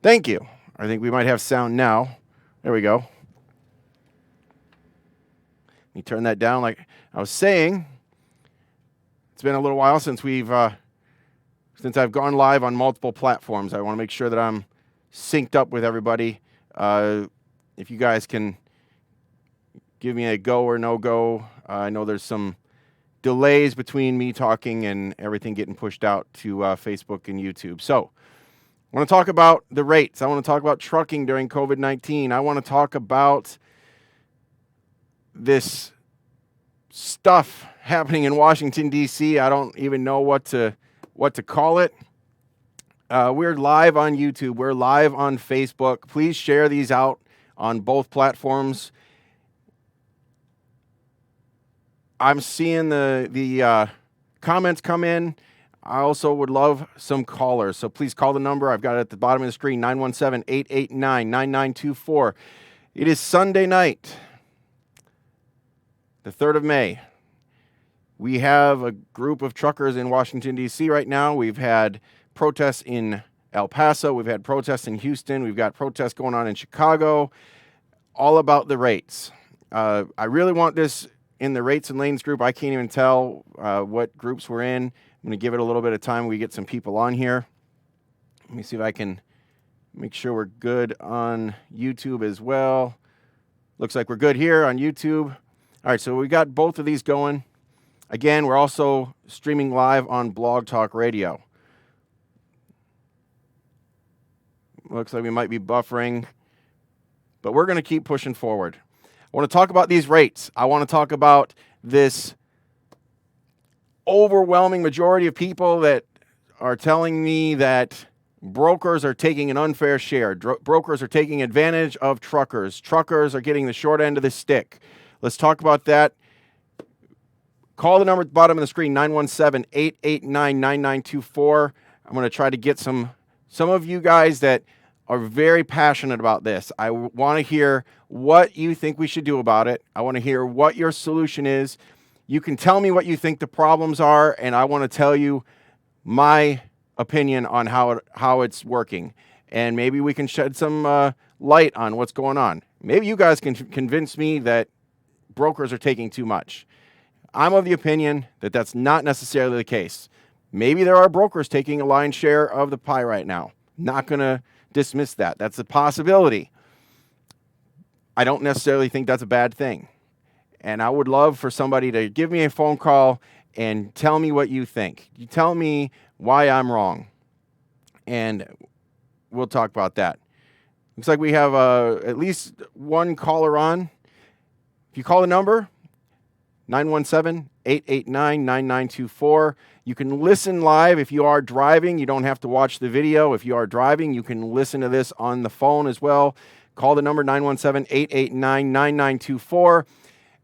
Thank you. I think we might have sound now. There we go. Let me turn that down. Like I was saying, it's been a little while since I've gone live on multiple platforms. I want to make sure that I'm synced up with everybody. If you guys can give me a go or no go. I know there's some delays between me talking and everything getting pushed out to Facebook and YouTube. So I want to talk about the rates. I want to talk about trucking during COVID-19. I want to talk about this stuff happening in Washington, D.C. I don't even know what to call it. We're live on YouTube. We're live on Facebook. Please share these out on both platforms. I'm seeing the comments come in. I also would love some callers, so please call the number. I've got it at the bottom of the screen, 917-889-9924. It is Sunday night, the 3rd of May. We have a group of truckers in Washington, D.C. right now. We've had protests in El Paso. We've had protests in Houston. We've got protests going on in Chicago, all about the rates. I really want this in the rates and lanes group. I can't even tell what groups we're in. I'm going to give it a little bit of time. We get some people on here. Let me see if I can make sure we're good on YouTube as well. Looks like we're good here on YouTube. All right, so we got both of these going. Again, we're also streaming live on Blog Talk Radio. Looks like we might be buffering, but we're going to keep pushing forward. I want to talk about these rates. I want to talk about this overwhelming majority of people that are telling me that brokers are taking an unfair share. Brokers are taking advantage of truckers. Truckers are getting the short end of the stick. Let's talk about that. Call the number at the bottom of the screen, 917-889-9924. I'm going to try to get some of you guys that are very passionate about this. I want to hear what you think we should do about it. I want to hear what your solution is. You can tell me what you think the problems are, and I want to tell you my opinion on how it's working. And maybe we can shed some light on what's going on. Maybe you guys can convince me that brokers are taking too much. I'm of the opinion that that's not necessarily the case. Maybe there are brokers taking a lion's share of the pie right now. Not going to dismiss that. That's a possibility. I don't necessarily think that's a bad thing. And I would love for somebody to give me a phone call and tell me what you think. You tell me why I'm wrong. And we'll talk about that. Looks like we have at least one caller on. If you call the number, 917-889-9924. You can listen live if you are driving. You don't have to watch the video. If you are driving, you can listen to this on the phone as well. Call the number 917-889-9924.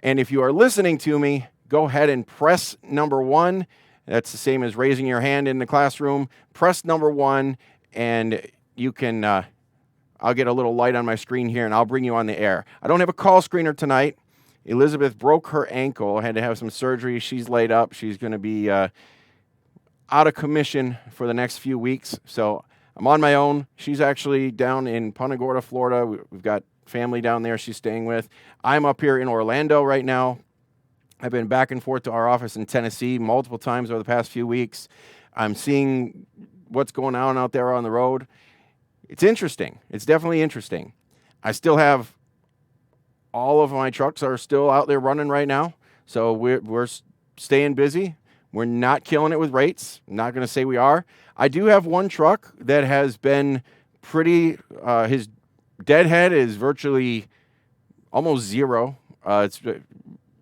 And if you are listening to me, go ahead and press number 1. That's the same as raising your hand in the classroom. Press number 1, and you can, I'll get a little light on my screen here, and I'll bring you on the air. I don't have a call screener tonight. Elizabeth broke her ankle, had to have some surgery. She's laid up. She's going to be out of commission for the next few weeks. So I'm on my own. She's actually down in Punta Gorda, Florida. We've got family down there she's staying with. I'm up here in Orlando right now. I've been back and forth to our office in Tennessee multiple times over the past few weeks. I'm seeing what's going on out there on the road. It's interesting. It's definitely interesting. I still have all of my trucks are still out there running right now. So we're staying busy. We're not killing it with rates. I'm not going to say we are. I do have one truck that has been pretty, his deadhead is virtually almost zero. It's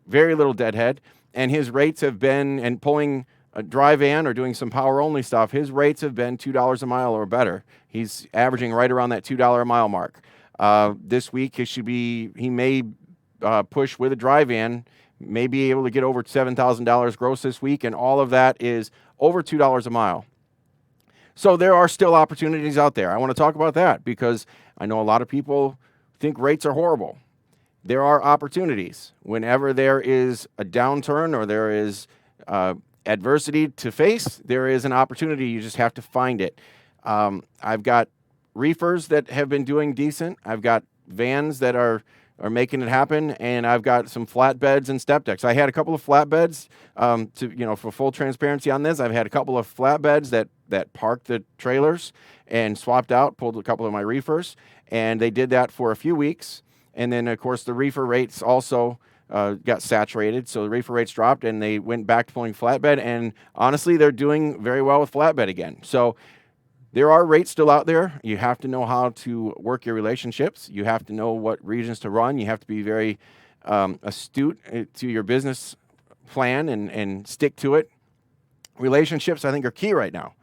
very little deadhead. And his rates have been, and pulling a dry van or doing some power only stuff, his rates have been $2 a mile or better. He's averaging right around that $2 a mile mark. This week he may push with a dry van, may be able to get over $7,000 gross this week, and all of that is over $2 a mile. So there are still opportunities out there. I want to talk about that because I know a lot of people think rates are horrible. There are opportunities. Whenever there is a downturn or there is adversity to face, there is an opportunity. You just have to find it. I've got reefers that have been doing decent. I've got vans that are making it happen, and I've got some flatbeds and step decks. I had a couple of flatbeds, for full transparency on this. I've had a couple of flatbeds that parked the trailers and swapped out, pulled a couple of my reefers, and they did that for a few weeks. And then, of course, the reefer rates also got saturated, so the reefer rates dropped, and they went back to pulling flatbed. And honestly, they're doing very well with flatbed again. So there are rates still out there. You have to know how to work your relationships. You have to know what regions to run. You have to be very astute to your business plan and stick to it. Relationships, I think, are key right now.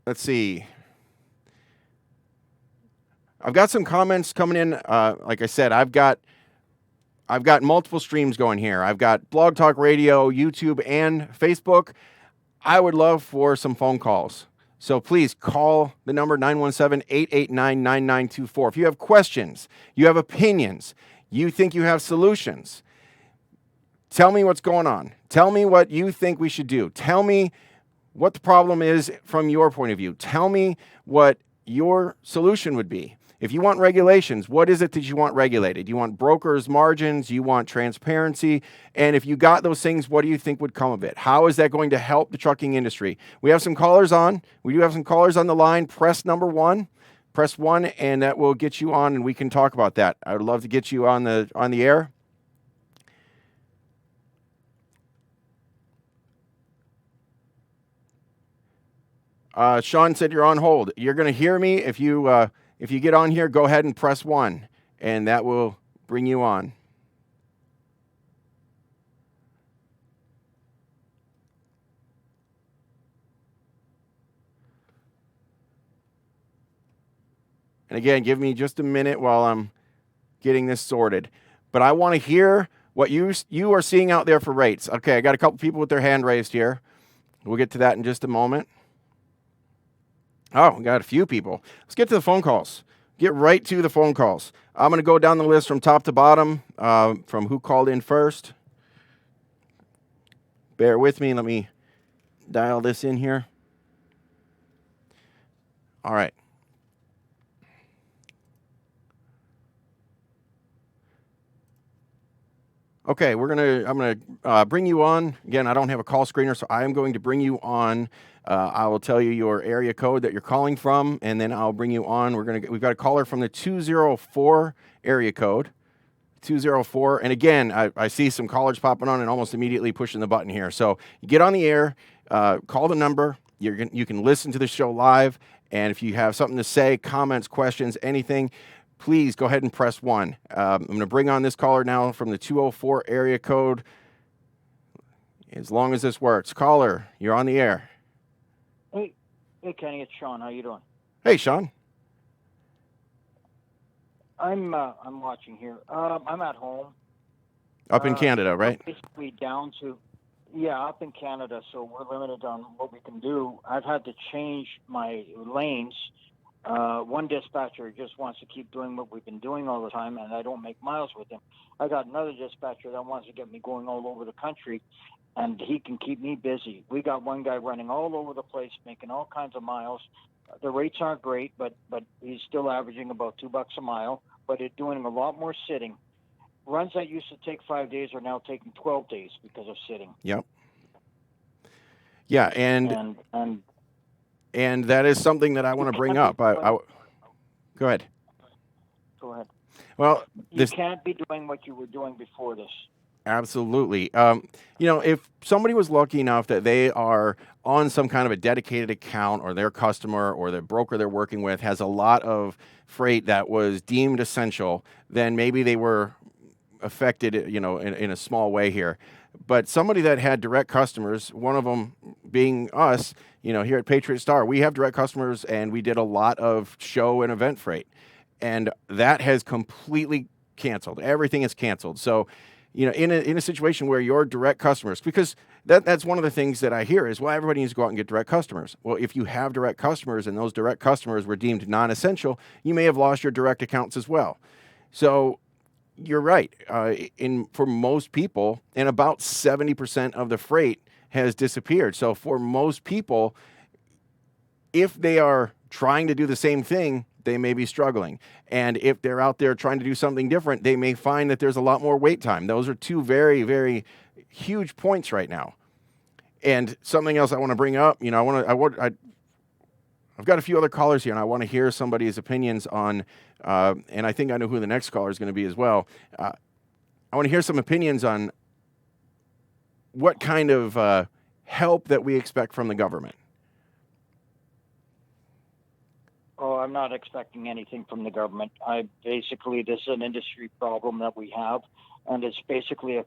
Let's see. I've got some comments coming in. Like I said, I've got multiple streams going here. I've got Blog Talk Radio, YouTube, and Facebook. I would love for some phone calls. So please call the number 917-889-9924. If you have questions, you have opinions, you think you have solutions, tell me what's going on. Tell me what you think we should do. Tell me what the problem is from your point of view. Tell me what your solution would be. If you want regulations, what is it that you want regulated? You want brokers' margins, you want transparency, and if you got those things, what do you think would come of it? How is that going to help the trucking industry? We have some callers on. We do have some callers on the line. Press number 1. Press 1, and that will get you on, and we can talk about that. I would love to get you on the air. Sean said you're on hold. You're going to hear me if you get on here. Go ahead and press 1, and that will bring you on. And again, give me just a minute while I'm getting this sorted. But I want to hear what you are seeing out there for rates. Okay, I got a couple people with their hand raised here. We'll get to that in just a moment. Oh, we got a few people. Let's get to the phone calls. Get right to the phone calls. I'm going to go down the list from top to bottom, from who called in first. Bear with me. Let me dial this in here. All right. Okay, I'm going to bring you on. Again, I don't have a call screener, so I am going to bring you on. I will tell you your area code that you're calling from, and then I'll bring you on. We've got a caller from the 204 area code, 204. And again, I see some callers popping on and almost immediately pushing the button here. So you get on the air, call the number. You can listen to the show live, and if you have something to say, comments, questions, anything, please go ahead and press 1. I'm going to bring on this caller now from the 204 area code. As long as this works. Caller, you're on the air. Hey, Kenny, it's Sean. How you doing? Hey, Sean. I'm watching here. I'm at home. Up in Canada, right? Basically up in Canada, so we're limited on what we can do. I've had to change my lanes. One dispatcher just wants to keep doing what we've been doing all the time, and I don't make miles with him. I got another dispatcher that wants to get me going all over the country, and he can keep me busy. We got one guy running all over the place, making all kinds of miles. The rates aren't great, but he's still averaging about $2 a mile, but it's doing a lot more sitting. Runs that used to take 5 days are now taking 12 days because of sitting. Yep. Yeah, and that is something that I want to bring up. Go ahead. Go ahead. Well, you can't be doing what you were doing before this. Absolutely. If somebody was lucky enough that they are on some kind of a dedicated account, or their customer or the broker they're working with has a lot of freight that was deemed essential, then maybe they were affected, in a small way here. But somebody that had direct customers, one of them being us, here at Patriot Star, we have direct customers, and we did a lot of show and event freight. And that has completely canceled. Everything is canceled. So, in a situation where your direct customers, because that's one of the things that I hear is, well, everybody needs to go out and get direct customers. Well, if you have direct customers and those direct customers were deemed non-essential, you may have lost your direct accounts as well. So you're right. For most people, and about 70% of the freight has disappeared. So for most people, if they are trying to do the same thing, they may be struggling. And if they're out there trying to do something different, they may find that there's a lot more wait time. Those are two very, very huge points right now. And something else I want to bring up, I've got a few other callers here, and I want to hear somebody's opinions on, and I think I know who the next caller is going to be as well. I want to hear some opinions on what kind of help that we expect from the government. Oh, I'm not expecting anything from the government. This is an industry problem that we have, and it's basically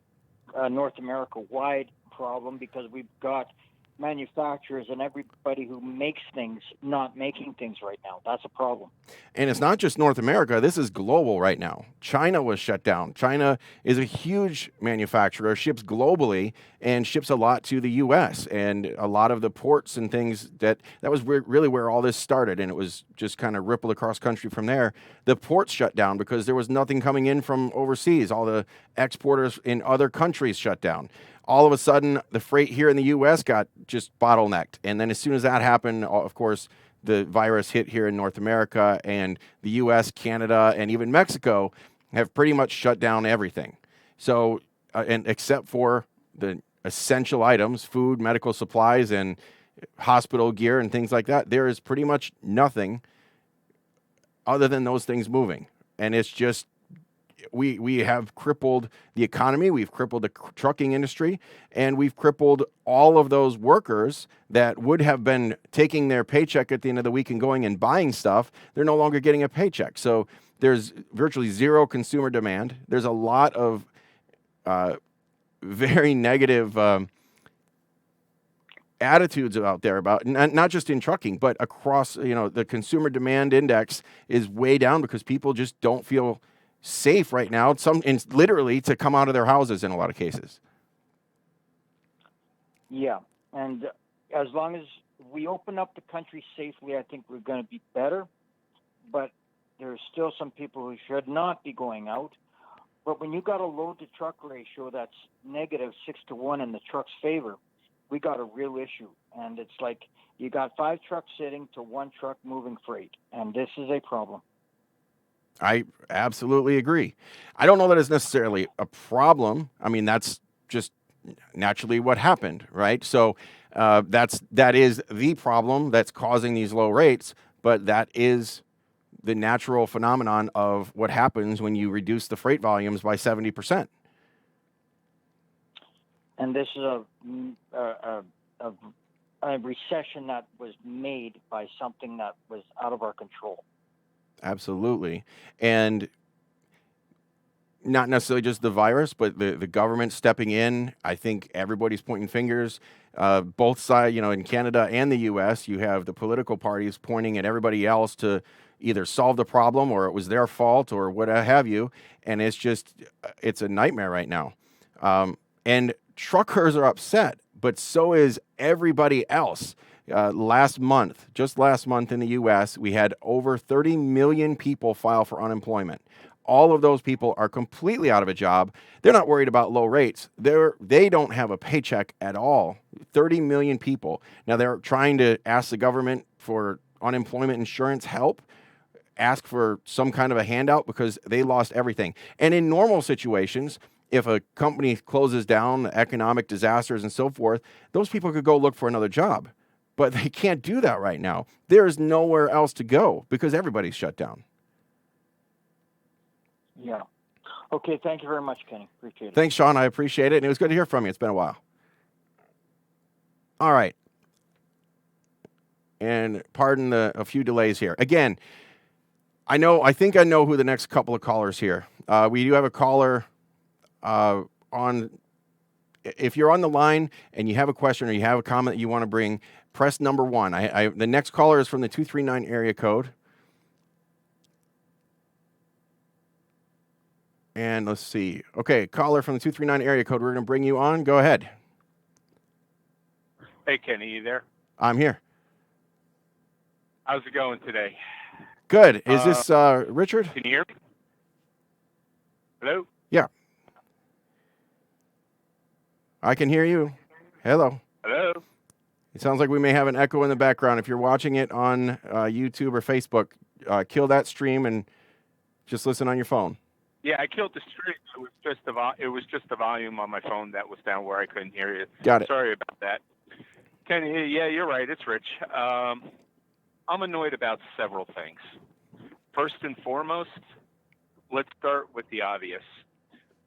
a North America-wide problem because we've got manufacturers and everybody who makes things not making things right now. That's a problem. And it's not just North America. This is global right now. China was shut down. China is a huge manufacturer, ships globally, and ships a lot to the U.S. And a lot of the ports and things that was really where all this started, and it was just kind of rippled across country from there. The ports shut down because there was nothing coming in from overseas. All the exporters in other countries shut down. All of a sudden, the freight here in the U.S. got just bottlenecked. And then as soon as that happened, of course, the virus hit here in North America, and the U.S., Canada, and even Mexico have pretty much shut down everything. So, and except for the essential items, food, medical supplies, and hospital gear and things like that, there is pretty much nothing other than those things moving. And it's just, we have crippled the economy, we've crippled the trucking industry, and we've crippled all of those workers that would have been taking their paycheck at the end of the week and going and buying stuff. They're no longer getting a paycheck. So there's virtually zero consumer demand. There's a lot of very negative attitudes out there about, not just in trucking, but across, the consumer demand index is way down because people just don't feel safe right now, literally to come out of their houses in a lot of cases. Yeah, and as long as we open up the country safely, I think we're going to be better. But there's still some people who should not be going out. But when you got a load to truck ratio that's negative 6-1 in the truck's favor, we got a real issue. And it's like you got 5 trucks sitting to 1 truck moving freight, and this is a problem. I absolutely agree. I don't know that it's necessarily a problem. I mean, that's just naturally what happened, right? So that is the problem that's causing these low rates, but that is the natural phenomenon of what happens when you reduce the freight volumes by 70%. And this is a recession that was made by something that was out of our control. Absolutely. And not necessarily just the virus, but the government stepping in. I think everybody's pointing fingers. Both sides, in Canada and the U.S., you have the political parties pointing at everybody else to either solve the problem or it was their fault or what have you. And it's a nightmare right now. And truckers are upset, but so is everybody else. Last month in the U.S., we had over 30 million people file for unemployment. All of those people are completely out of a job. They're not worried about low rates. They don't have a paycheck at all. 30 million people. Now they're trying to ask the government for unemployment insurance help, ask for some kind of a handout because they lost everything. And in normal situations, if a company closes down, economic disasters and so forth, those people could go look for another job. But they can't do that right now. There is nowhere else to go because everybody's shut down. Yeah. Okay, thank you very much, Kenny. Appreciate it. Thanks, Sean. I appreciate it. And it was good to hear from you. It's been a while. All right. And pardon a few delays here. Again, I think I know who the next couple of callers here. We do have a caller on. If you're on the line and you have a question or you have a comment that you want to bring, press number 1. The next caller is from the 239 area code. And let's see. Okay, caller from the 239 area code. We're going to bring you on. Go ahead. Hey, Kenny, you there? I'm here. How's it going today? Good. Is this Richard? Can you hear me? Hello? Yeah. I can hear you. Hello. Hello? It sounds like we may have an echo in the background. If you're watching it on YouTube or Facebook, kill that stream and just listen on your phone. Yeah, I killed the stream. It was just the volume on my phone that was down where I couldn't hear you. Got it. Sorry about that. Kenny, yeah, you're right. It's Rich. I'm annoyed about several things. First and foremost, let's start with the obvious.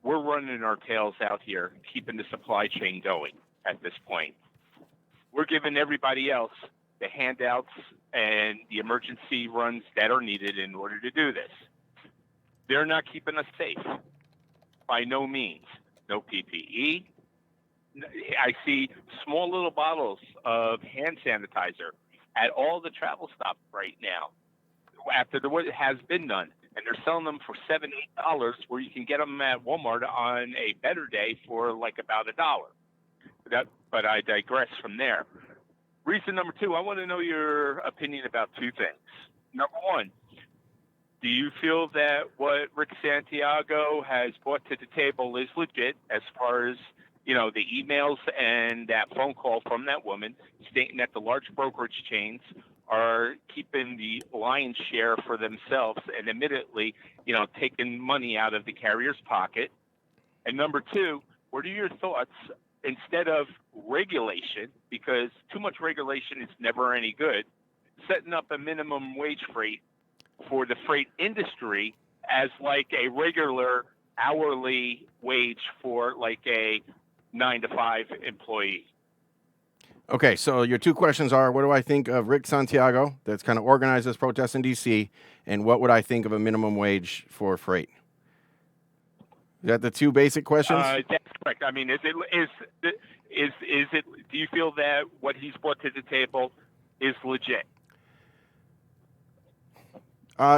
We're running our tails out here, keeping the supply chain going at this point. We're giving everybody else the handouts and the emergency runs that are needed in order to do this. They're not keeping us safe. By no means. No PPE. I see small little bottles of hand sanitizer at all the travel stops right now after what has been done. And they're selling them for $7, $8 where you can get them at Walmart on a better day for like about $1. But I digress from there. Reason number two, I want to know your opinion about two things. Number one, do you feel that what Rick Santiago has brought to the table is legit as far as, you know, the emails and that phone call from that woman stating that the large brokerage chains are keeping the lion's share for themselves and admittedly, you know, taking money out of the carrier's pocket? And number two, what are your thoughts instead of regulation, because too much regulation is never any good, setting up a minimum wage rate for the freight industry as like a regular hourly wage for like a 9-to-5 employee? Okay, so your two questions are, what do I think of Rick Santiago that's kind of organized this protest in D.C., and what would I think of a minimum wage for freight? Is that the two basic questions? That's correct. I mean, is it? Do you feel that what he's brought to the table is legit?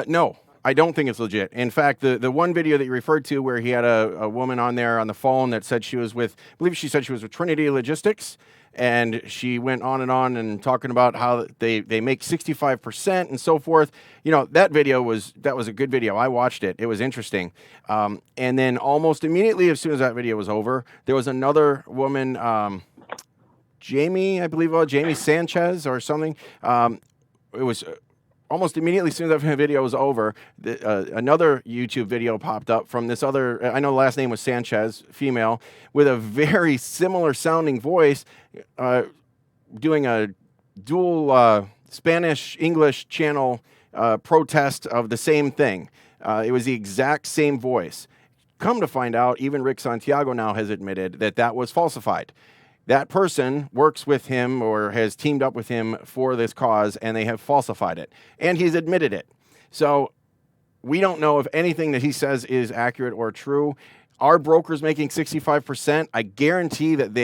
No, I don't think it's legit. In fact, the one video that you referred to where he had a woman on there on the phone that said she was with, I believe she said she was with Trinity Logistics, and she went on and talking about how they make 65% and so forth. You know, that was a good video. I watched it. It was interesting. And then almost immediately, as soon as that video was over, there was another woman, Jamie, I believe, Jamie Sanchez or something. It was almost immediately, as soon as that video was over, another YouTube video popped up from this other, I know the last name was Sanchez, female, with a very similar sounding voice, doing a dual Spanish-English channel protest of the same thing. It was the exact same voice. Come to find out, even Rick Santiago now has admitted that was falsified. That person works with him or has teamed up with him for this cause, and they have falsified it. And he's admitted it. So we don't know if anything that he says is accurate or true. Are brokers making 65%? I guarantee that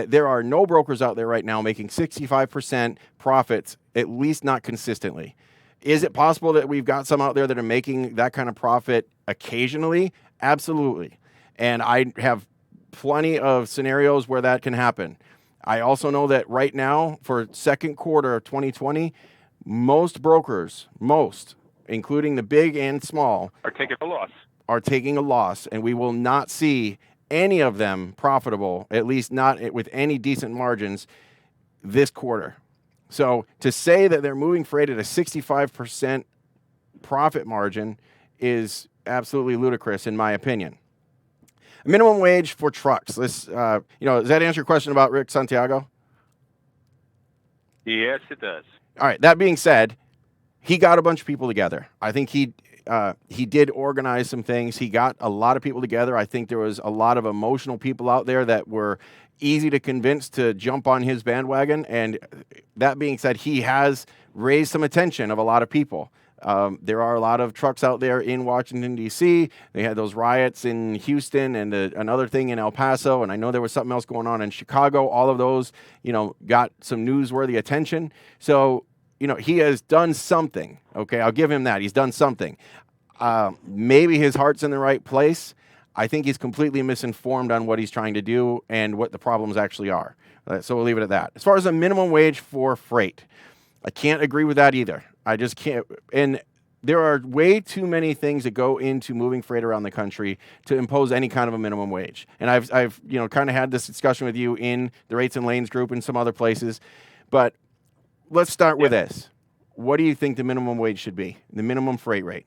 there are no brokers out there right now making 65% profits, at least not consistently. Is it possible that we've got some out there that are making that kind of profit occasionally? Absolutely. And I have plenty of scenarios where that can happen. I also know that right now, for second quarter of 2020, most brokers, including the big and small, are taking a loss. And we will not see any of them profitable, at least not with any decent margins, this quarter. So to say that they're moving freight at a 65% profit margin is absolutely ludicrous, in my opinion. Minimum wage for trucks. Does that answer your question about Rick Santiago? Yes, it does. All right. That being said, he got a bunch of people together. I think he did organize some things. He got a lot of people together. I think there was a lot of emotional people out there that were easy to convince to jump on his bandwagon. And that being said, he has raised some attention of a lot of people. There are a lot of trucks out there in Washington, D.C. They had those riots in Houston and another thing in El Paso. And I know there was something else going on in Chicago. All of those, got some newsworthy attention. So, he has done something. Okay, I'll give him that. He's done something. Maybe his heart's in the right place. I think he's completely misinformed on what he's trying to do and what the problems actually are. So we'll leave it at that. As far as a minimum wage for freight, I can't agree with that either. I just can't. And there are way too many things that go into moving freight around the country to impose any kind of a minimum wage. And I've kind of had this discussion with you in the Rates and Lanes group and some other places. But let's start with this. What do you think the minimum wage should be? The minimum freight rate?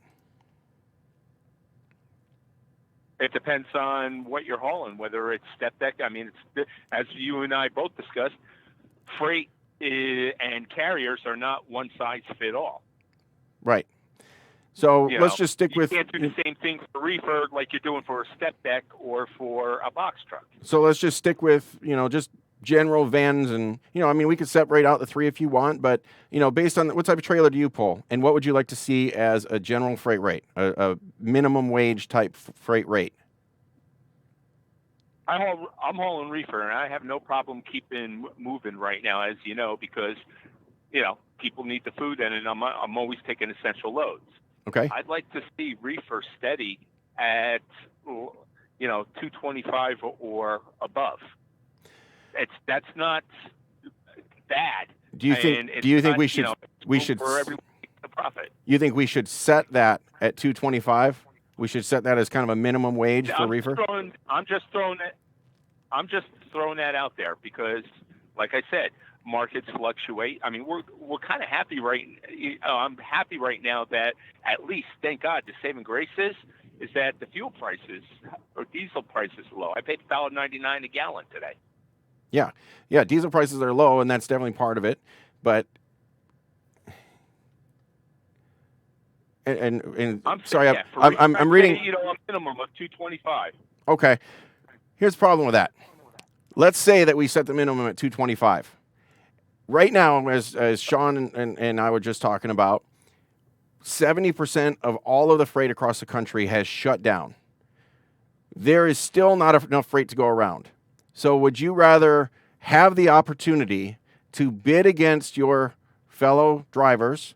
It depends on what you're hauling, whether it's step deck. I mean, as you and I both discussed, freight and carriers are not one size fit all. Right. So let's just stick with. You can't do the same thing for reefer like you're doing for a step deck or for a box truck. So let's just stick with, just general vans and, we could separate out the three if you want, but, based on what type of trailer do you pull and what would you like to see as a general freight rate, a minimum wage type freight rate? I'm hauling reefer and I have no problem keeping moving right now, as you know, because, people need the food and I'm always taking essential loads. Okay. I'd like to see reefer steady at, 225 or above. That's not bad. Do you think we should for everyone to profit? You think we should set that at 225? We should set that as kind of a minimum wage for reefer? I'm just throwing that out there because, like I said, markets fluctuate. I mean, we're kind of happy I'm happy right now that at least, thank God, the saving grace is that the fuel prices or diesel prices are low. I paid $1.99 a gallon today. Yeah, diesel prices are low, and that's definitely part of it. But and I'm reading. A minimum of 225. Okay, here's the problem with that. Let's say that we set the minimum at 225. Right now, as Sean and I were just talking about, 70% of all of the freight across the country has shut down. There is still not enough freight to go around. So would you rather have the opportunity to bid against your fellow drivers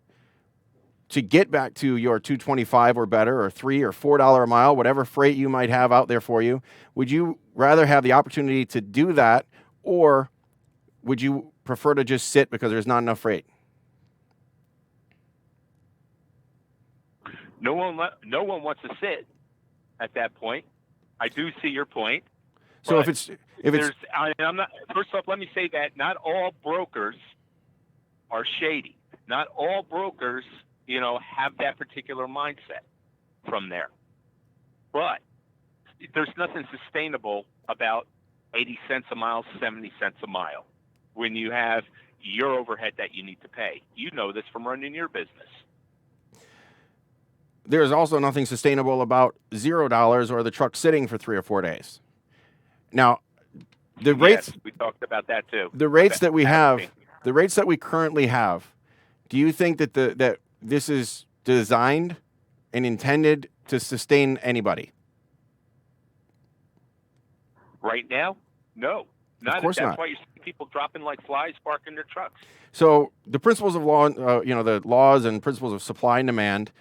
to get back to your 225 or better, or $3 or $4 a mile, whatever freight you might have out there for you? Would you rather have the opportunity to do that, or would you prefer to just sit because there's not enough freight? No one wants to sit at that point. I do see your point. So if it's I'm not. First off, let me say that not all brokers are shady. Not all brokers, have that particular mindset from there. But there's nothing sustainable about 80 cents a mile, 70 cents a mile when you have your overhead that you need to pay. You know this from running your business. There's also nothing sustainable about $0 or the truck sitting for 3 or 4 days. Now, the rates, we talked about that too. The rates that we have, the rates that we currently have, do you think that that this is designed and intended to sustain anybody? Right now, no. That's why you see people dropping like flies, parking their trucks. So the principles of law, the laws and principles of supply and demand,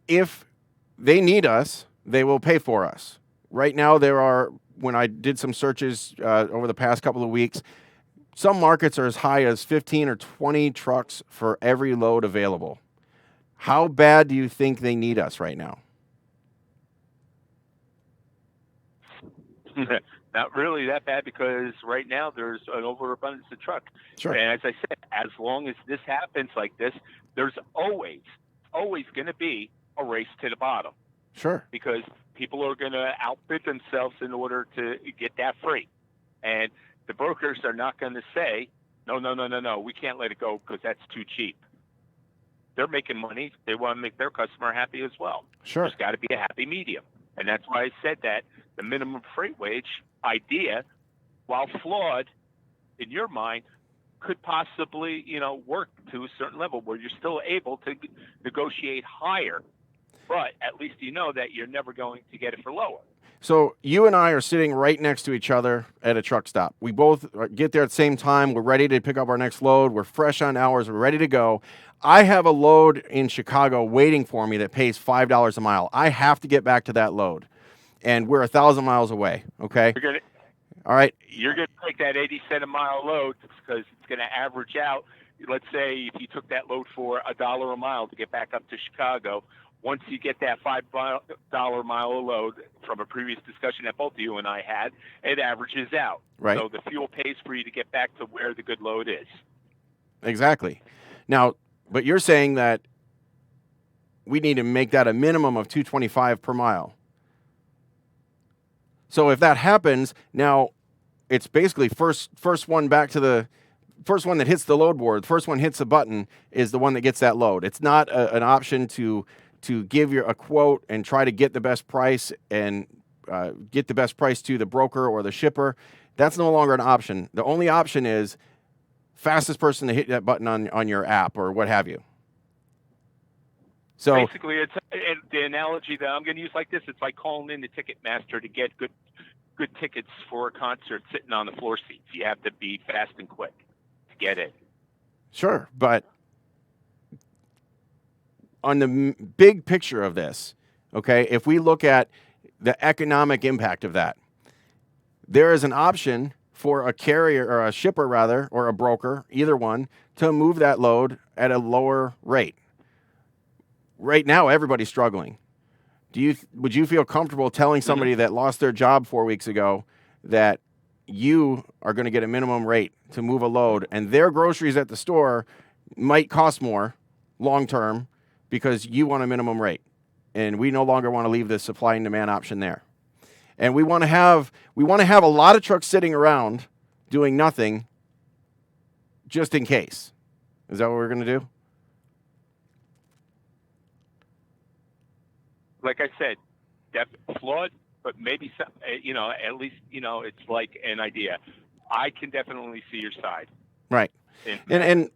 if they need us, they will pay for us. Right now, when I did some searches over the past couple of weeks, some markets are as high as 15 or 20 trucks for every load available. How bad do you think they need us right now? Not really that bad, because right now there's an overabundance of trucks. Sure. And as I said, as long as this happens like this, there's always going to be a race to the bottom. Sure. Because people are going to outbid themselves in order to get that freight. And the brokers are not going to say, no, we can't let it go because that's too cheap. They're making money. They want to make their customer happy as well. Sure. There's got to be a happy medium. And that's why I said that the minimum freight wage idea, while flawed in your mind, could possibly, work to a certain level where you're still able to negotiate higher. But at least you know that you're never going to get it for lower. So you and I are sitting right next to each other at a truck stop. We both get there at the same time. We're ready to pick up our next load. We're fresh on hours. We're ready to go. I have a load in Chicago waiting for me that pays $5 a mile. I have to get back to that load. And we're 1,000 miles away, okay? All right. You're going to take that 80 cent a mile load because it's going to average out let's say if you took that load for $1 a mile to get back up to Chicago, once you get that $5 mile load from a previous discussion that both you and I had, it averages out. Right. So the fuel pays for you to get back to where the good load is. Exactly. Now, but you're saying that we need to make that a minimum of $2.25 per mile. So if that happens, now it's basically first one back to the first one that hits the load board. The first one hits the button is the one that gets that load. It's not an option to give you a quote and try to get the best price and get the best price to the broker or the shipper. That's no longer an option. The only option is fastest person to hit that button on your app or what have you. So basically, it's the analogy that I'm going to use like this. It's like calling in the Ticketmaster to get good tickets for a concert sitting on the floor seats. You have to be fast and quick to get it. Sure, but on the big picture of this, okay, if we look at the economic impact of that, there is an option for a carrier or a shipper rather, or a broker, either one, to move that load at a lower rate. Right now, everybody's struggling. Would you feel comfortable telling somebody that lost their job 4 weeks ago that you are going to get a minimum rate to move a load, and their groceries at the store might cost more long term because you want a minimum rate, and we no longer want to leave the supply and demand option there, and we want to have a lot of trucks sitting around doing nothing just in case. Is that what we're going to do? Like I said, flawed, but maybe some, at least it's like an idea. I can definitely see your side. Right. And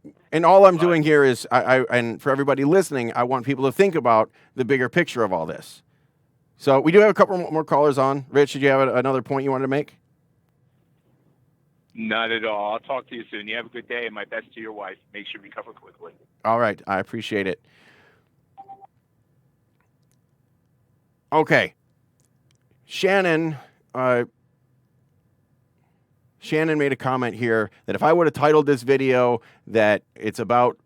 all I'm doing here is and for everybody listening, I want people to think about the bigger picture of all this. So we do have a couple more callers on. Rich, did you have another point you wanted to make? Not at all. I'll talk to you soon. You have a good day, and my best to your wife. Make sure you recover quickly. All right. I appreciate it. Okay. Shannon made a comment here that if I would have titled this video that it's about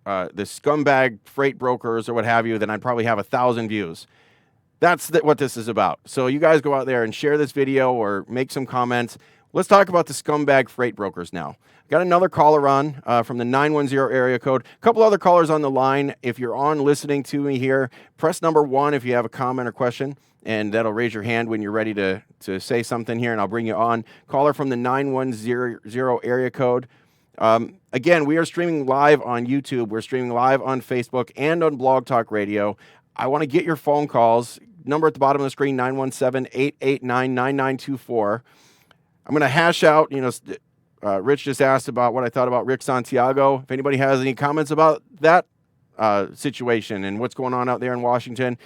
the scumbag freight brokers or what have you, then I'd probably have 1,000 views. That's what this is about. So you guys go out there and share this video or make some comments. Let's talk about the scumbag freight brokers now. Got another caller on from the 910 area code. A couple other callers on the line. If you're on listening to me here, press number 1 if you have a comment or question, and that'll raise your hand when you're ready to say something here, and I'll bring you on. Caller from the 910 area code. Again, we are streaming live on YouTube. We're streaming live on Facebook and on Blog Talk Radio. I want to get your phone calls. Number at the bottom of the screen, 917-889-9924. I'm going to hash out, Rich just asked about what I thought about Rick Santiago. If anybody has any comments about that situation and what's going on out there in Washington,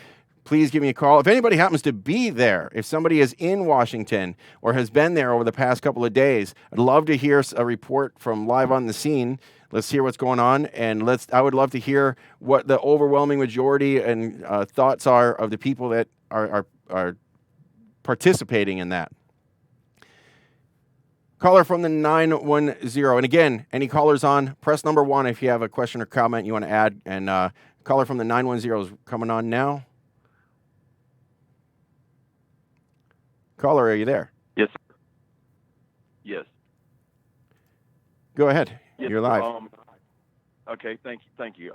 please give me a call. If anybody happens to be there, if somebody is in Washington or has been there over the past couple of days, I'd love to hear a report from live on the scene. Let's hear what's going on, and I would love to hear what the overwhelming majority and thoughts are of the people that are participating in that. Caller from the 910. And again, any callers on, press number 1 if you have a question or comment you want to add. And caller from the 910 is coming on now. Caller, are you there? Yes. Yes. Go ahead. Yes, You're live. Okay, thank you.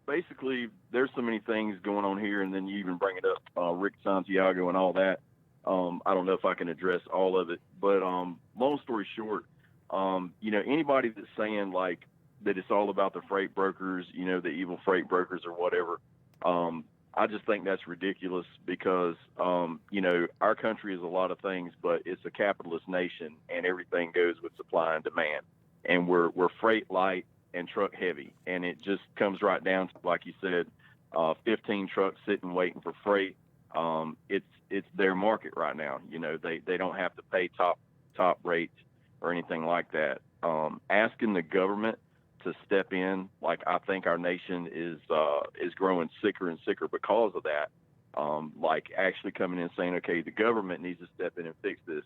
Basically, there's so many things going on here, and then you even bring it up, Rick Santiago and all that. I don't know if I can address all of it, but long story short, anybody that's saying like that it's all about the freight brokers, the evil freight brokers or whatever, I just think that's ridiculous because, our country is a lot of things, but it's a capitalist nation and everything goes with supply and demand. And we're freight light and truck heavy. And it just comes right down to, like you said, 15 trucks sitting waiting for freight. It's their market right now. They don't have to pay top rates or anything like that. Asking the government to step in, like I think our nation is growing sicker and sicker because of that. Like actually coming in and saying, okay, the government needs to step in and fix this.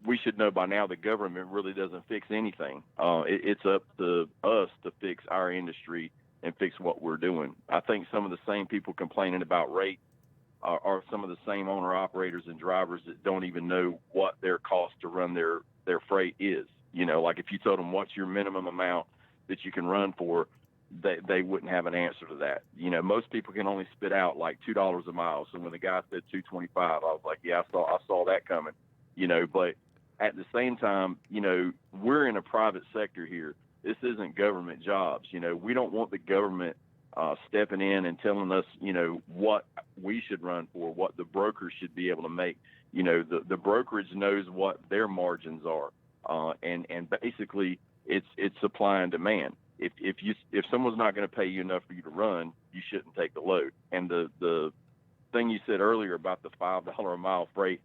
we should know by now the government really doesn't fix anything. It's up to us to fix our industry and fix what we're doing. I think some of the same people complaining about rate are some of the same owner operators and drivers that don't even know what their cost to run their freight is. You know, like if you told them what's your minimum amount that you can run for, they wouldn't have an answer to that. You know, most people can only spit out like $2 a mile. So when the guy said 225, I was like, yeah, I saw that coming. You know, but at the same time, you know, we're in a private sector here. This isn't government jobs. You know, we don't want the government stepping in and telling us, you know, what we should run for, what the brokers should be able to make. You know, the brokerage knows what their margins are, and basically it's supply and demand. If someone's not going to pay you enough for you to run, you shouldn't take the load. And the thing you said earlier about the $5 a mile freight,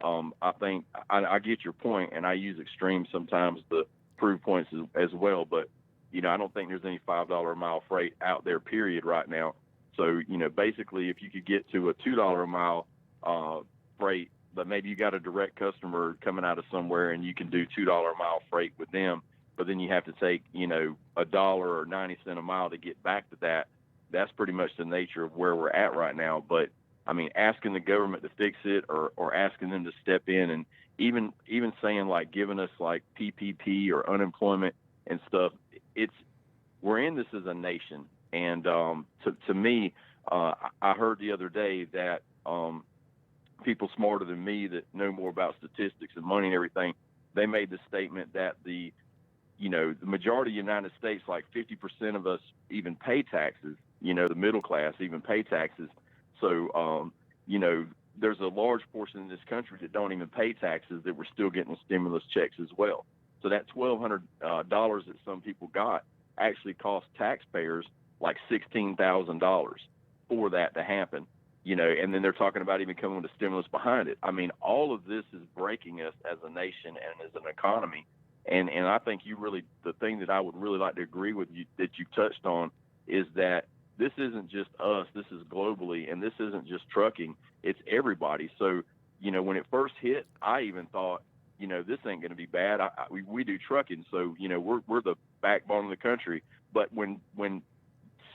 I think I get your point, and I use extremes sometimes to prove points as well. But you know, I don't think there's any $5 a mile freight out there, period, right now. So you know, basically, if you could get to a $2 a mile freight, but maybe you got a direct customer coming out of somewhere, and you can do $2 a mile freight with them. But then you have to take, you know, $1 or 90 cents a mile to get back to that. That's pretty much the nature of where we're at right now. But I mean, asking the government to fix it or asking them to step in, and even saying like giving us like PPP or unemployment and stuff, we're in this as a nation. And to me, I heard the other day that people smarter than me that know more about statistics and money and everything, they made the statement that the majority of the United States, like 50% of us even pay taxes. You know, the middle class even pay taxes. So, you know, there's a large portion in this country that don't even pay taxes that we're still getting stimulus checks as well. So that $1,200 that some people got actually cost taxpayers like $16,000 for that to happen. You know, and then they're talking about even coming with a stimulus behind it. I mean, all of this is breaking us as a nation and as an economy. And I think the thing that I would really like to agree with you that you touched on is that this isn't just us, this is globally, and this isn't just trucking, it's everybody. So, you know, when it first hit, I even thought, you know, this ain't going to be bad. We do trucking, so, you know, we're the backbone of the country. But when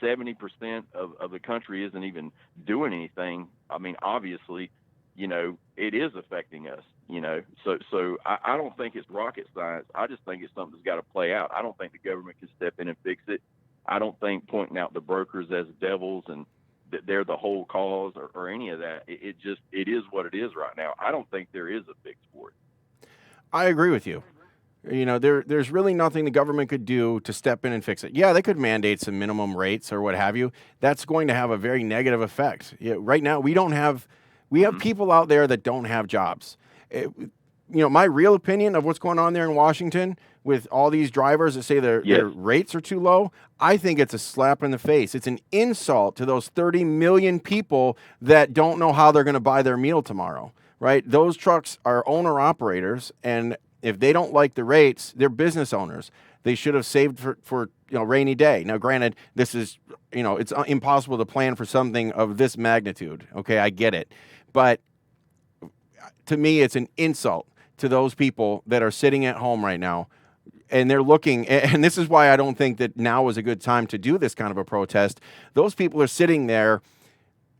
70% of the country isn't even doing anything, I mean, obviously, you know, it is affecting us, you know. So I don't think it's rocket science. I just think it's something that's got to play out. I don't think the government can step in and fix it. I don't think pointing out the brokers as devils and that they're the whole cause or any of that. It is what it is right now. I don't think there is a fix for it. I agree with you. You know, there's really nothing the government could do to step in and fix it. Yeah, they could mandate some minimum rates or what have you. That's going to have a very negative effect. Right now, we have people out there that don't have jobs. You know, my real opinion of what's going on there in Washington with all these drivers that say their rates are too low, I think it's a slap in the face. It's an insult to those 30 million people that don't know how they're going to buy their meal tomorrow, right? Those trucks are owner-operators, and if they don't like the rates, they're business owners. They should have saved for rainy day. Now, granted, this is, it's impossible to plan for something of this magnitude. Okay, I get it. But to me, it's an insult to those people that are sitting at home right now. And they're looking, and this is why I don't think that now is a good time to do this kind of a protest. Those people are sitting there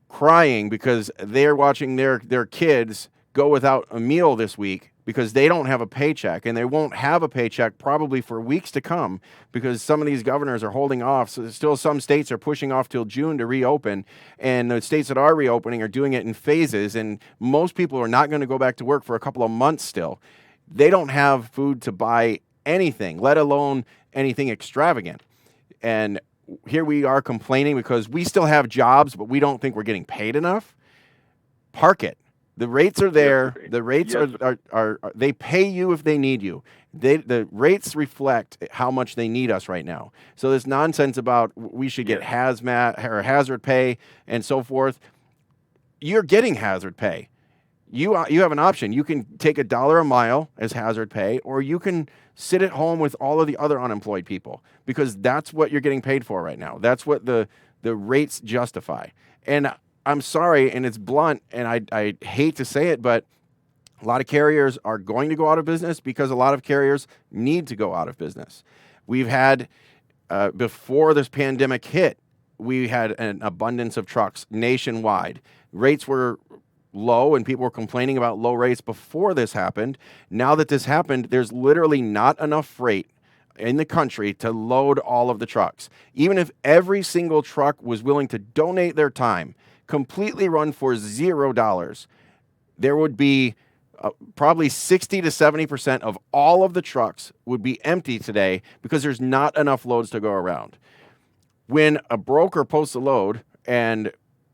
crying because they're watching their kids go without a meal this week because they don't have a paycheck, and they won't have a paycheck probably for weeks to come because some of these governors are holding off. So still some states are pushing off till June to reopen, and the states that are reopening are doing it in phases, and most people are not going to go back to work for a couple of months still. They don't have food to buy anything, let alone anything extravagant. And here we are complaining because we still have jobs, but we don't think we're getting paid enough. Park it. The rates are there. The rates are they pay you if they need you. The rates reflect how much they need us right now. So this nonsense about we should get hazmat or hazard pay and so forth, you're getting hazard pay. You have an option. You can take $1 a mile as hazard pay, or you can sit at home with all of the other unemployed people because that's what you're getting paid for right now. That's what the rates justify. And I'm sorry, and it's blunt, and I hate to say it, but A lot of carriers are going to go out of business because a lot of carriers need to go out of business. We've had, before this pandemic hit, we had an abundance of trucks nationwide. Rates were low and people were complaining about low rates before this happened. Now that this happened, there's literally not enough freight in the country to load all of the trucks. Even if every single truck was willing to donate their time, completely run for $0, there would be probably 60 to 70% of all of the trucks would be empty today because there's not enough loads to go around. When a broker posts a load, and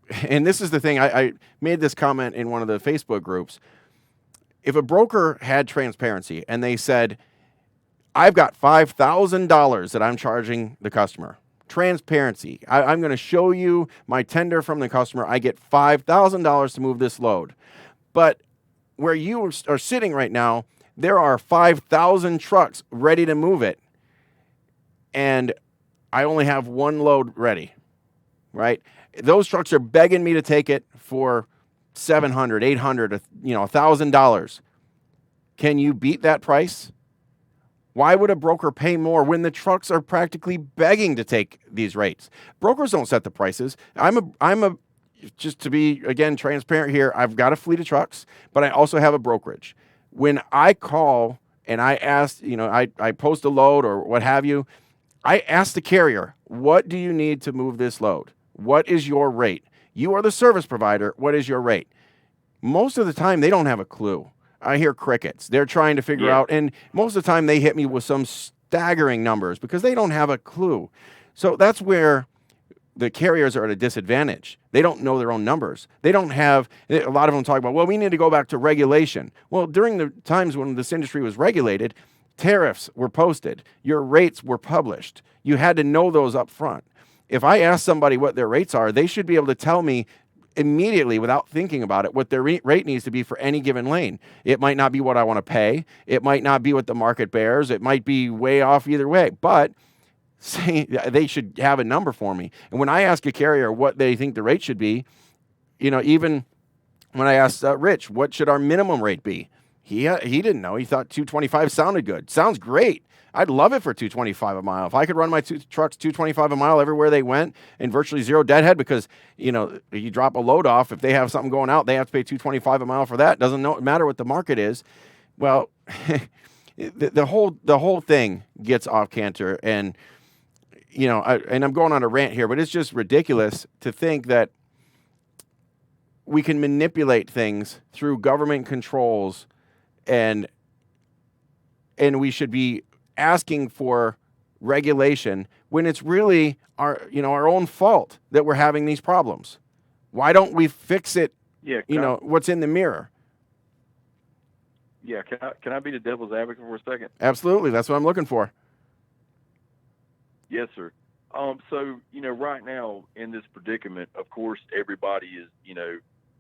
this is the thing, I made this comment in one of the Facebook groups. If a broker had transparency and they said, I've got $5,000 that I'm charging the customer. Transparency. I'm going to show you my tender from the customer. I get $5,000 to move this load. But where you are sitting right now, there are 5,000 trucks ready to move it. And I only have one load ready, right? Those trucks are begging me to take it for $700, $800, $1,000. Can you beat that price? Why would a broker pay more when the trucks are practically begging to take these rates? Brokers don't set the prices. Just to be, again, transparent here, I've got a fleet of trucks, but I also have a brokerage. When I call and I ask, I post a load or what have you, I ask the carrier, what do you need to move this load? What is your rate? You are the service provider. What is your rate? Most of the time, they don't have a clue. I hear crickets. They're trying to figure out, and most of the time they hit me with some staggering numbers because they don't have a clue. So that's where the carriers are at a disadvantage. They don't know their own numbers. They don't have, a lot of them talk about, well, we need to go back to regulation. Well, during the times when this industry was regulated, tariffs were posted. Your rates were published. You had to know those up front. If I ask somebody what their rates are, they should be able to tell me immediately without thinking about it what their rate needs to be for any given lane. It might not be what I want to pay. It might not be what the market bears. It might be way off either way. But say they should have a number for me. And when I ask a carrier what they think the rate should be, even when I asked Rich, what should our minimum rate be? He didn't know. He thought 225 sounded good. Sounds great. I'd love it for 225 a mile. If I could run my two trucks 225 a mile everywhere they went and virtually zero deadhead, because you drop a load off, if they have something going out, they have to pay 225 a mile for that. Doesn't matter what the market is. Well, the whole thing gets off canter, and and I'm going on a rant here, but it's just ridiculous to think that we can manipulate things through government controls, and we should be asking for regulation when it's really our own fault that we're having these problems. Why don't we fix it? What's in the mirror? Yeah, can I be the devil's advocate for a second? Absolutely, that's what I'm looking for. Yes, sir. So, right now in this predicament, of course, everybody is,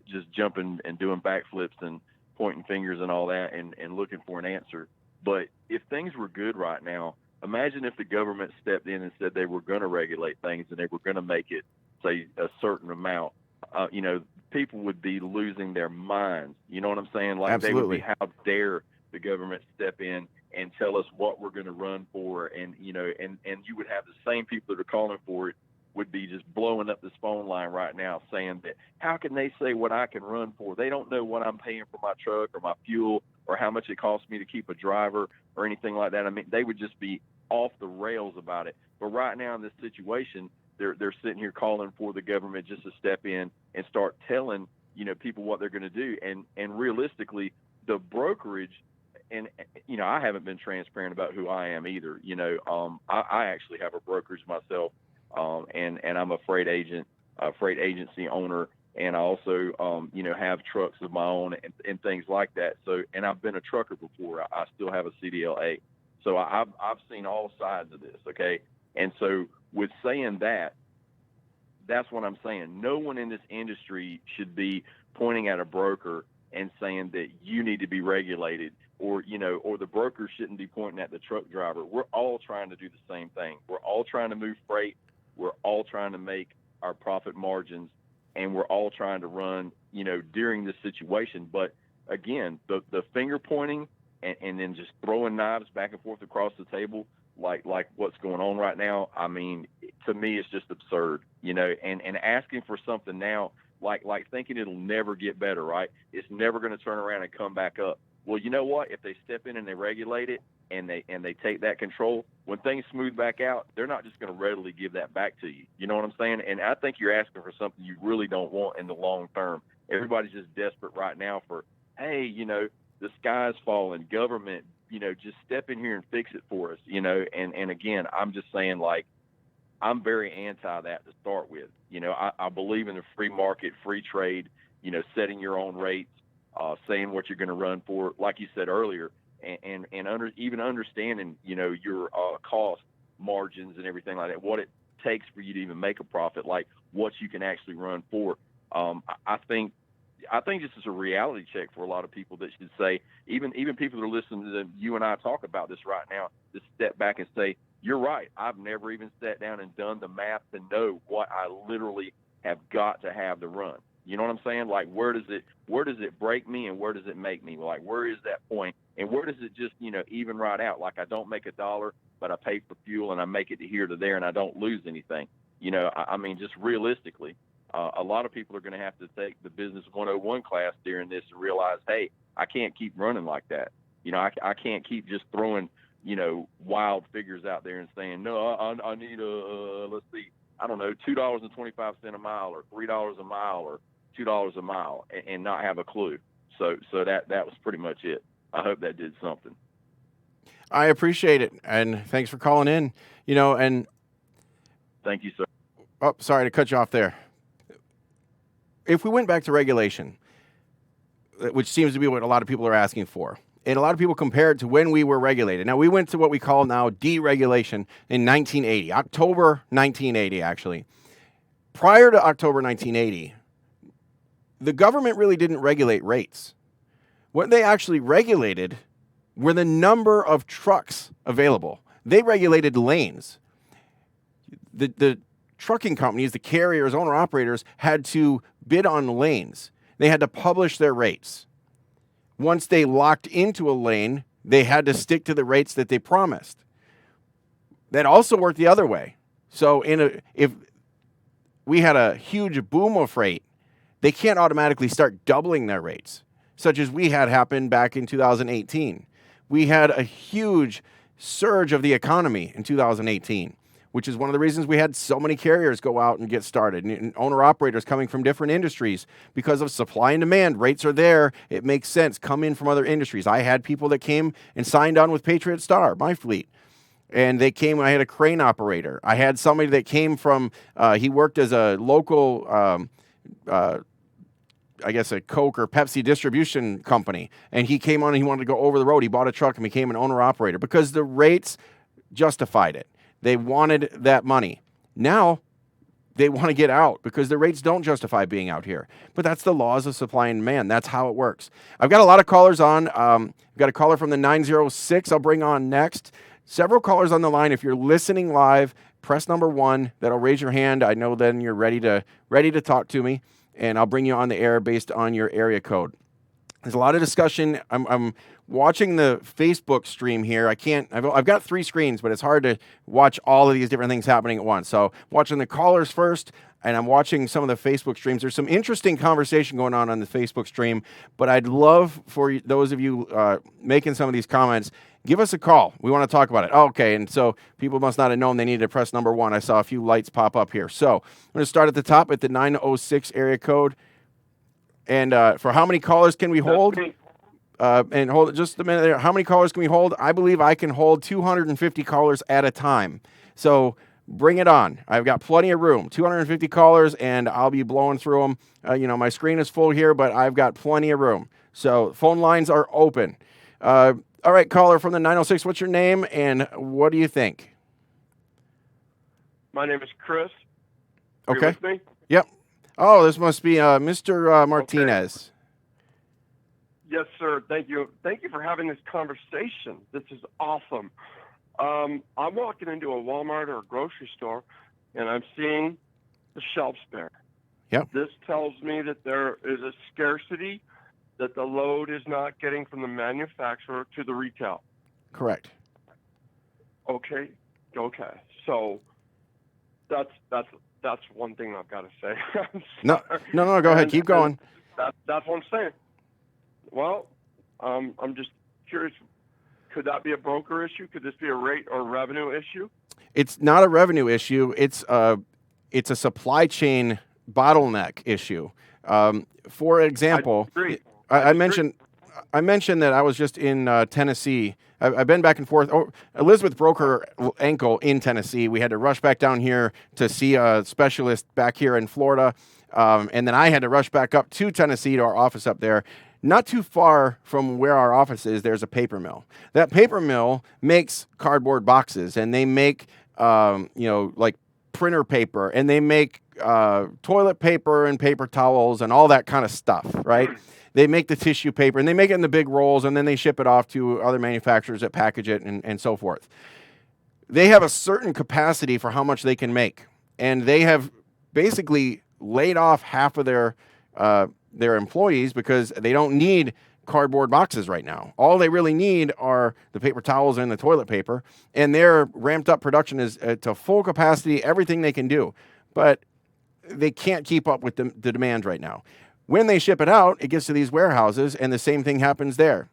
just jumping and doing backflips and pointing fingers and all that and looking for an answer. But if things were good right now, imagine if the government stepped in and said they were going to regulate things and they were going to make it, say, a certain amount. People would be losing their minds. You know what I'm saying? Like, Absolutely. They would be, how dare the government step in and tell us what we're going to run for, and you would have the same people that are calling for it would be just blowing up this phone line right now saying that, how can they say what I can run for? They don't know what I'm paying for my truck or my fuel or how much it costs me to keep a driver or anything like that. I mean, they would just be off the rails about it. But right now in this situation, they're sitting here calling for the government just to step in and start telling people what they're going to do. And realistically, the brokerage, and I haven't been transparent about who I am either. I actually have a brokerage myself, and I'm a freight agency owner, and I also have trucks of my own and things like that. So, and I've been a trucker before. I still have a CDLA, so I've seen all sides of this. Okay, and so with saying that, that's what I'm saying. No one in this industry should be pointing at a broker and saying that you need to be regulated, or the broker shouldn't be pointing at the truck driver. We're all trying to do the same thing. We're all trying to move freight. We're all trying to make our profit margins, and we're all trying to run, during this situation. But again, the finger pointing and then just throwing knives back and forth across the table, like what's going on right now. I mean, to me, it's just absurd, and asking for something now, like thinking it'll never get better, right? It's never going to turn around and come back up. Well, you know what? If they step in and they regulate it and they take that control, when things smooth back out, they're not just going to readily give that back to you. You know what I'm saying? And I think you're asking for something you really don't want in the long term. Everybody's just desperate right now for, hey, the sky's falling, government, just step in here and fix it for us, and again, I'm just saying, like, I'm very anti that to start with. I believe in the free market, free trade, setting your own rates, saying what you're going to run for, like you said earlier, and even understanding, your cost margins and everything like that, what it takes for you to even make a profit, like what you can actually run for. I think this is a reality check for a lot of people that should say, even people that are listening to you and I talk about this right now, to step back and say, you're right. I've never even sat down and done the math to know what I literally have got to have to run. You know what I'm saying? Like, where does it break me and where does it make me? Like, where is that point? And where does it just, even right out? Like, I don't make $1, but I pay for fuel and I make it to here to there and I don't lose anything. I mean, just realistically, a lot of people are going to have to take the Business 101 class during this and realize, hey, I can't keep running like that. I can't keep just throwing, wild figures out there and saying, no, I need let's see, I don't know, $2.25 a mile or $3 a mile or $2 a mile and not have a clue. So that was pretty much it. I hope that did something. I appreciate it. And thanks for calling in, and thank you, sir. Oh, sorry to cut you off there. If we went back to regulation, which seems to be what a lot of people are asking for, and a lot of people compare it to when we were regulated. Now, we went to what we call now deregulation in 1980, October 1980, actually. Prior to October 1980, the government really didn't regulate rates. What they actually regulated were the number of trucks available. They regulated lanes. The trucking companies, the carriers, owner-operators, had to bid on lanes. They had to publish their rates. Once they locked into a lane, they had to stick to the rates that they promised. That also worked the other way. So if we had a huge boom of freight, they can't automatically start doubling their rates, such as we had happen back in 2018. We had a huge surge of the economy in 2018, which is one of the reasons we had so many carriers go out and get started, and owner-operators coming from different industries. Because of supply and demand, rates are there. It makes sense. Come in from other industries. I had people that came and signed on with Patriot Star, my fleet. And they came, I had a crane operator. I had somebody that came from, he worked as a local, I guess a Coke or Pepsi distribution company. And he came on and he wanted to go over the road. He bought a truck and became an owner-operator because the rates justified it. They wanted that money. Now, they want to get out because the rates don't justify being out here. But that's the laws of supply and demand. That's how it works. I've got a lot of callers on. I've got a caller from the 906 I'll bring on next. Several callers on the line. If you're listening live, press number 1. That'll raise your hand. I know then you're ready to talk to me, and I'll bring you on the air based on your area code. There's a lot of discussion. I'm watching the Facebook stream here. I've got 3 screens, but it's hard to watch all of these different things happening at once. So watching the callers first, and I'm watching some of the Facebook streams. There's some interesting conversation going on the Facebook stream, but I'd love for those of you making some of these comments, give us a call. We want to talk about it. Oh, okay, and so people must not have known they needed to press number 1. I saw a few lights pop up here. So I'm going to start at the top at the 906 area code. And for how many callers can we hold? And hold it just a minute there. How many callers can we hold? I believe I can hold 250 callers at a time. So bring it on. I've got plenty of room. 250 callers, and I'll be blowing through them. My screen is full here, but I've got plenty of room. So phone lines are open. All right, caller from the 906, what's your name, and what do you think? My name is Chris. Okay. You with me? Yep. Oh, this must be Mr. Martinez. Okay. Yes, sir. Thank you. Thank you for having this conversation. This is awesome. I'm walking into a Walmart or a grocery store, and I'm seeing the shelves bare. Yep. This tells me that there is a scarcity that the load is not getting from the manufacturer to the retail. Correct. Okay. So that's one thing I've got to say. No. Go ahead. Keep going. That's what I'm saying. Well, I'm just curious. Could that be a broker issue? Could this be a rate or revenue issue? It's not a revenue issue. It's a supply chain bottleneck issue. For example, I mentioned that I was just in Tennessee. I've been back and forth. Oh, Elizabeth broke her ankle in Tennessee. We had to rush back down here to see a specialist back here in Florida. And then I had to rush back up to Tennessee to our office up there. Not too far from where our office is, there's a paper mill. That paper mill makes cardboard boxes, and they make, like printer paper, and they make toilet paper and paper towels and all that kind of stuff, right? They make the tissue paper, and they make it in the big rolls, and then they ship it off to other manufacturers that package it and so forth. They have a certain capacity for how much they can make, and they have basically laid off half of their employees because they don't need cardboard boxes right now. All they really need are the paper towels and the toilet paper, and their ramped up production is to full capacity, everything they can do. But they can't keep up with the demand right now. When they ship it out, it gets to these warehouses, and the same thing happens there.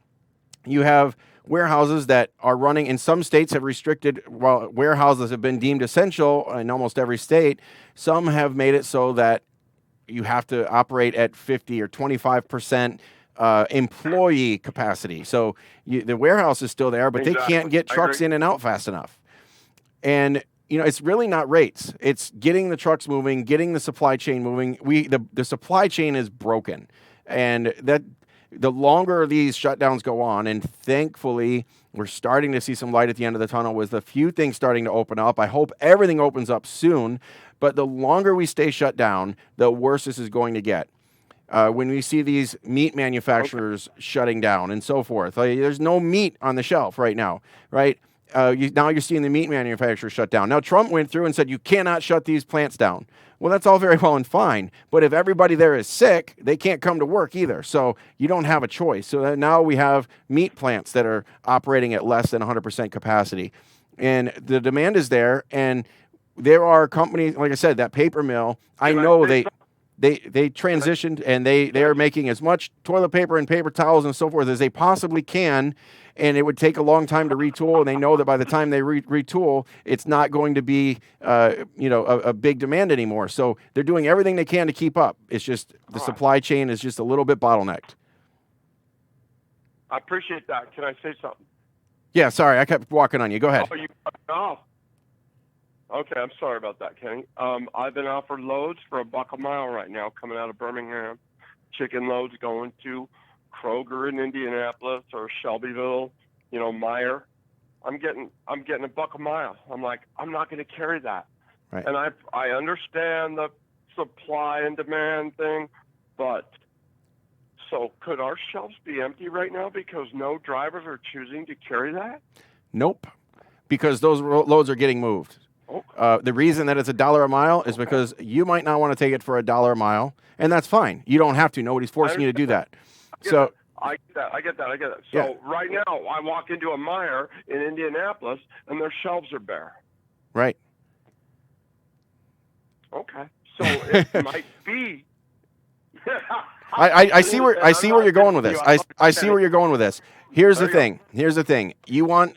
You have warehouses that are running, in some states have restricted, while warehouses have been deemed essential in almost every state, some have made it so that you have to operate at 50 or 25% employee capacity. So the warehouse is still there, but they can't get trucks in and out fast enough. And it's really not rates. It's getting the trucks moving, getting the supply chain moving. The supply chain is broken, and that the longer these shutdowns go on, and thankfully we're starting to see some light at the end of the tunnel with a few things starting to open up. I hope everything opens up soon, but the longer we stay shut down, the worse this is going to get. When we see these meat manufacturers shutting down and so forth, there's no meat on the shelf right now, right? Now you're seeing the meat manufacturers shut down. Now Trump went through and said you cannot shut these plants down. Well, that's all very well and fine, but if everybody there is sick, they can't come to work either. So you don't have a choice. So now we have meat plants that are operating at less than 100% capacity, and the demand is there. And there are companies, like I said, that paper mill. I know they transitioned, and they are making as much toilet paper and paper towels and so forth as they possibly can. And it would take a long time to retool, and they know that by the time they retool, it's not going to be, a big demand anymore. So they're doing everything they can to keep up. It's just the supply chain is just a little bit bottlenecked. I appreciate that. Can I say something? Yeah, sorry, I kept walking on you. Go ahead. Oh, you cut me off. Okay, I'm sorry about that, Kenny. I've been offered loads for $1 a mile right now coming out of Birmingham. Chicken loads going to Kroger in Indianapolis or Shelbyville, Meyer. I'm getting $1 a mile. I'm like, I'm not going to carry that. Right. And I understand the supply and demand thing, but so could our shelves be empty right now because no drivers are choosing to carry that? Nope, because those loads are getting moved. The reason that it's $1 a mile is because you might not want to take it for $1 a mile, and that's fine. You don't have to. Nobody's forcing you to do that. I get that. So right now, I walk into a Meijer in Indianapolis, and their shelves are bare. Right. Okay. So it might be. I see where you're going with this. I see where you're going with this. Here's the thing. You want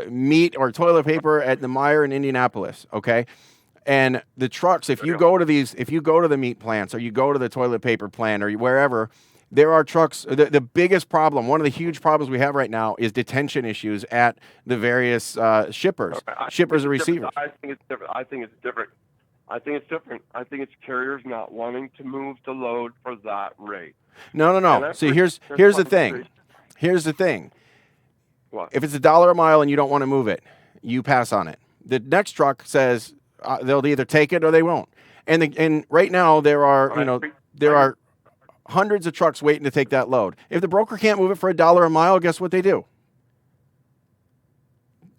meat or toilet paper at the Meijer in Indianapolis, okay? And the trucks, if you go to the meat plants, or you go to the toilet paper plant, or wherever, there are trucks. The biggest problem, one of the huge problems we have right now, is detention issues at the various shippers and receivers. I think it's different. I think it's carriers not wanting to move the load for that rate. No. See, here's the thing. Here's the thing. What? If it's $1 a mile and you don't want to move it, you pass on it. The next truck says they'll either take it or they won't. And right now there are hundreds of trucks waiting to take that load. If the broker can't move it for $1 a mile, guess what they do?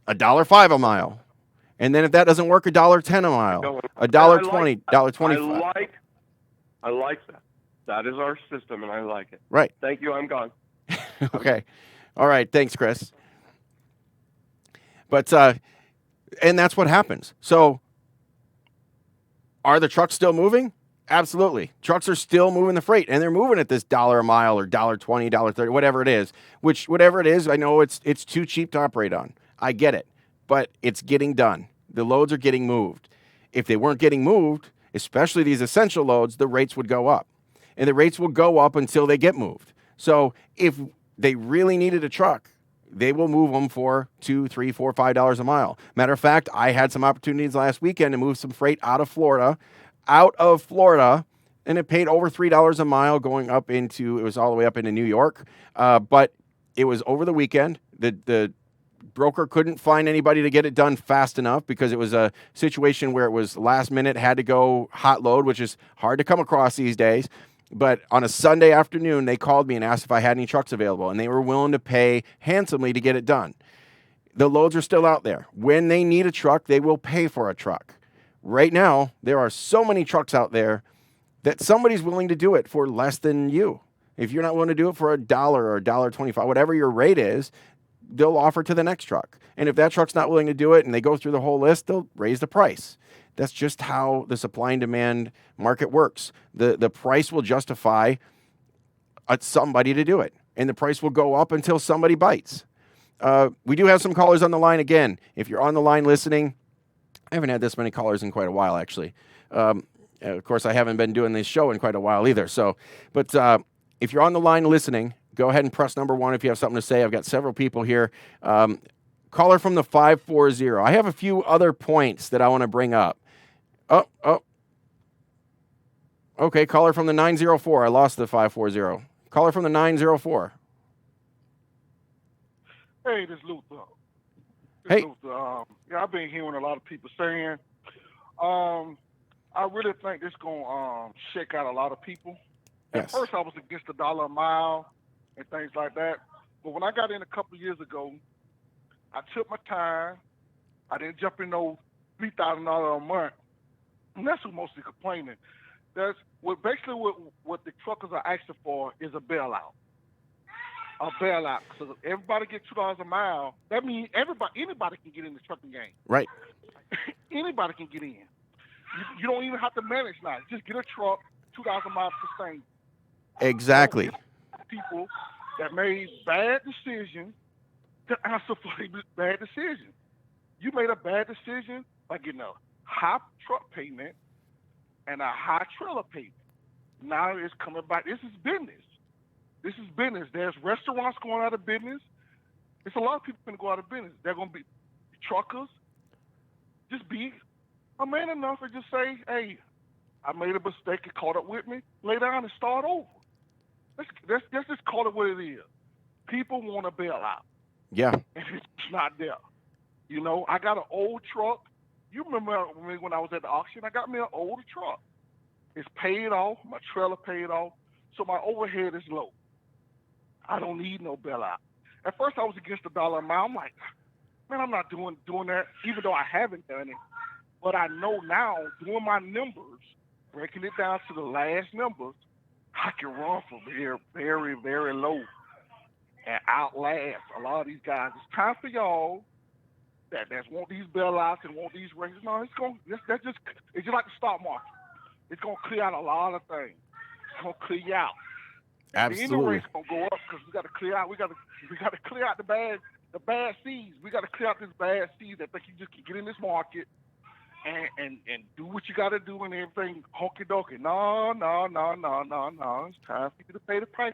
$1.05 a mile. And then if that doesn't work, $1.10 a mile, $1.20, $1.25. I like that. That is our system, and I like it. Right. Thank you. I'm gone. Okay. All right. Thanks, Chris. But, and that's what happens. So are the trucks still moving? Absolutely. Trucks are still moving the freight, and they're moving at this $1 a mile or $1.20, $1.30, whatever it is, whatever it is, I know it's too cheap to operate on. I get it, but it's getting done. The loads are getting moved. If they weren't getting moved, especially these essential loads, the rates would go up, and the rates will go up until they get moved. So if they really needed a truck, they will move them for $2, $3, $4, $5 a mile. Matter of fact, I had some opportunities last weekend to move some freight out of Florida, and it paid over $3 a mile going up into, it was all the way up into New York. But it was over the weekend. The broker couldn't find anybody to get it done fast enough because it was a situation where it was last minute, had to go hot load, which is hard to come across these days. But on a Sunday afternoon, they called me and asked if I had any trucks available, and they were willing to pay handsomely to get it done. The loads are still out there. When they need a truck, they will pay for a truck. Right now, there are so many trucks out there that somebody's willing to do it for less than you. If you're not willing to do it for $1 or $1.25, whatever your rate is, they'll offer to the next truck. And if that truck's not willing to do it and they go through the whole list, they'll raise the price. That's just how the supply and demand market works. The price will justify somebody to do it, and the price will go up until somebody bites. We do have some callers on the line again. If you're on the line listening, I haven't had this many callers in quite a while, actually. Of course, I haven't been doing this show in quite a while either. But if you're on the line listening, go ahead and press number 1 if you have something to say. I've got several people here. Caller from the 540. I have a few other points that I want to bring up. Oh. Okay, caller from the 904. I lost the 540. Caller from the 904. Hey, this is Luther. Hey. Luther. Yeah, I've been hearing a lot of people saying, I really think this gonna shake out a lot of people. Yes. At first, I was against $1 a mile and things like that, but when I got in a couple of years ago, I took my time. I didn't jump in no $3,000 a month, and that's who mostly complaining. That's what the truckers are asking for is a bailout. A bailout. So if everybody get $2 a mile, that means anybody can get in the trucking game. Right. Anybody can get in. You don't even have to manage now. Just get a truck, $2 a mile sustained. Exactly. People that made bad decisions to answer for their bad decision. You made a bad decision by getting a high truck payment and a high trailer payment. Now it's coming back. This is business. This is business. There's restaurants going out of business. It's a lot of people going to go out of business. They're going to be truckers. Just be a man enough and just say, hey, I made a mistake. It caught up with me. Lay down and start over. Let's just call it what it is. People want a bailout. Yeah. And it's not there. You know, I got an old truck. You remember when I was at the auction, I got me an older truck. It's paid off. My trailer paid off. So my overhead is low. I don't need no bailout. At first, I was against $1 a mile. I'm like, man, I'm not doing that, even though I haven't done it. But I know now, doing my numbers, breaking it down to the last numbers, I can run from very, very, very low and outlast a lot of these guys. It's time for y'all that want these bailouts and want these raises. No, it's just like the stock market. It's gonna clear out a lot of things. It's gonna clear you out. Absolutely. The rate's gonna go up because we got to clear out. We got to clear out the bad seeds. We got to clear out this bad seed that think you just can get in this market and do what you got to do and everything honky doky. No. It's time for you to pay the price.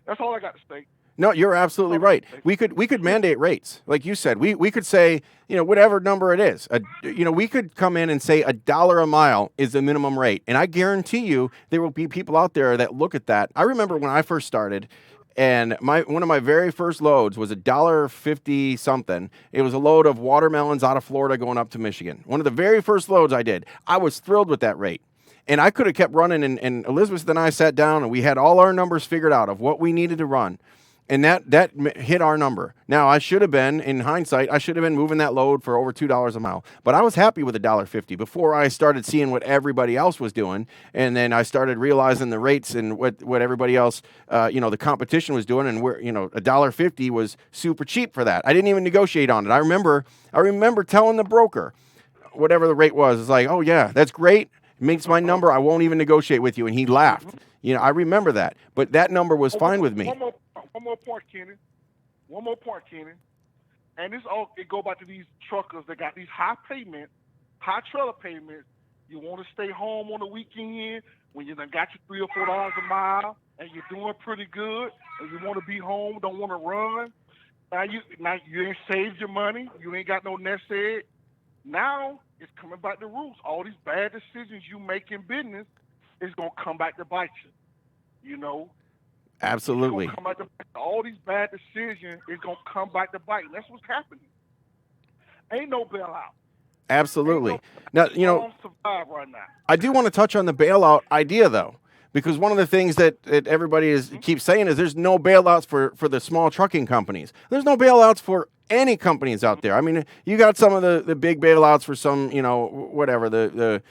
That's all I got to say. No, you're absolutely right. We could mandate rates, like you said. We could say, whatever number it is. We could come in and say $1 a mile is the minimum rate, and I guarantee you there will be people out there that look at that. I remember when I first started, and one of my very first loads was $1.50 something. It was a load of watermelons out of Florida going up to Michigan. One of the very first loads I did. I was thrilled with that rate. And I could have kept running, and Elizabeth and I sat down, and we had all our numbers figured out of what we needed to run. And that hit our number. Now, I should have been, in hindsight, I should have been moving that load for over $2 a mile. But I was happy with $1.50 before I started seeing what everybody else was doing. And then I started realizing the rates and what everybody else, the competition was doing. And $1.50 was super cheap for that. I didn't even negotiate on it. I remember telling the broker, whatever the rate was, it's like, oh yeah, that's great. It makes my number. I won't even negotiate with you. And he laughed. I remember that. But that number was fine with me. One more point, Kenny. And it go back to these truckers that got these high trailer payments. You want to stay home on the weekend when you done got your $3 or $4 a mile and you're doing pretty good and you want to be home, don't want to run. Now you ain't saved your money. You ain't got no nest egg. Now it's coming back to roots. All these bad decisions you make in business is going to come back to bite you. Absolutely. All these bad decisions is going to come back to bite. And that's what's happening. Ain't no bailout. Absolutely. Now, survive right now. I do want to touch on the bailout idea, though, because one of the things that everybody keeps saying is there's no bailouts for the small trucking companies. There's no bailouts for any companies out there. I mean, you got some of the big bailouts for some, whatever, the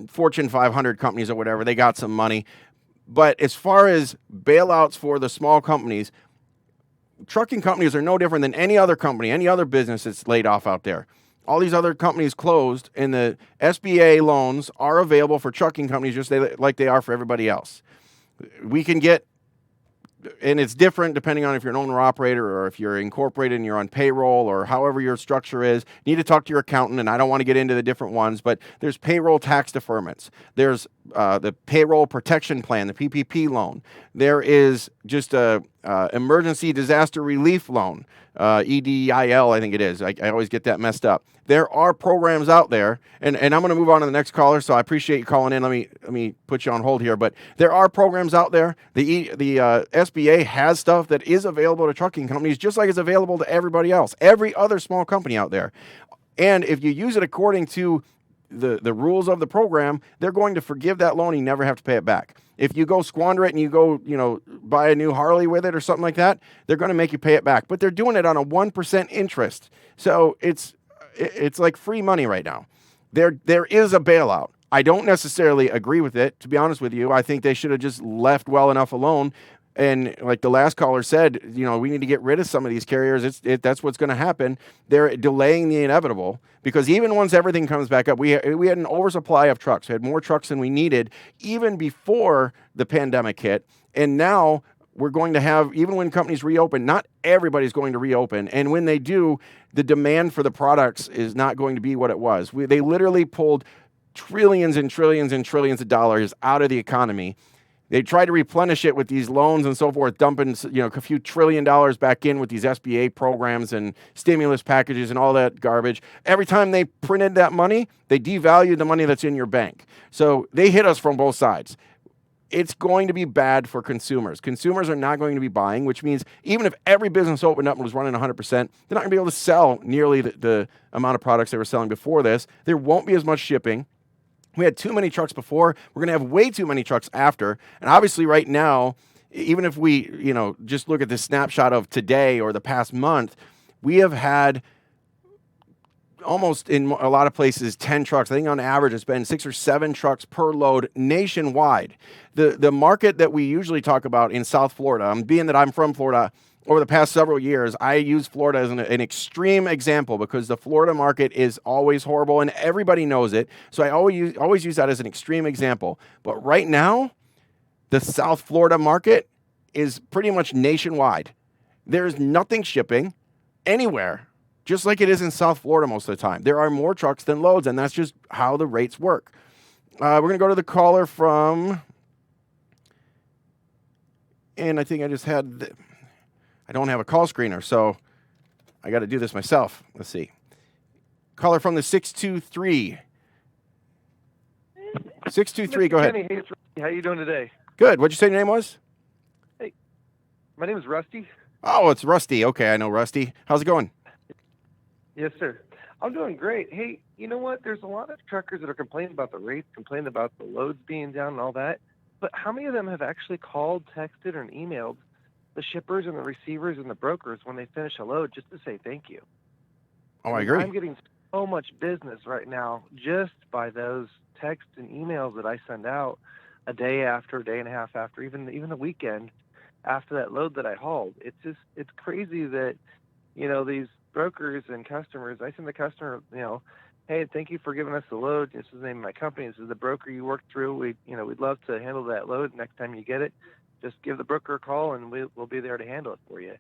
Fortune 500 companies or whatever. They got some money. But as far as bailouts for the small companies, trucking companies are no different than any other company, any other business that's laid off out there. All these other companies closed, and the SBA loans are available for trucking companies just like they are for everybody else. We can get, and it's different depending on if you're an owner-operator or if you're incorporated and you're on payroll or however your structure is. You need to talk to your accountant, and I don't want to get into the different ones, but there's payroll tax deferments. There's the payroll protection plan, the PPP loan. There is just a emergency disaster relief loan, EDIL, I think it is. I always get that messed up. There are programs out there, and I'm going to move on to the next caller, so I appreciate you calling in. Let me put you on hold here, but there are programs out there. The SBA has stuff that is available to trucking companies just like it's available to everybody else, every other small company out there. And if you use it according to the rules of the program, they're going to forgive that loan and you never have to pay it back. If you go squander it and you go, buy a new Harley with it or something like that, they're going to make you pay it back. But they're doing it on a 1% interest. So it's like free money right now. There is a bailout. I don't necessarily agree with it, to be honest with you. I think they should have just left well enough alone. And like the last caller said, we need to get rid of some of these carriers. That's what's going to happen. They're delaying the inevitable because even once everything comes back up, we had an oversupply of trucks. We had more trucks than we needed even before the pandemic hit. And now we're going to have, even when companies reopen, not everybody's going to reopen. And when they do, the demand for the products is not going to be what it was. They literally pulled trillions and trillions and trillions of dollars out of the economy. They try to replenish it with these loans and so forth, dumping a few $1 trillion back in with these SBA programs and stimulus packages and all that garbage. Every time they printed that money, they devalued the money that's in your bank. So they hit us from both sides. It's going to be bad for consumers. Consumers are not going to be buying, which means even if every business opened up and was running 100%, they're not going to be able to sell nearly the amount of products they were selling before this. There won't be as much shipping. We had too many trucks before. We're going to have way too many trucks after. And obviously right now, even if we, just look at the snapshot of today or the past month, we have had almost in a lot of places 10 trucks. I think on average it's been 6 or 7 trucks per load nationwide. The market that we usually talk about in South Florida, being that I'm from Florida, over the past several years, I use Florida as an extreme example because the Florida market is always horrible and everybody knows it. So I always use that as an extreme example. But right now, the South Florida market is pretty much nationwide. There's nothing shipping anywhere, just like it is in South Florida most of the time. There are more trucks than loads, and that's just how the rates work. We're going to go to the caller from, and I think I just had... I don't have a call screener, so I got to do this myself. Let's see. Caller from the 623. 623, go ahead. Kenny, hey, it's Rusty. How you doing today? Good. What'd you say your name was? Hey, my name is Rusty. Oh, it's Rusty. Okay, I know Rusty. How's it going? Yes, sir. I'm doing great. Hey, you know what? There's a lot of truckers that are complaining about the rates, complaining about the loads being down and all that. But how many of them have actually called, texted, or emailed the shippers and the receivers and the brokers when they finish a load just to say thank you. Oh, I agree. I'm getting so much business right now just by those texts and emails that I send out a day after, a day and a half after, even the weekend after that load that I hauled. It's crazy that, these brokers and customers, I send the customer, hey, thank you for giving us the load. This is the name of my company. This is the broker you worked through. We'd love to handle that load. Next time you get it, just give the broker a call and we'll be there to handle it for you.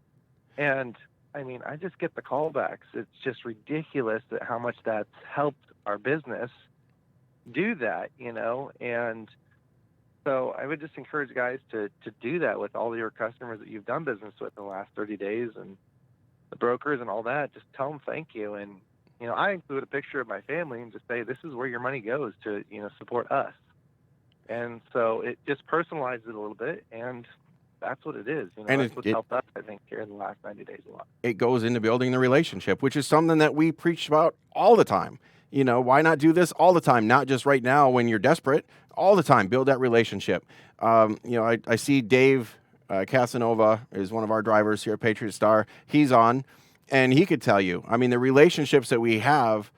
And I mean, I just get the callbacks. It's just ridiculous that how much that's helped our business do that, and so I would just encourage guys to do that with all your customers that you've done business with in the last 30 days and the brokers and all that. Just tell them thank you. And, I include a picture of my family and just say, this is where your money goes to, support us. And so it just personalizes it a little bit, and that's what it is. And that's what's helped us, I think, here in the last 90 days a lot. It goes into building the relationship, which is something that we preach about all the time. Why not do this all the time? Not just right now when you're desperate, all the time. Build that relationship. I see Dave Casanova is one of our drivers here at Patriot Star. He's on, and he could tell you, I mean, the relationships that we have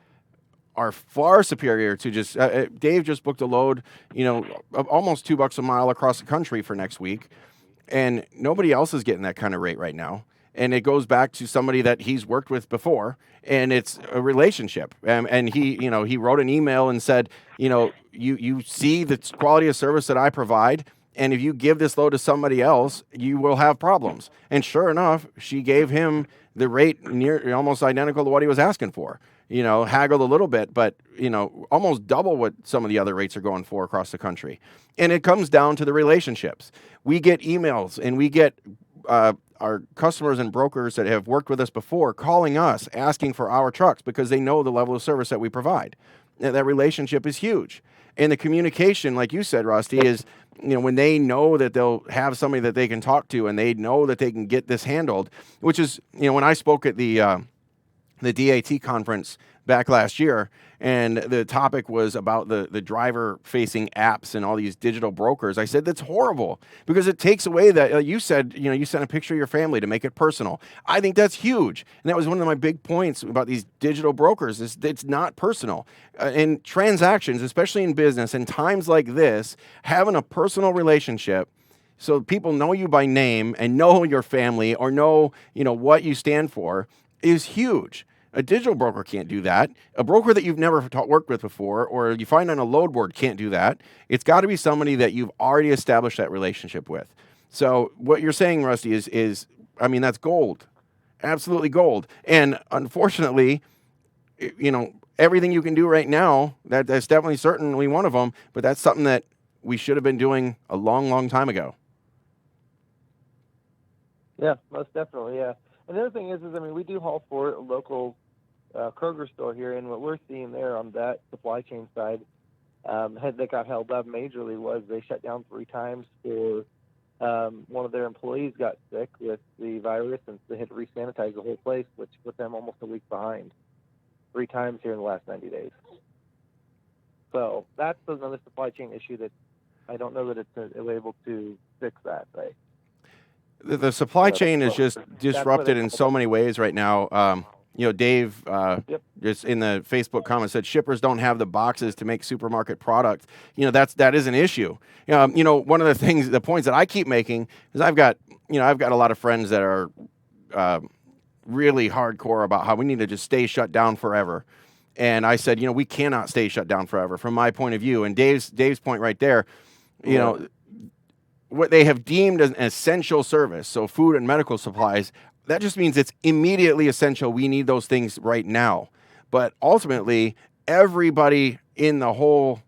are far superior to just, Dave just booked a load, almost $2 a mile across the country for next week. And nobody else is getting that kind of rate right now. And it goes back to somebody that he's worked with before, and it's a relationship. And he wrote an email and said, you see the quality of service that I provide, and if you give this load to somebody else, you will have problems. And sure enough, she gave him the rate near almost identical to what he was asking for. Haggled a little bit, but, almost double what some of the other rates are going for across the country. And it comes down to the relationships. We get emails and we get our customers and brokers that have worked with us before calling us, asking for our trucks because they know the level of service that we provide. And that relationship is huge. And the communication, like you said, Rusty, is, when they know that they'll have somebody that they can talk to and they know that they can get this handled, which is, when I spoke at the DAT conference back last year, and the topic was about the driver-facing apps and all these digital brokers. I said that's horrible because it takes away that, you said, you sent a picture of your family to make it personal. I think that's huge. And that was one of my big points about these digital brokers is it's not personal. In transactions, especially in business, in times like this, having a personal relationship so people know you by name and know your family or know, what you stand for is huge. A digital broker can't do that. A broker that you've never worked with before or you find on a load board can't do that. It's got to be somebody that you've already established that relationship with. So what you're saying, Rusty, is that's gold. Absolutely gold. And unfortunately, everything you can do right now, that's definitely certainly one of them, but that's something that we should have been doing a long, long time ago. Yeah, most definitely, yeah. And the other thing is we do haul for a local Kroger store here, and what we're seeing there on that supply chain side that got held up majorly was they shut down 3 times for one of their employees got sick with the virus, and they had to re-sanitize the whole place, which put them almost a week behind 3 times here in the last 90 days. So that's another supply chain issue that I don't know that it's able to fix that, right? The supply chain is just disrupted in so many ways right now. Dave just in the Facebook comments said shippers don't have the boxes to make supermarket product. That is an issue. One of the points that I keep making is I've got a lot of friends that are really hardcore about how we need to just stay shut down forever. And I said, we cannot stay shut down forever from my point of view. And Dave's point right there, what they have deemed as an essential service, so food and medical supplies, that just means it's immediately essential. We need those things right now. But ultimately, everybody in the whole,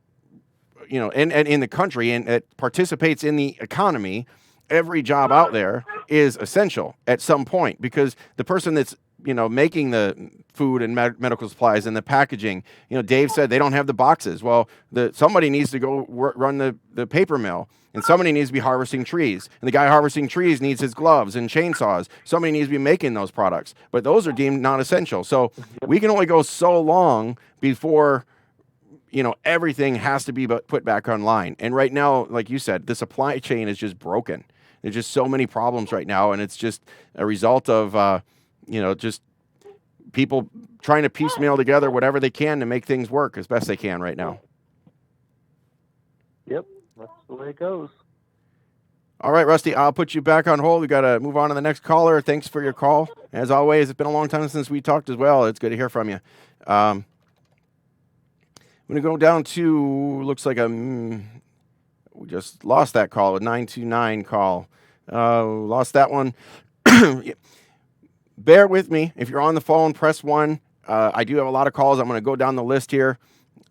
and in the country and that participates in the economy, every job out there is essential at some point because the person that's making the food and medical supplies and the packaging, Dave said they don't have the boxes. Well, somebody needs to go run the paper mill, and somebody needs to be harvesting trees. And the guy harvesting trees needs his gloves and chainsaws. Somebody needs to be making those products. But those are deemed non-essential. So we can only go so long before, everything has to be put back online. And right now, like you said, the supply chain is just broken. There's just so many problems right now, and it's just a result of, just people trying to piecemeal together whatever they can to make things work as best they can right now. Yep, that's the way it goes. All right, Rusty, I'll put you back on hold. We got to move on to the next caller. Thanks for your call. As always, it's been a long time since we talked as well. It's good to hear from you. I'm going to go down to, looks like we just lost that call, a 929 call. Lost that one. Bear with me. If you're on the phone, press 1. I do have a lot of calls. I'm going to go down the list here.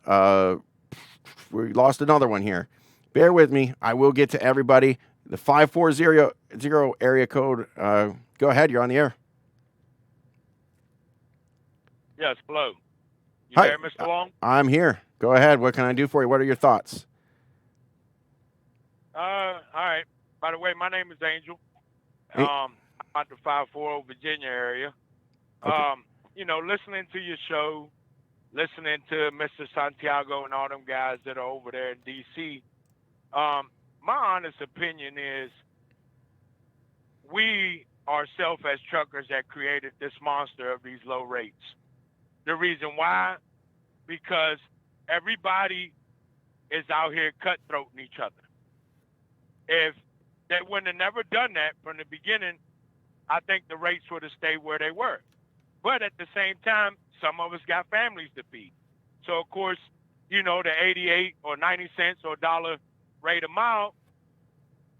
We lost another one here. Bear with me. I will get to everybody. The 540 area code. Go ahead. You're on the air. Yes, hello. You Hi. there, Mr. Long? I'm here. Go ahead. What can I do for you? What are your thoughts? All right. By the way, my name is Angel. Hey. I'm out the 540 Virginia area. Okay. Listening to your show, listening to Mr. Santiago and all them guys that are over there in D.C., my honest opinion is we ourselves as truckers that created this monster of these low rates. The reason why, because everybody is out here cutthroating each other. If they wouldn't have never done that from the beginning, I think the rates would have stayed where they were. But at the same time, some of us got families to feed. So, of course, the 88 or 90 cents or $1 rate a mile,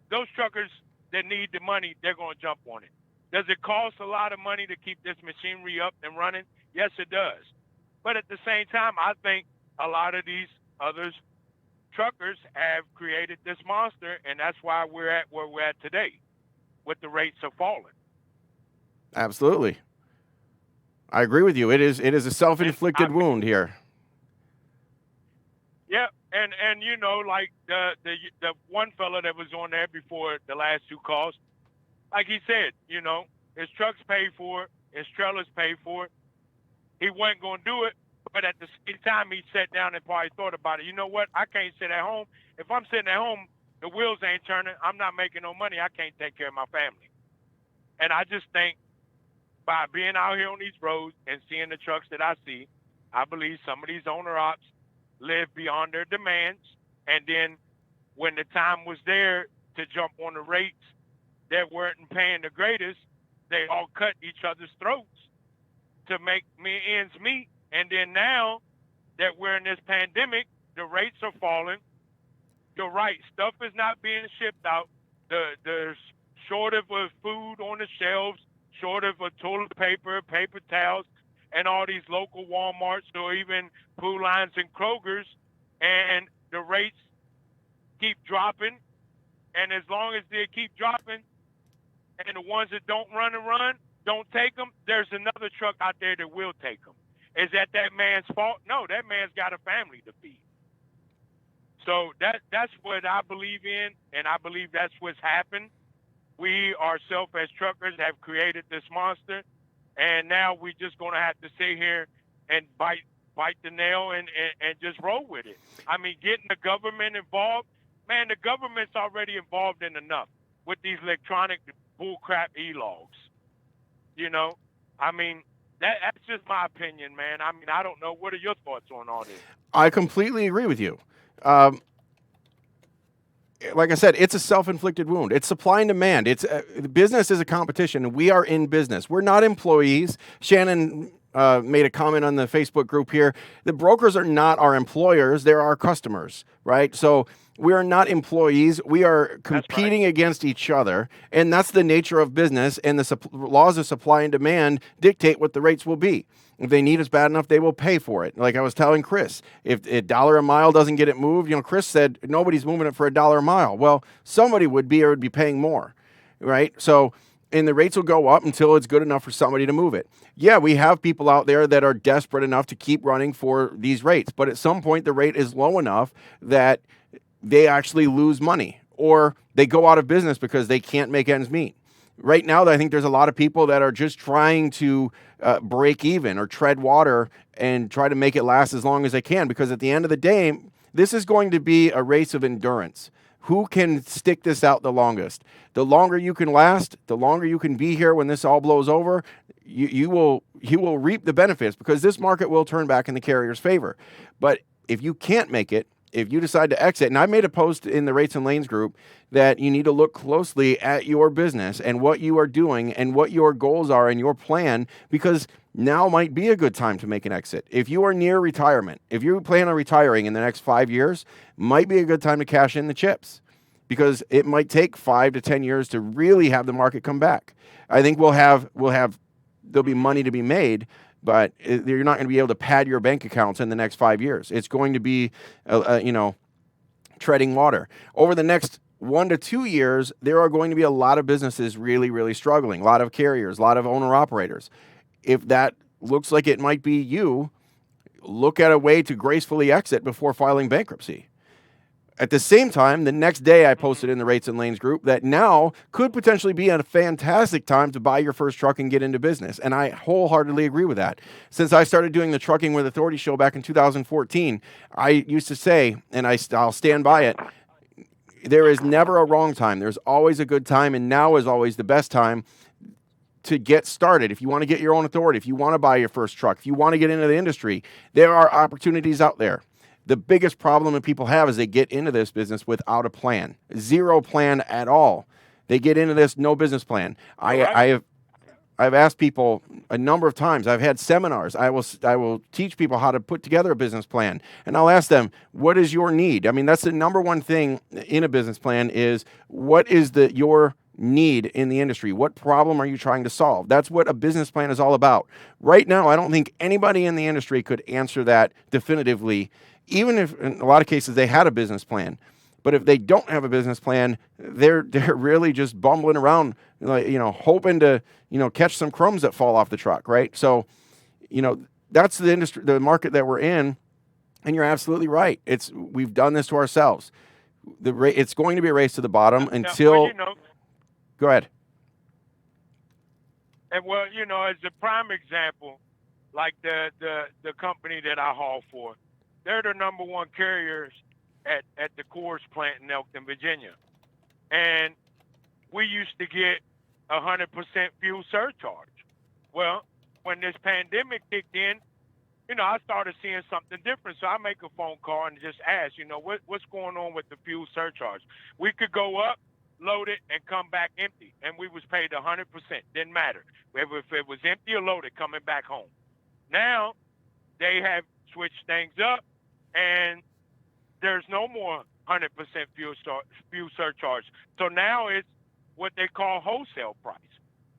those truckers that need the money, they're going to jump on it. Does it cost a lot of money to keep this machinery up and running? Yes, it does. But at the same time, I think a lot of these others truckers have created this monster, and that's why we're at where we're at today with the rates of falling. Absolutely. I agree with you. It is a self-inflicted wound here. Yeah, and like the one fella that was on there before the last 2 calls, like he said, his trucks paid for it, his trailers paid for it. He wasn't going to do it, but at the same time, he sat down and probably thought about it. You know what? I can't sit at home. If I'm sitting at home, the wheels ain't turning. I'm not making no money. I can't take care of my family. And I just think by being out here on these roads and seeing the trucks that I see, I believe some of these owner-ops live beyond their demands. And then when the time was there to jump on the rates that weren't paying the greatest, they all cut each other's throats to make ends meet. And then now that we're in this pandemic, the rates are falling. You're right. Stuff is not being shipped out. There's short of food on the shelves, short of toilet paper, paper towels, and all these local Walmarts or even Food Lines and Kroger's. And the rates keep dropping. And as long as they keep dropping, and the ones that don't run, don't take them, there's another truck out there that will take them. Is that man's fault? No, that man's got a family to feed. So that's what I believe in, and I believe that's what's happened. We ourselves as truckers have created this monster, and now we're just going to have to sit here and bite the nail and just roll with it. I mean, getting the government involved, man, the government's already involved in enough with these electronic bullcrap e-logs. I mean, that's just my opinion, man. I mean, I don't know. What are your thoughts on all this? I completely agree with you. Like I said, it's a self-inflicted wound. It's supply and demand. It's business is a competition. We are in business. We're not employees. Shannon made a comment on the Facebook group here. The brokers are not our employers. They're our customers, right? So we are not employees. We are competing against each other, and that's the nature of business, and the laws of supply and demand dictate what the rates will be. If they need us bad enough, they will pay for it. Like I was telling Chris, if $1 a mile doesn't get it moved, Chris said nobody's moving it for $1 a mile. Well, somebody would be or would be paying more, right? So, and the rates will go up until it's good enough for somebody to move it. Yeah, we have people out there that are desperate enough to keep running for these rates, but at some point the rate is low enough that they actually lose money or they go out of business because they can't make ends meet. Right now, I think there's a lot of people that are just trying to break even or tread water and try to make it last as long as they can, because at the end of the day, this is going to be a race of endurance, Who can stick this out the longest? The longer you can last, the longer you can be here when this all blows over, you will reap the benefits, because this market will turn back in the carrier's favor. But if you can't make it, if you decide to exit, and I made a post in the Rates and Lanes group that you need to look closely at your business and what you are doing and what your goals are and your plan, because now might be a good time to make an exit. If you are near retirement, if you plan on retiring in the next 5 years, might be a good time to cash in the chips, because it might take 5 to 10 years to really have the market come back. I think there'll be money to be made, but you're not going to be able to pad your bank accounts in the next 5 years. It's going to be, treading water. Over the next 1 to 2 years, there are going to be a lot of businesses really, really struggling, a lot of carriers, a lot of owner-operators. If that looks like it might be you, look at a way to gracefully exit before filing bankruptcy. At the same time, the next day I posted in the Rates and Lanes group that now could potentially be a fantastic time to buy your first truck and get into business. And I wholeheartedly agree with that. Since I started doing the Trucking with Authority show back in 2014, I used to say, and I'll stand by it, there is never a wrong time. There's always a good time, and now is always the best time to get started. If you want to get your own authority, if you want to buy your first truck, if you want to get into the industry, there are opportunities out there. The biggest problem that people have is they get into this business without a plan, zero plan at all. They get into this, no business plan. I've asked people a number of times. I've had seminars. I will teach people how to put together a business plan, and I'll ask them, what is your need? I mean, that's the number one thing in a business plan is, what is your need in the industry? What problem are you trying to solve? That's what a business plan is all about. Right now, I don't think anybody in the industry could answer that definitively, even if in a lot of cases they had a business plan. But if they don't have a business plan, they're really just bumbling around, hoping to, catch some crumbs that fall off the truck, right? So, that's the industry, the market that we're in, and you're absolutely right. We've done this to ourselves. It's going to be a race to the bottom until. Go ahead. And as a prime example, like the company that I haul for, they're the number one carriers at the Coors plant in Elkton, Virginia. And we used to get 100% fuel surcharge. Well, when this pandemic kicked in, I started seeing something different. So I make a phone call and just ask, what's going on with the fuel surcharge? We could go up, load it, and come back empty. And we was paid 100%. Didn't matter. If it was empty or loaded, coming back home. Now, they have switched things up, and there's no more 100% fuel surcharge. So now it's what they call wholesale price.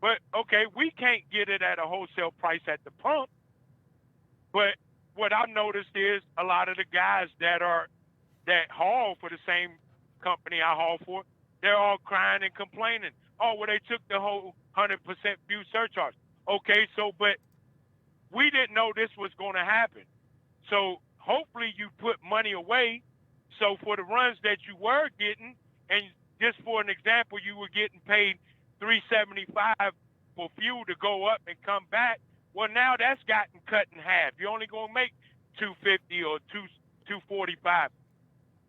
But, okay, we can't get it at a wholesale price at the pump. But what I've noticed is a lot of the guys that haul for the same company I haul for, they're all crying and complaining. Oh, well, they took the whole 100% fuel surcharge. Okay, but we didn't know this was going to happen. So hopefully you put money away. So for the runs that you were getting, and just for an example, you were getting paid $3.75 for fuel to go up and come back. Well, now that's gotten cut in half. You're only going to make $2.50 or $2.45.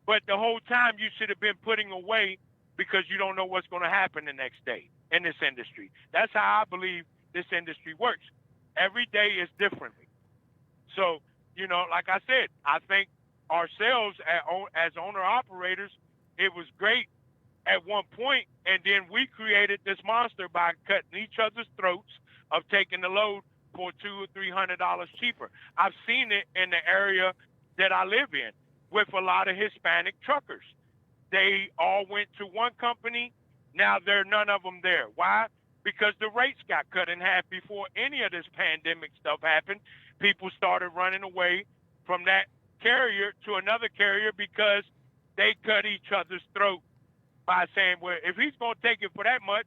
But the whole time you should have been putting away, because you don't know what's going to happen the next day in this industry. That's how I believe this industry works. Every day is differently. So, like I said, I think ourselves as owner-operators, it was great at one point, and then we created this monster by cutting each other's throats of taking the load for $200 or $300 cheaper. I've seen it in the area that I live in with a lot of Hispanic truckers. They all went to one company. Now there are none of them there. Why? Because the rates got cut in half before any of this pandemic stuff happened. People started running away from that carrier to another carrier because they cut each other's throat by saying, well, if he's going to take it for that much,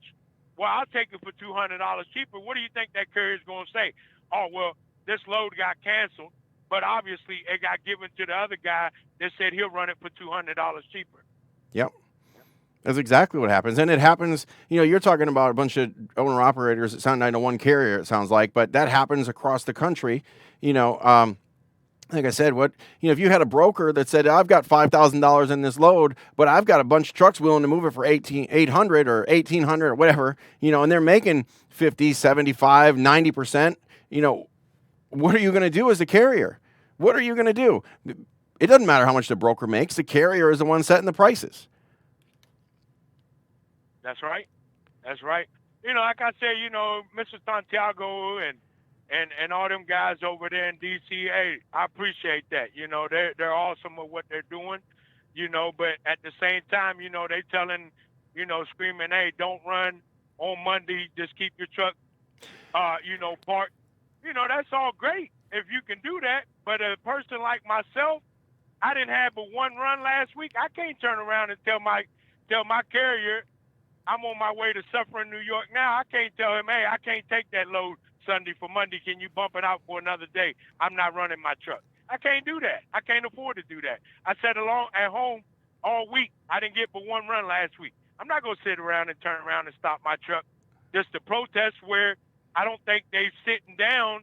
well, I'll take it for $200 cheaper. What do you think that carrier's going to say? Oh, well, this load got canceled, but obviously it got given to the other guy that said he'll run it for $200 cheaper. Yep. That's exactly what happens. And it happens, you're talking about a bunch of owner-operators that sound like one carrier, it sounds like, but that happens across the country. like I said, if you had a broker that said, I've got $5,000 in this load, but I've got a bunch of trucks willing to move it for 800 or 1,800 or whatever, and they're making 50, 75, 90%, what are you going to do as a carrier? What are you going to do? It doesn't matter how much the broker makes. The carrier is the one setting the prices. That's right. That's right. Like I said, Mr. Santiago and all them guys over there in DC, hey, I appreciate that. They're awesome at what they're doing, but at the same time, they telling, screaming, hey, don't run on Monday, just keep your truck, parked. That's all great if you can do that. But a person like myself, I didn't have but one run last week. I can't turn around and tell my carrier I'm on my way to Suffering, New York now. I can't tell him, hey, I can't take that load Sunday for Monday. Can you bump it out for another day? I'm not running my truck. I can't do that. I can't afford to do that. I sat alone at home all week. I didn't get but one run last week. I'm not going to sit around and turn around and stop my truck just to protest where I don't think they're sitting down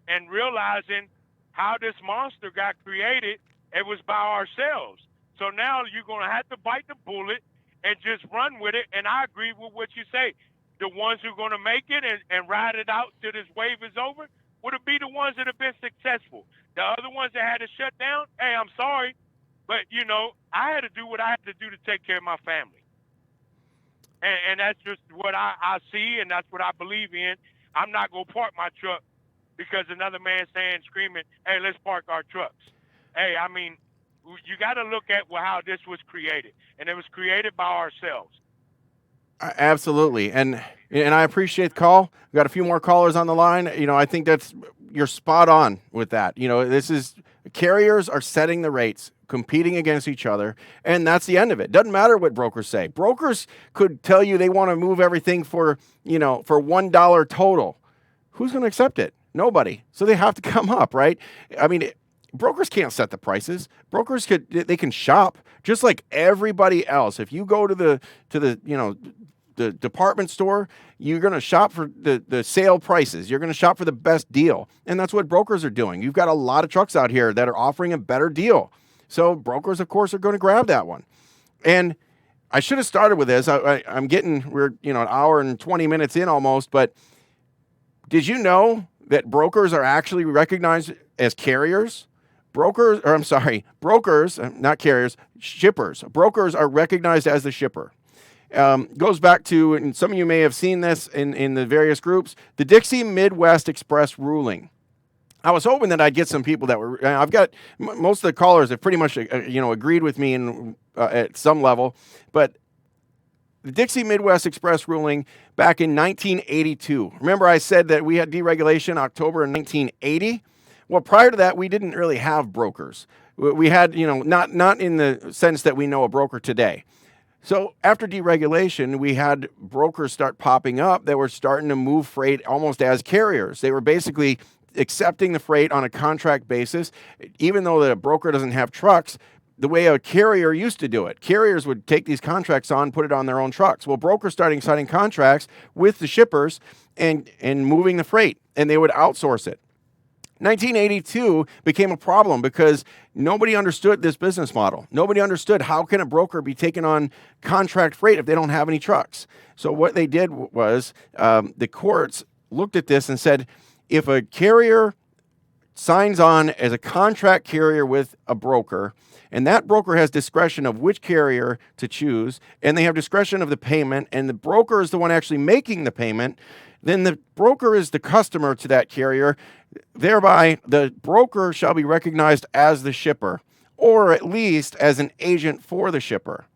and realizing how this monster got created. It was by ourselves. So now you're going to have to bite the bullet and just run with it. And I agree with what you say. The ones who are going to make it and ride it out till this wave is over would be the ones that have been successful. The other ones that had to shut down, hey, I'm sorry, but, I had to do what I had to do to take care of my family. And that's just what I see, and that's what I believe in. I'm not going to park my truck because another man screaming, hey, let's park our trucks. Hey, I mean, you got to look at how this was created, and it was created by ourselves. Absolutely, and I appreciate the call. We've got a few more callers on the line. I think you're spot on with that. This is carriers are setting the rates, competing against each other, and that's the end of it. Doesn't matter what brokers say. Brokers could tell you they want to move everything for $1 total. Who's going to accept it? Nobody. So they have to come up, right? I mean, brokers can't set the prices. Brokers can shop just like everybody else. If you go to the department store, you're going to shop for the sale prices. You're going to shop for the best deal. And that's what brokers are doing. You've got a lot of trucks out here that are offering a better deal. So brokers, of course, are going to grab that one. And I should have started with this. We're an hour and 20 minutes in almost, but did you know that brokers are actually recognized as carriers? Brokers, not carriers, shippers. Brokers are recognized as the shipper. Goes back to, and some of you may have seen this in the various groups, the Dixie Midwest Express ruling. I was hoping that I'd get some people that were, I've got, most of the callers have pretty much, agreed with me at some level, but the Dixie Midwest Express ruling back in 1982. Remember I said that we had deregulation October in 1980? Well, prior to that, we didn't really have brokers. We had, not in the sense that we know a broker today. So after deregulation, we had brokers start popping up that were starting to move freight almost as carriers. They were basically accepting the freight on a contract basis, even though the broker doesn't have trucks, the way a carrier used to do it. Carriers would take these contracts on, put it on their own trucks. Well, brokers started signing contracts with the shippers and moving the freight, and they would outsource it. 1982 became a problem because nobody understood this business model. Nobody understood how can a broker be taking on contract freight if they don't have any trucks. So what they did was the courts looked at this and said, if a carrier signs on as a contract carrier with a broker, and that broker has discretion of which carrier to choose, and they have discretion of the payment, and the broker is the one actually making the payment, then the broker is the customer to that carrier. Thereby, the broker shall be recognized as the shipper, or at least as an agent for the shipper.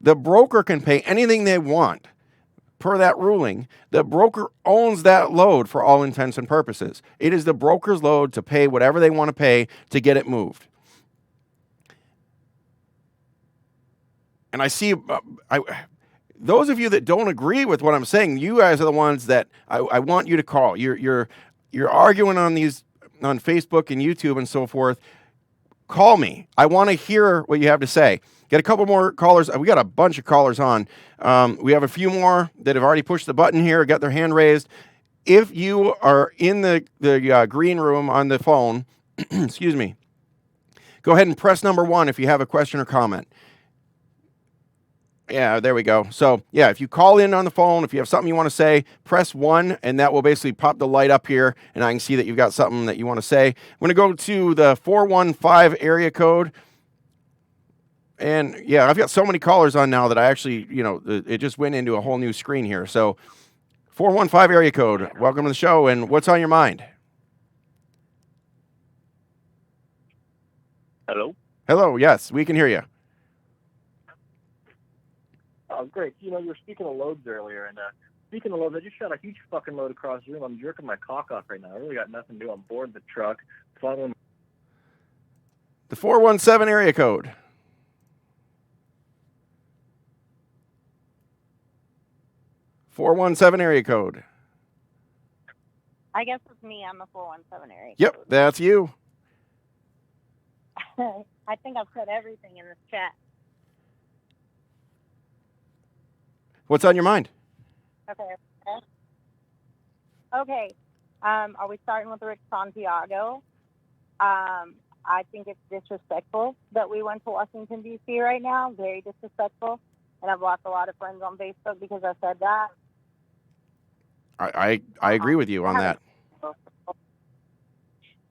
The broker can pay anything they want. Per that ruling, the broker owns that load for all intents and purposes. It is the broker's load to pay whatever they want to pay to get it moved. And I see, those of you that don't agree with what I'm saying, you guys are the ones that I want you to call. You're arguing on Facebook and YouTube and so forth. Call me. I want to hear what you have to say. Get a couple more callers. We got a bunch of callers on. We have a few more that have already pushed the button here, got their hand raised. If you are in the green room on the phone excuse me, go ahead and press number 1 if you have a question or comment. Yeah, there we go. So, yeah, if you call in on the phone, if you have something you want to say, press 1, and that will basically pop the light up here, and I can see that you've got something that you want to say. I'm going to go to the 415 area code. And, yeah, I've got so many callers on now that I actually, it just went into a whole new screen here. So, 415 area code, welcome to the show, and what's on your mind? Hello? Hello, yes, we can hear you. Oh, great. You were speaking of loads earlier, and speaking of loads, I just shot a huge fucking load across the room. I'm jerking my cock off right now. I really got nothing to do. I'm bored the truck. Following. The 417 area code. .417 area code. I guess it's me. I'm the 417 area Yep, code. that's you. I think I've said everything in this chat. What's on your mind? Okay. Are we starting with Rick Santiago? I think it's disrespectful that we went to Washington, D.C. right now. Very disrespectful. And I've lost a lot of friends on Facebook because I said that. I agree with you on that.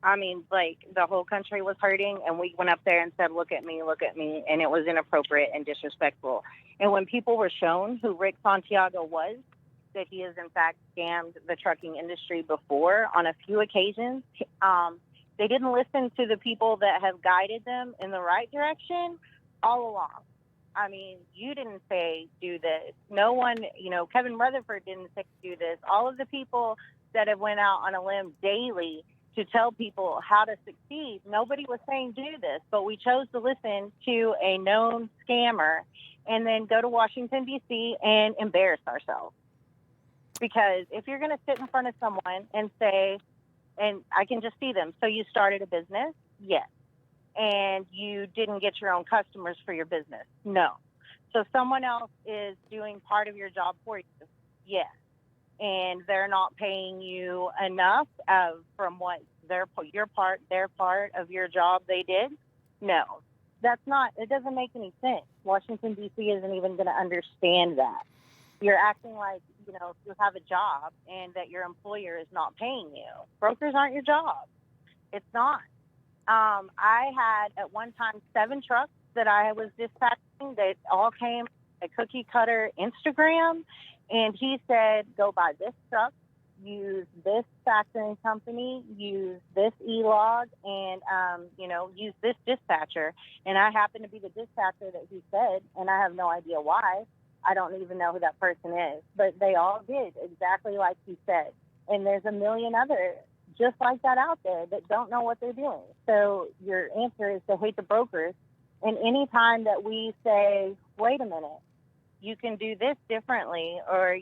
I mean, like, the whole country was hurting, and we went up there and said, look at me, and it was inappropriate and disrespectful. And when people were shown who Rick Santiago was, that he has, in fact, scammed the trucking industry before on a few occasions, they didn't listen to the people that have guided them in the right direction all along. I mean, you didn't say do this. No one, Kevin Rutherford didn't say do this. All of the people that have went out on a limb daily to tell people how to succeed, nobody was saying do this, but we chose to listen to a known scammer and then go to Washington, D.C. and embarrass ourselves. Because if you're going to sit in front of someone and say, and I can just see them, so you started a business? Yes. And you didn't get your own customers for your business? No. So someone else is doing part of your job for you? Yes. And they're not paying you enough from what their part of your job they did? No. It doesn't make any sense. Washington, D.C. isn't even going to understand that. You're acting like, you have a job and that your employer is not paying you. Brokers aren't your job. It's not. I had at one time 7 trucks that I was dispatching. They all came a cookie cutter Instagram. And he said, go buy this truck, use this factoring company, use this e-log, and, use this dispatcher. And I happen to be the dispatcher that he said, and I have no idea why. I don't even know who that person is. But they all did exactly like he said. And there's a million others just like that out there that don't know what they're doing. So your answer is to hate the brokers. And any time that we say, wait a minute, you can do this differently, or,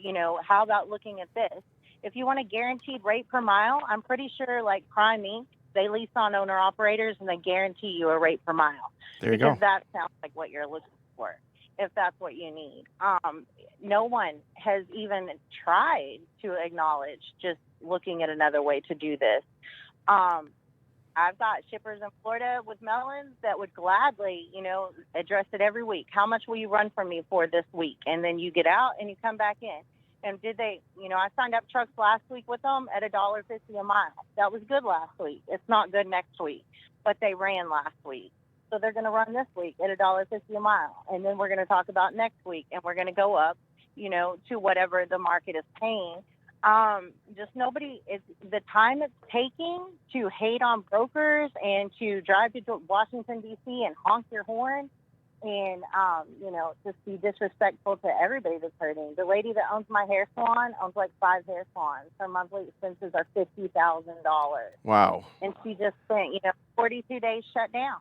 how about looking at this? If you want a guaranteed rate per mile, I'm pretty sure like Prime Inc., they lease on owner operators and they guarantee you a rate per mile. There you go. Because that sounds like what you're looking for, if that's what you need. No one has even tried to acknowledge just looking at another way to do this. I've got shippers in Florida with melons that would gladly, address it every week. How much will you run for me for this week? And then you get out and you come back in. And did they, I signed up trucks last week with them at $1.50 a mile. That was good last week. It's not good next week, but they ran last week. So they're going to run this week at $1.50 a mile. And then we're going to talk about next week, and we're going to go up, to whatever the market is paying. The time it's taking to hate on brokers and to drive to Washington, D.C. and honk your horn and, just be disrespectful to everybody that's hurting. The lady that owns my hair salon owns like 5 hair salons. Her monthly expenses are $50,000. Wow. And she just spent, 42 days shut down.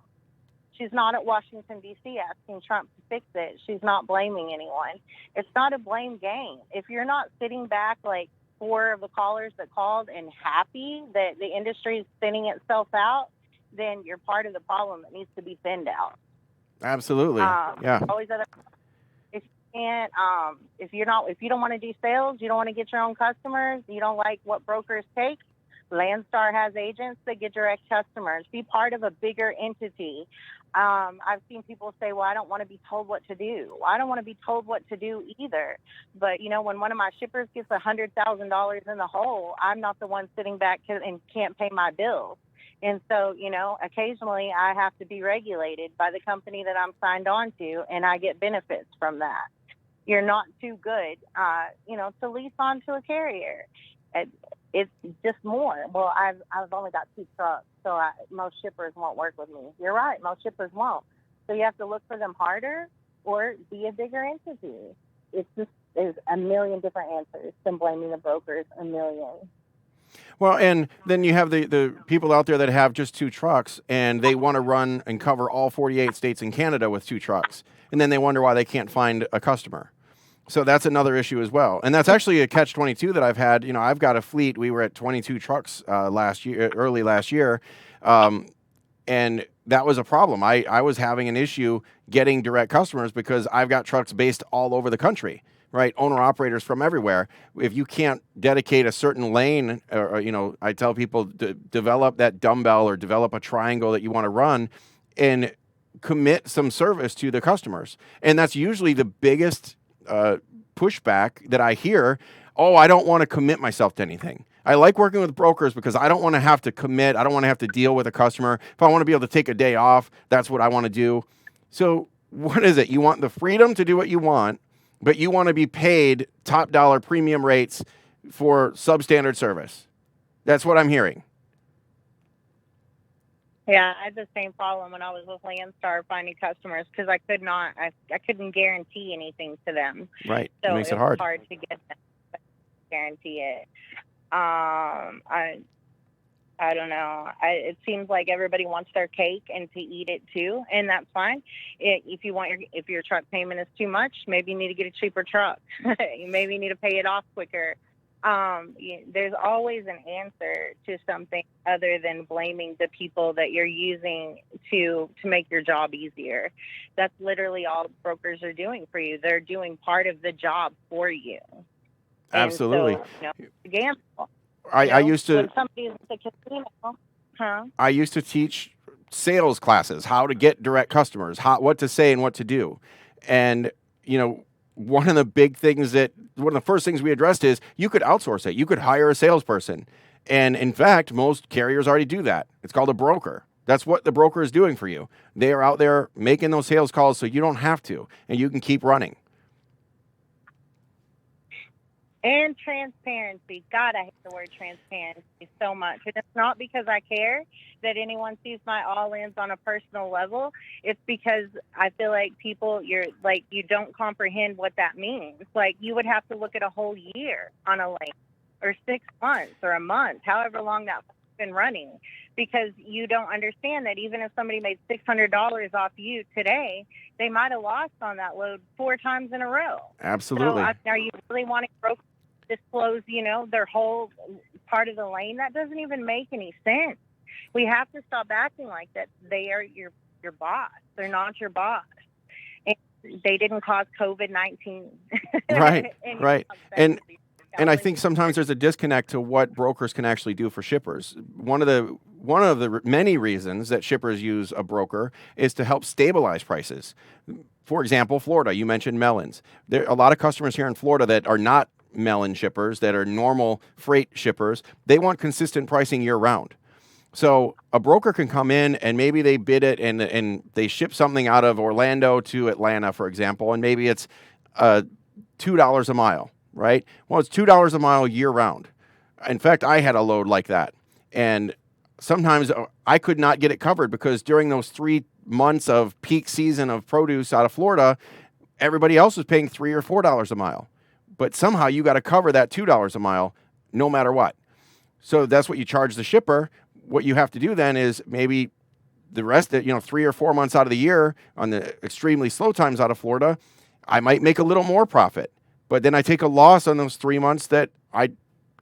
She's not at Washington, D.C. asking Trump to fix it. She's not blaming anyone. It's not a blame game. If you're not sitting back like 4 of the callers that called and happy that the industry is thinning itself out, then you're part of the problem that needs to be thinned out. Absolutely. Yeah. Always if you can't, if you don't want to do sales, you don't want to get your own customers, you don't like what brokers take, Landstar has agents that get direct customers. Be part of a bigger entity. I've seen people say, well, I don't want to be told what to do. Well, I don't want to be told what to do either. But, you know, when one of my shippers gets $100,000 in the hole, I'm not the one sitting back and can't pay my bills. And so, you know, occasionally I have to be regulated by the company that I'm signed on to, and I get benefits from that. You're not too good, you know, to lease onto a carrier. It's just more. Well, I've only got 2 trucks, so most shippers won't work with me. You're right, most shippers won't. So you have to look for them harder or be a bigger entity. It's just, there's a million different answers than blaming the brokers, a million. Well, and then you have the people out there that have just 2 trucks, and they want to run and cover all 48 states in Canada with 2 trucks, and then they wonder why they can't find a customer. So that's another issue as well. And that's actually a catch-22 that I've had. You know, I've got a fleet. We were at 22 trucks early last year, and that was a problem. I was having an issue getting direct customers because I've got trucks based all over the country, right? Owner-operators from everywhere. If you can't dedicate a certain lane, or you know, I tell people to develop that dumbbell or develop a triangle that you want to run and commit some service to the customers. And that's usually the biggest pushback that I hear. Oh, I don't want to commit myself to anything. I like working with brokers because I don't want to have to commit. I don't want to have to deal with a customer. If I want to be able to take a day off, that's what I want to do. So what is it? You want the freedom to do what you want, but you want to be paid top dollar premium rates for substandard service. That's what I'm hearing. Yeah, I had the same problem when I was with Landstar finding customers because I couldn't guarantee anything to them. Right. So it makes it was hard. hard to get them to guarantee it. I don't know. It seems like everybody wants their cake and to eat it too, and that's fine. If your truck payment is too much, maybe you need to get a cheaper truck. Maybe you need to pay it off quicker. There's always an answer to something other than blaming the people that you're using to make your job easier. That's literally all brokers are doing for you. They're doing part of the job for you. Absolutely. And so, you know, it's a gamble. I used to. When somebody's at the casino, I used to teach sales classes, how to get direct customers, what to say and what to do, and you know. One of the first things we addressed is you could outsource it. You could hire a salesperson. And in fact, most carriers already do that. It's called a broker. That's what the broker is doing for you. They are out there making those sales calls so you don't have to, and you can keep running. And transparency. God, I hate the word transparency so much. And it's not because I care that anyone sees my all-ins on a personal level. It's because I feel like you don't comprehend what that means. Like, you would have to look at a whole year on a lane, or 6 months, or a month, however long that's been running, because you don't understand that even if somebody made $600 off you today, they might have lost on that load 4 times in a row. Absolutely. So are you really wanting brokers to disclose, you know, their whole part of the lane? That doesn't even make any sense. We have to stop acting like that. They are your boss. They're not your boss. And they didn't cause COVID-19. Right, right. And I think sometimes there's a disconnect to what brokers can actually do for shippers. One of the many reasons that shippers use a broker is to help stabilize prices. For example, Florida, you mentioned melons. There are a lot of customers here in Florida that are not melon shippers, that are normal freight shippers. They want consistent pricing year round. So a broker can come in and maybe they bid it and they ship something out of Orlando to Atlanta, for example, and maybe it's $2 a mile, right? Well, it's $2 a mile year round. In fact, I had a load like that. And sometimes I could not get it covered because during those 3 months of peak season of produce out of Florida, everybody else was paying $3 or $4 a mile. But somehow you got to cover that $2 a mile no matter what. So that's what you charge the shipper. What you have to do then is maybe the rest of, 3 or 4 months out of the year on the extremely slow times out of Florida, I might make a little more profit. But then I take a loss on those 3 months that I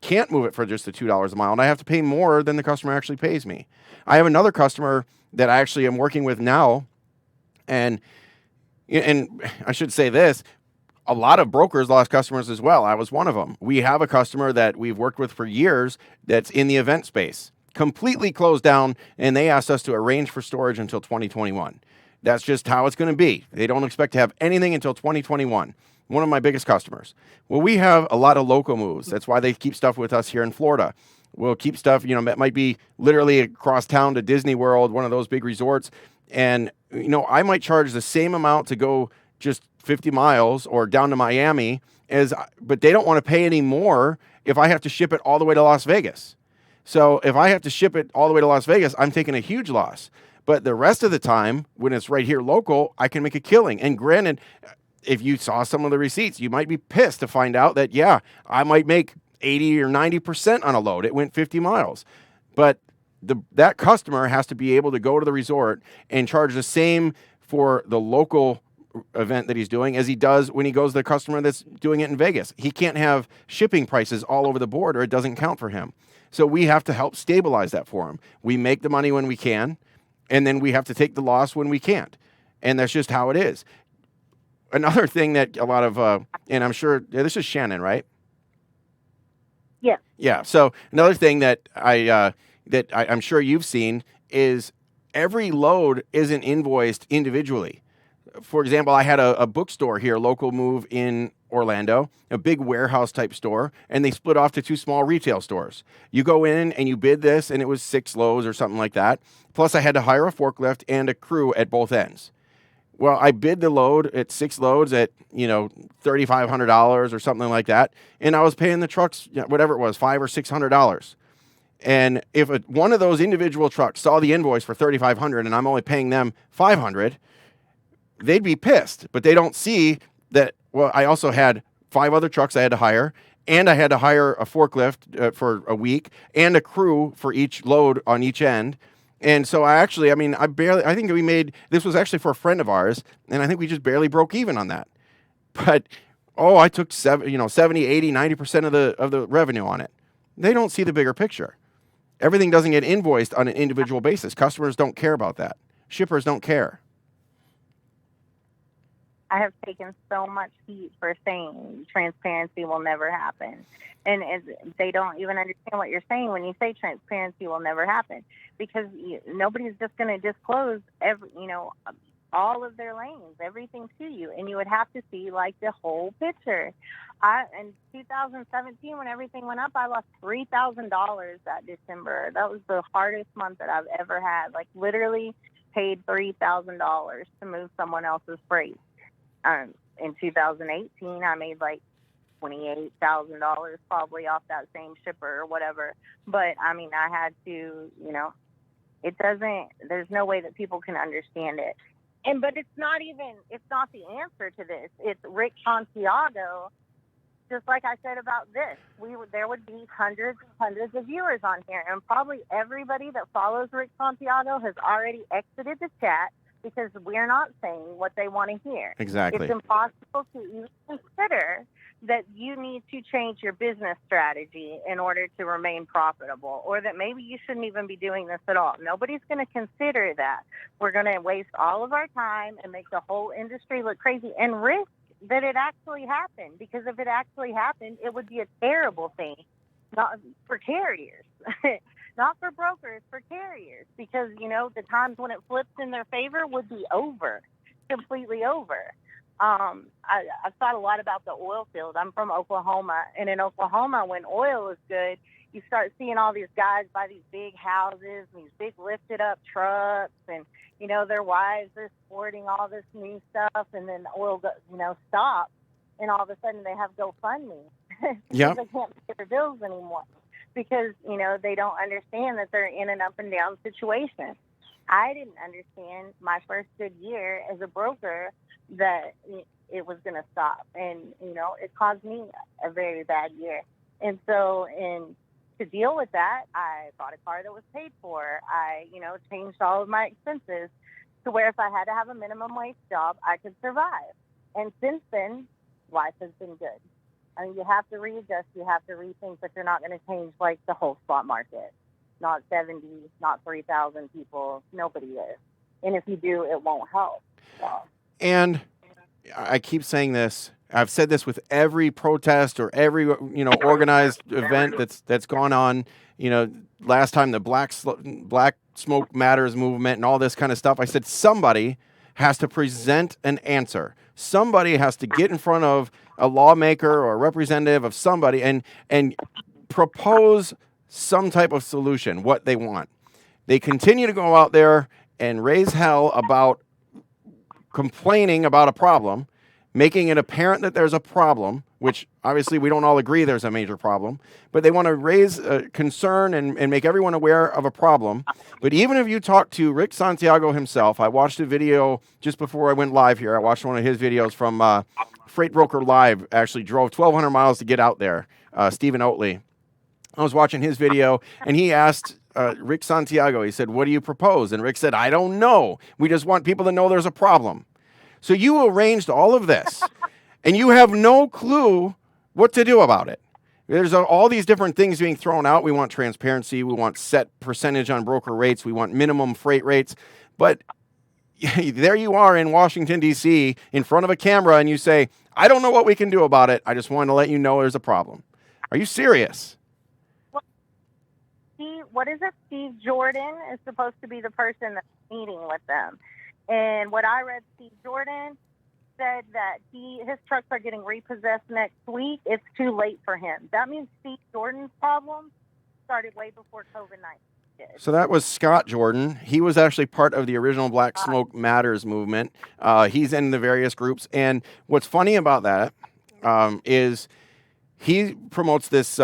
can't move it for just the $2 a mile, and I have to pay more than the customer actually pays me. I have another customer that I actually am working with now, and I should say this, a lot of brokers lost customers as well. I was one of them. We have a customer that we've worked with for years that's in the event space, completely closed down, and they asked us to arrange for storage until 2021. That's just how it's going to be. They don't expect to have anything until 2021. One of my biggest customers. Well, we have a lot of local moves. That's why they keep stuff with us here in Florida. We'll keep stuff, that might be literally across town to Disney World, one of those big resorts. And, I might charge the same amount to go just 50 miles or down to Miami but they don't want to pay any more if I have to ship it all the way to Las Vegas. So if I have to ship it all the way to Las Vegas, I'm taking a huge loss. But the rest of the time, when it's right here local, I can make a killing. And granted, if you saw some of the receipts, you might be pissed to find out that, I might make 80 or 90% on a load. It went 50 miles. But that customer has to be able to go to the resort and charge the same for the local event that he's doing as he does when he goes to the customer that's doing it in Vegas. He can't have shipping prices all over the board or it doesn't count for him. So we have to help stabilize that for him. We make the money when we can, and then we have to take the loss when we can't. And that's just how it is. Another thing that a lot of, and I'm sure, this is Shannon, right? Yeah. Yeah. So another thing that I'm sure you've seen is every load isn't invoiced individually. For example, I had a bookstore here, local move in Orlando, a big warehouse type store, and they split off to 2 small retail stores. You go in and you bid this, and it was 6 loads or something like that. Plus, I had to hire a forklift and a crew at both ends. Well, I bid the load at 6 loads at, $3,500 or something like that. And I was paying the trucks, whatever it was, $500 or $600. And if one of those individual trucks saw the invoice for $3,500 and I'm only paying them $500, they'd be pissed. But they don't see that, well, I also had 5 other trucks I had to hire, and I had to hire a forklift for a week and a crew for each load on each end. And so I think we made, this was actually for a friend of ours, and I think we just barely broke even on that. But, I took 70, 80, 90% of the revenue on it. They don't see the bigger picture. Everything doesn't get invoiced on an individual basis. Customers don't care about that. Shippers don't care. I have taken so much heat for saying transparency will never happen. And they don't even understand what you're saying when you say transparency will never happen, because nobody's just going to disclose all of their lanes, everything to you. And you would have to see the whole picture. In 2017, when everything went up, I lost $3,000 that December. That was the hardest month that I've ever had. Literally paid $3,000 to move someone else's freight. In 2018, I made $28,000 probably off that same shipper or whatever. But I had to, there's no way that people can understand it. But it's not the answer to this. It's Rick Santiago. Just like I said about this, there would be hundreds and hundreds of viewers on here, and probably everybody that follows Rick Santiago has already exited the chat, because we're not saying what they want to hear. Exactly. It's impossible to even consider that you need to change your business strategy in order to remain profitable, or that maybe you shouldn't even be doing this at all. Nobody's going to consider that. We're going to waste all of our time and make the whole industry look crazy and risk that it actually happened, because if it actually happened, it would be a terrible thing, not for carriers. Not for brokers, for carriers, because, the times when it flips in their favor would be over, completely over. I've thought a lot about the oil field. I'm from Oklahoma, and in Oklahoma, when oil is good, you start seeing all these guys buy these big houses and these big lifted up trucks, and, their wives are sporting all this new stuff, and then oil, stops, and all of a sudden they have GoFundMe. Yeah. They can't pay their bills anymore, because, they don't understand that they're in an up and down situation. I didn't understand my first good year as a broker that it was going to stop. And, it caused me a very bad year. And so to deal with that, I bought a car that was paid for. I, changed all of my expenses to where if I had to have a minimum wage job, I could survive. And since then, life has been good. You have to readjust, you have to rethink, but you're not going to change the whole spot market. Not 70, not 3,000 people. Nobody is. And if you do, it won't help. So. And I keep saying this, I've said this with every protest or every organized event that's gone on. Last time the Black Smoke Matters movement and all this kind of stuff. I said somebody has to present an answer. Somebody has to get in front of a lawmaker or a representative of somebody and propose some type of solution, what they want. They continue to go out there and raise hell about complaining about a problem, making it apparent that there's a problem, which obviously we don't all agree there's a major problem, but they want to raise concern and make everyone aware of a problem. But even if you talk to Rick Santiago himself, I watched a video just before I went live here. I watched one of his videos from Freight Broker Live, actually drove 1,200 miles to get out there, Stephen Oatley. I was watching his video, and he asked Rick Santiago, he said, "What do you propose?" And Rick said, "I don't know. We just want people to know there's a problem." So you arranged all of this, and you have no clue what to do about it. There's all these different things being thrown out. We want transparency. We want set percentage on broker rates. We want minimum freight rates. But there you are in Washington, D.C., in front of a camera, and you say, "I don't know what we can do about it. I just wanted to let you know there's a problem." Are you serious? What is it? Steve Jordan is supposed to be the person that's meeting with them. And what I read, Steve Jordan said that his trucks are getting repossessed next week. It's too late for him. That means Steve Jordan's problem started way before COVID-19 did. So that was Scott Jordan. He was actually part of the original Black Smoke Matters movement. He's in the various groups. And what's funny about that is he promotes this,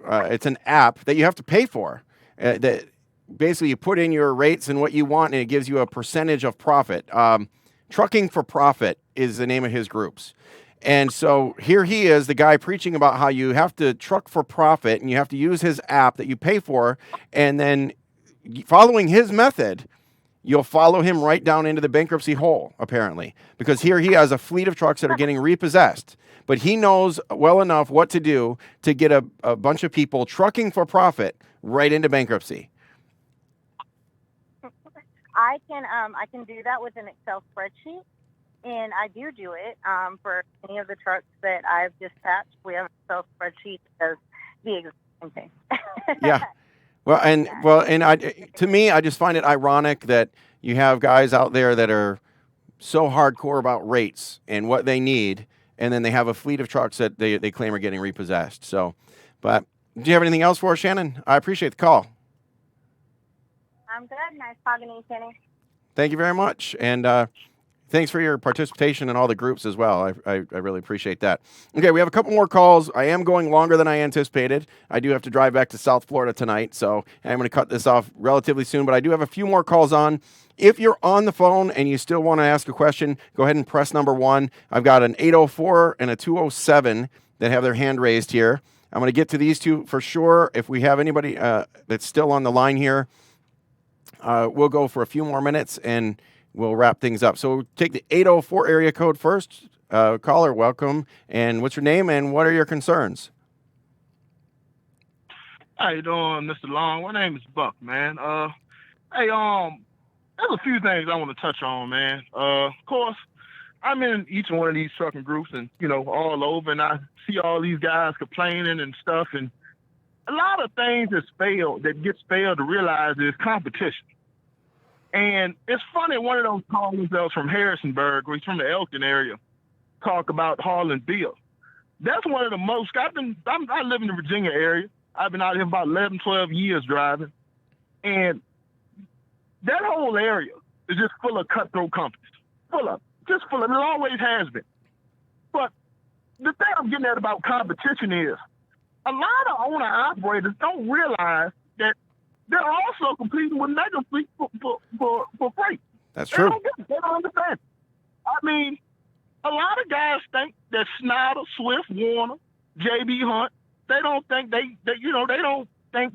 it's an app that you have to pay for. That basically you put in your rates and what you want, and it gives you a percentage of profit. Trucking for Profit is the name of his groups. And so here he is, the guy preaching about how you have to truck for profit and you have to use his app that you pay for. And then following his method, you'll follow him right down into the bankruptcy hole, apparently, because here he has a fleet of trucks that are getting repossessed. But he knows well enough what to do to get a bunch of people trucking for profit right into bankruptcy. I can do that with an Excel spreadsheet, and I do it for any of the trucks that I've dispatched. We have an Excel spreadsheet that does the exact same thing. Yeah. To me, I just find it ironic that you have guys out there that are so hardcore about rates and what they need, and then they have a fleet of trucks that they claim are getting repossessed. So, but do you have anything else for us, Shannon? I appreciate the call. I'm good. Nice talking to you, Kenny. Thank you very much. And thanks for your participation in all the groups as well. I really appreciate that. Okay, we have a couple more calls. I am going longer than I anticipated. I do have to drive back to South Florida tonight, so I'm going to cut this off relatively soon. But I do have a few more calls on. If you're on the phone and you still want to ask a question, go ahead and press number 1. I've got an 804 and a 207 that have their hand raised here. I'm going to get to these two for sure. If we have anybody that's still on the line here, we'll go for a few more minutes and we'll wrap things up. So we'll take the 804 area code first. Caller, welcome. And what's your name and what are your concerns? How you doing, Mr. Long? My name is Buck, man. Hey, there's a few things I want to touch on, man. Of course, I'm in each one of these trucking groups and, all over, and I see all these guys complaining and stuff, and a lot of things that gets failed to realize is competition. And it's funny, one of those callers that was from Harrisonburg, or he's from the Elkin area, talk about hauling beer. That's one of the most, I live in the Virginia area. I've been out here about 11, 12 years driving. And that whole area is just full of cutthroat companies. It always has been. But the thing I'm getting at about competition is a lot of owner-operators don't realize that they're also competing with mega fleet for freight. That's true. They don't understand. I mean, a lot of guys think that Snyder, Swift, Warner, J.B. Hunt, they don't think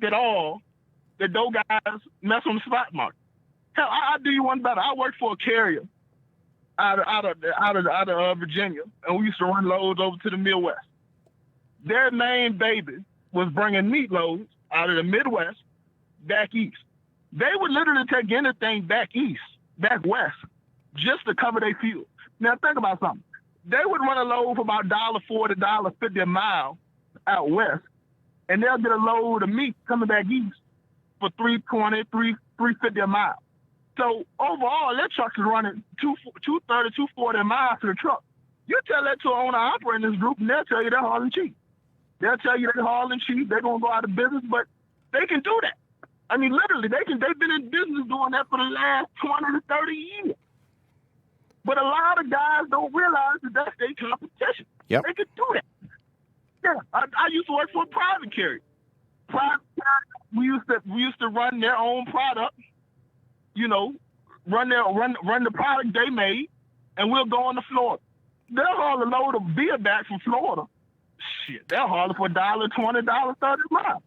at all that those guys mess on the spot market. Hell, I'll do you one better. I worked for a carrier out of Virginia, and we used to run loads over to the Midwest. Their main baby was bringing meat loads out of the Midwest back east. They would literally take anything back west, just to cover their fuel. Now think about something. they would run a load for about $1.40, $1.50 a mile out west, and they'll get a load of meat coming back east for $3.20, $3.50 a mile. So overall, their trucks is running $2.30, $2.40 a mile to the truck. You tell that to an owner operating this group, and they'll tell you they're hauling cheap. They'll tell you they're hauling cheap. They're gonna go out of business, but they can do that. I mean, literally, they've been in business doing that for the last 20 to 30 years. But a lot of guys don't realize that that's their competition. Yep. They can do that. Yeah, I used to work for a private carrier. We used to run their own product. You know, run the product they made, and we'll go on to Florida. They'll haul a load of beer back from Florida. Shit, they'll haul it for $1.20, $1.30 a mile.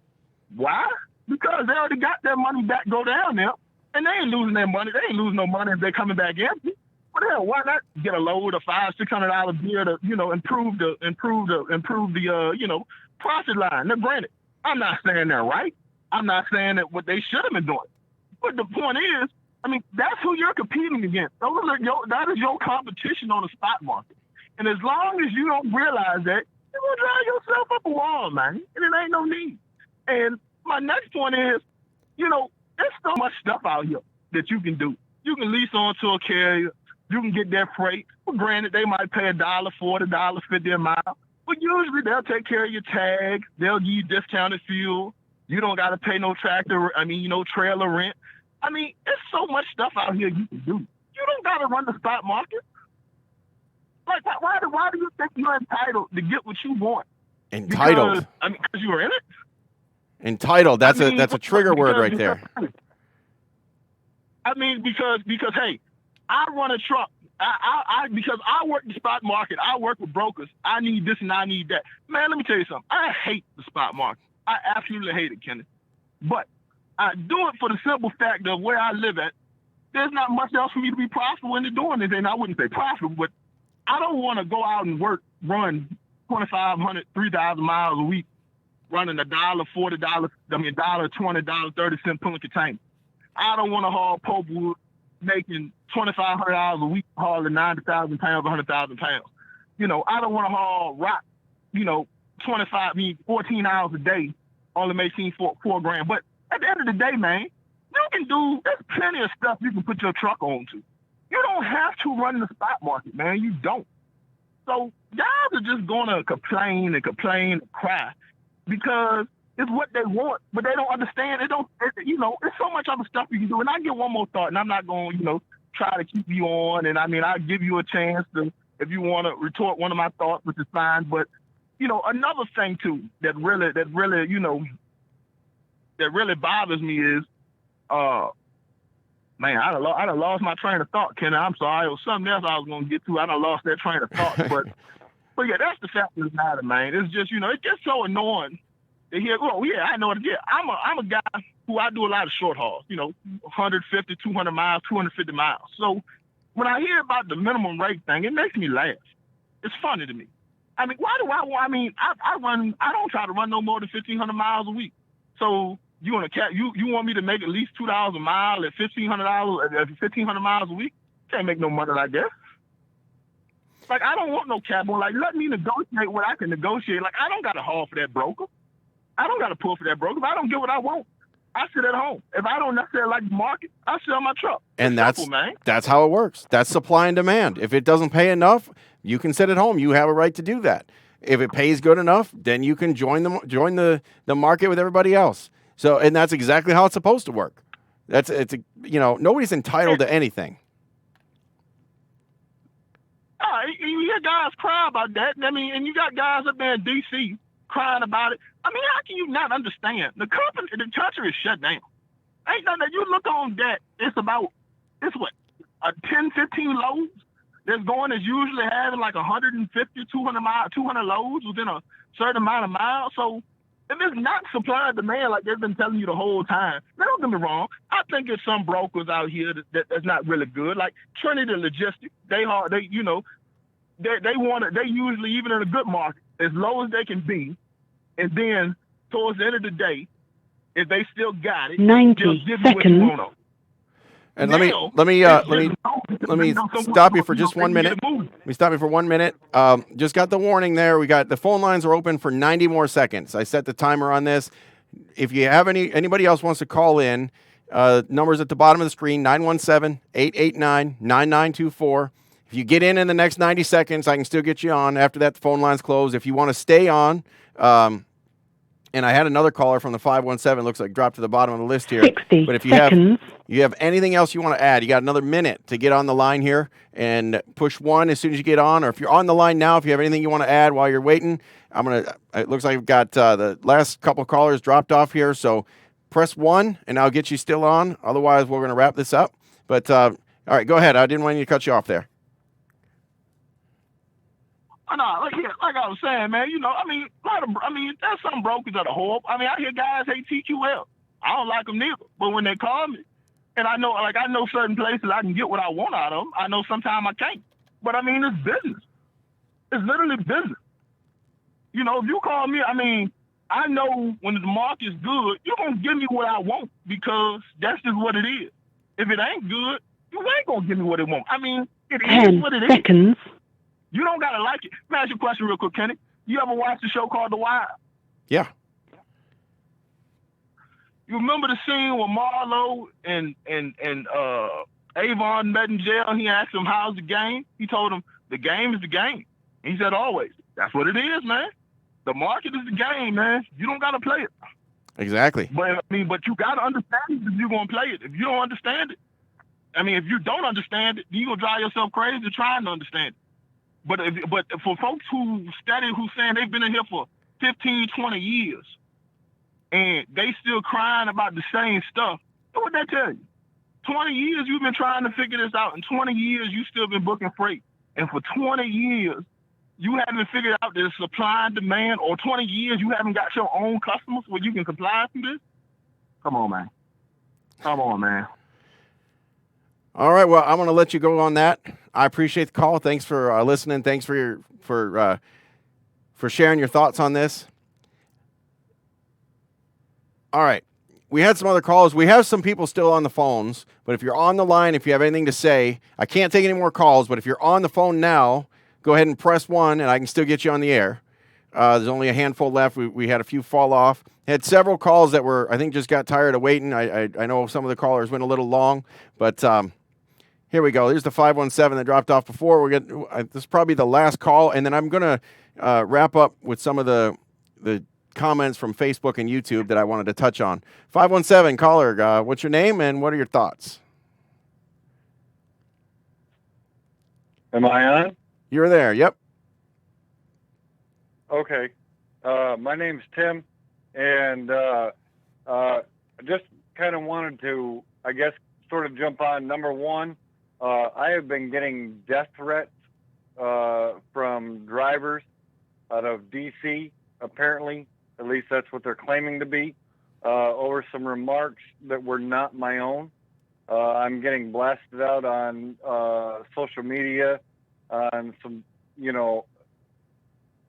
Why? Because they already got their money back, go down there, and they ain't losing their money. They ain't losing no money if they're coming back empty. But hell, why not get a load of $500, $600 beer to, you know, improve the you know, profit line? Now, granted, I'm not saying they're right. I'm not saying that what they should have been doing. But the point is, I mean, that's who you're competing against. That is your competition on the spot market. And as long as you don't realize that, you're going to drive yourself up a wall, man. And it ain't no need. And my next point is, you know, there's so much stuff out here that you can do. You can lease onto a carrier. You can get their freight. Well, granted, they might pay $1.40, $1.50 a mile. But usually they'll take care of your tag. They'll give you discounted fuel. You don't got to pay no trailer rent. I mean, there's so much stuff out here you can do. You don't got to run the spot market. Like, why do you think you're entitled to get what you want? Entitled. Because you were in it? Entitled. That's a trigger word right there. I mean, because hey, I run a truck. Because I work the spot market. I work with brokers. I need this and I need that. Man, let me tell you something. I hate the spot market. I absolutely hate it, Kenneth. But I do it for the simple fact of where I live at. There's not much else for me to be profitable into doing this. And I wouldn't say profitable, but I don't want to go out and run 2,500, 3,000 miles a week, running $1.40, $1.20, $1.30 pulling container. I don't want to haul pulpwood making $2,500 a week, hauling 90,000 pounds, 100,000 pounds. You know, I don't want to haul rock, you know, 14 hours a day, only making $4 grand. But at the end of the day, man, there's plenty of stuff you can put your truck onto. You don't have to run the spot market, man. You don't. So guys are just going to complain and cry because it's what they want, but they don't understand. There's so much other stuff you can do. And I get one more thought, and I'm not going to, try to keep you on. And I mean, I'll give you a chance to, if you want to retort one of my thoughts, which is fine. But, another thing too, that really bothers me is, man, I done lost my train of thought, Kenny. I'm sorry. It was something else I was going to get to. I done lost that train of thought. But yeah, that's the fact of the matter, man. It's just, it gets so annoying to hear, oh, yeah, I know it. Yeah, I'm a guy who I do a lot of short hauls, 150, 200 miles, 250 miles. So when I hear about the minimum rate thing, it makes me laugh. It's funny to me. I mean, I don't try to run no more than 1,500 miles a week. So you want me to make at least $2 a mile at $1,500 at 1,500 miles a week? Can't make no money like that. Like, I don't want no cap on. Like, let me negotiate what I can negotiate. Like, I don't got to haul for that broker. I don't got to pull for that broker. If I don't get what I want, I sit at home. If I don't necessarily like the market, I sell my truck. And it's simple, man. That's how it works. That's supply and demand. If it doesn't pay enough, you can sit at home. You have a right to do that. If it pays good enough, then you can join the market with everybody else. So, and that's exactly how it's supposed to work. Nobody's entitled to anything. You hear guys cry about that. I mean, and you got guys up there in D.C. crying about it. I mean, how can you not understand? The country is shut down. Ain't nothing that you look on that. It's 10, 15 loads that's going is usually having like 150, 200 loads within a certain amount of miles. So if it's not supply and demand like they've been telling you the whole time, now don't get me wrong. I think there's some brokers out here that's not really good. Like Trinity Logistics, they usually, even in a good market, as low as they can be, and then towards the end of the day, if they still got it, 90 they'll give seconds. you what you want. And let me stop you for just 1 minute. Let me stop you for 1 minute. Just got the warning there. We got the phone lines are open for 90 more seconds. I set the timer on this. If you have anybody else wants to call in, numbers at the bottom of the screen, 917-889-9924. If you get in the next 90 seconds, I can still get you on. After that, the phone lines close. If you want to stay on, and I had another caller from the 517, looks like dropped to the bottom of the list here. 60 but if you seconds. have anything else you want to add, you got another minute to get on the line here and push 1 as soon as you get on. Or if you're on the line now, if you have anything you want to add while you're waiting, it looks like I've got the last couple callers dropped off here. So press 1 and I'll get you still on. Otherwise, we're going to wrap this up. But all right, go ahead. I didn't want you to cut you off there. No, like I was saying, man, there's some brokers that are horrible. I hear guys hate TQL. I don't like them neither. But when they call me, and I know certain places I can get what I want out of them. I know sometimes I can't. But it's business. It's literally business. If you call me, I know when the market's good, you're going to give me what I want because that's just what it is. If it ain't good, you ain't going to give me what it wants. It is what it is. 10 seconds. You don't gotta like it. Let me ask you a question real quick, Kenny. You ever watched the show called The Wire? Yeah. You remember the scene where Marlo and Avon met in jail and he asked him, how's the game? He told him, the game is the game. And he said, always. That's what it is, man. The market is the game, man. You don't gotta play it. Exactly. But you gotta understand it if you're gonna play it. If you don't understand it, if you don't understand it, you're gonna drive yourself crazy trying to understand it. But for folks who saying they've been in here for 15, 20 years, and they still crying about the same stuff, what would that tell you? 20 years you've been trying to figure this out. In 20 years you still been booking freight. And for 20 years you haven't figured out the supply and demand, or 20 years you haven't got your own customers where you can comply to this? Come on, man. All right, well, I'm going to let you go on that. I appreciate the call. Thanks for listening. Thanks for sharing your thoughts on this. All right, we had some other calls. We have some people still on the phones, but if you're on the line, if you have anything to say, I can't take any more calls, but if you're on the phone now, go ahead and press 1, and I can still get you on the air. There's only a handful left. We had a few fall off. Had several calls that I think just got tired of waiting. I know some of the callers went a little long, but here we go. Here's the 517 that dropped off before. This is probably the last call, and then I'm going to wrap up with some of the comments from Facebook and YouTube that I wanted to touch on. 517 caller, what's your name and what are your thoughts? Am I on? You're there. Yep. Okay. My name's Tim, and just kind of wanted to, I guess, sort of jump on number one. I have been getting death threats from drivers out of D.C., apparently. At least that's what they're claiming to be, over some remarks that were not my own. I'm getting blasted out on social media on some,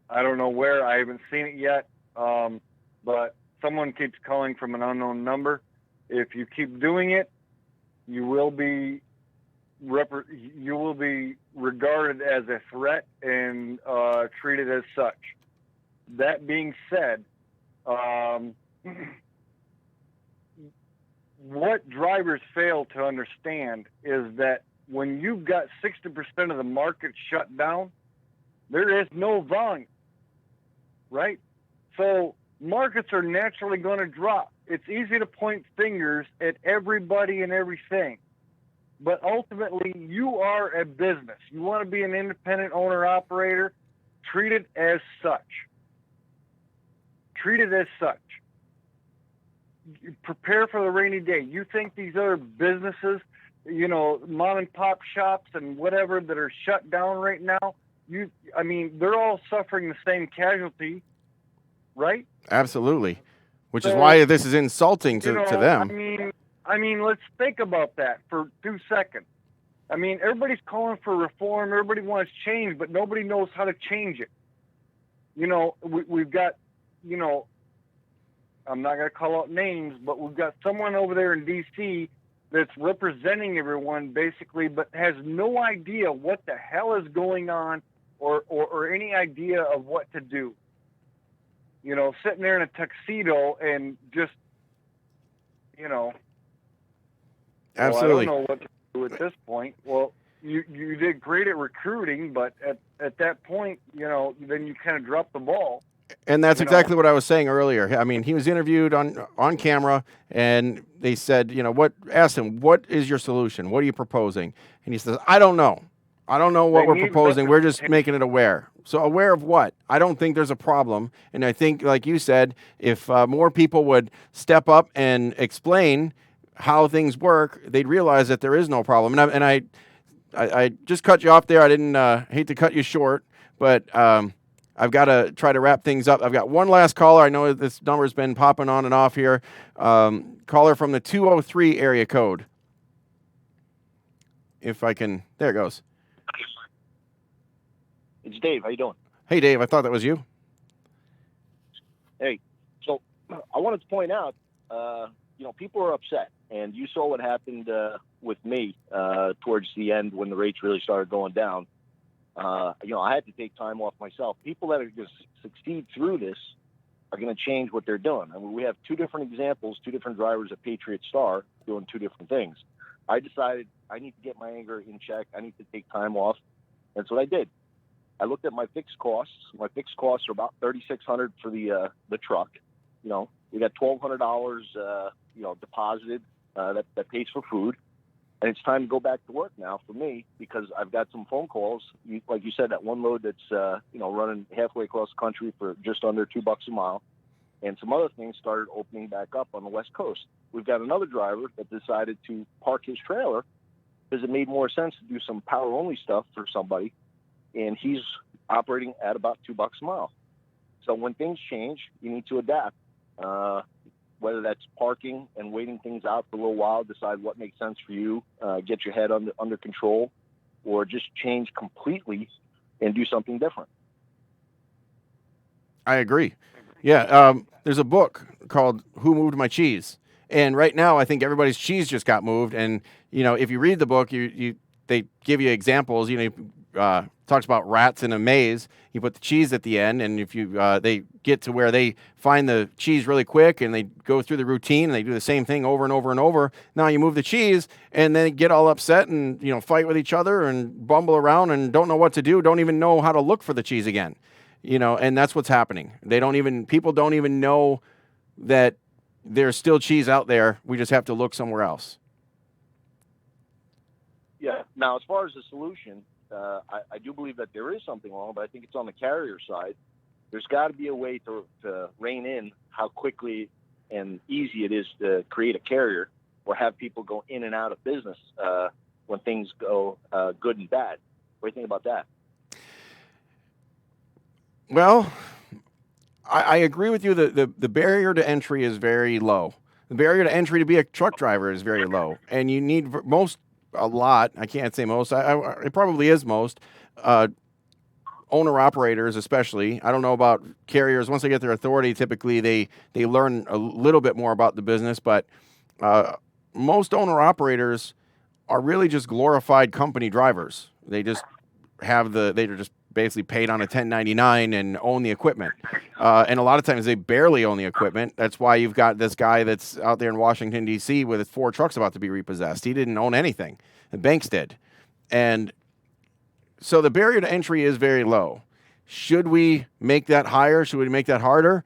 I don't know where. I haven't seen it yet, but someone keeps calling from an unknown number. If you keep doing it, you will be regarded as a threat and treated as such. That being said, what drivers fail to understand is that when you've got 60% of the market shut down, there is no volume, right? So markets are naturally going to drop. It's easy to point fingers at everybody and everything, but ultimately you are a business. You want to be an independent owner-operator, treat it as such. Treat it as such. Prepare for the rainy day. You think these other businesses, mom and pop shops and whatever that are shut down right now, they're all suffering the same casualty, right? Absolutely. Which is why this is insulting to them. Let's think about that for 2 seconds. Everybody's calling for reform. Everybody wants change, but nobody knows how to change it. We've got, I'm not going to call out names, but we've got someone over there in D.C. that's representing everyone basically, but has no idea what the hell is going on or any idea of what to do. You know, sitting there in a tuxedo and just, you know, Absolutely. well, I don't know what to do at this point. Well, you did great at recruiting, but at that point, you know, then you kind of dropped the ball. And that's exactly what I was saying earlier. I mean, he was interviewed on camera, and they said, asked him, what is your solution? What are you proposing? And he says, I don't know. I don't know what we're proposing. We're just making it aware. So aware of what? I don't think there's a problem. And I think, like you said, if more people would step up and explain how things work, they'd realize that there is no problem. And I just cut you off there. I didn't hate to cut you short, but I've got to try to wrap things up. I've got one last caller. I know this number's been popping on and off here. Caller from the 203 area code. If I can, there it goes. It's Dave. How you doing? Hey, Dave. I thought that was you. Hey, so I wanted to point out, people are upset, and you saw what happened with me towards the end when the rates really started going down. I had to take time off myself. People that are going to succeed through this are going to change what they're doing. I mean, we have two different examples, two different drivers at Patriot Star doing two different things. I decided I need to get my anger in check. I need to take time off. That's what I did. I looked at my fixed costs. My fixed costs are about $3,600 for the truck. You know, we got $1,200, deposited that pays for food. And it's time to go back to work now for me because I've got some phone calls. Like you said, that one load that's, running halfway across the country for just under $2 a mile. And some other things started opening back up on the West Coast. We've got another driver that decided to park his trailer because it made more sense to do some power-only stuff for somebody. And he's operating at about $2 a mile. So when things change, you need to adapt. Whether that's parking and waiting things out for a little while, decide what makes sense for you, get your head under control, or just change completely and do something different. I agree. Yeah, there's a book called Who Moved My Cheese? And right now, I think everybody's cheese just got moved. And, if you read the book, they give you examples. Talks about rats in a maze. You put the cheese at the end, and if they get to where they find the cheese really quick, and they go through the routine, and they do the same thing over and over and over. Now you move the cheese, and they get all upset and fight with each other and bumble around and don't know what to do. Don't even know how to look for the cheese again. And that's what's happening. People don't even know that there's still cheese out there. We just have to look somewhere else. Yeah. Now, as far as the solution, I do believe that there is something wrong, but I think it's on the carrier side. There's got to be a way to rein in how quickly and easy it is to create a carrier or have people go in and out of business when things go good and bad. What do you think about that? Well, I agree with you that the barrier to entry is very low. The barrier to entry to be a truck driver is very low, and you need a lot. I can't say most. It probably is most. Owner-operators especially. I don't know about carriers. Once they get their authority, typically they learn a little bit more about the business, but most owner-operators are really just glorified company drivers. They just they're just basically paid on a 1099 and own the equipment. And a lot of times they barely own the equipment. That's why you've got this guy that's out there in Washington, D.C. with 4 trucks about to be repossessed. He didn't own anything. The banks did. And so the barrier to entry is very low. Should we make that higher? Should we make that harder?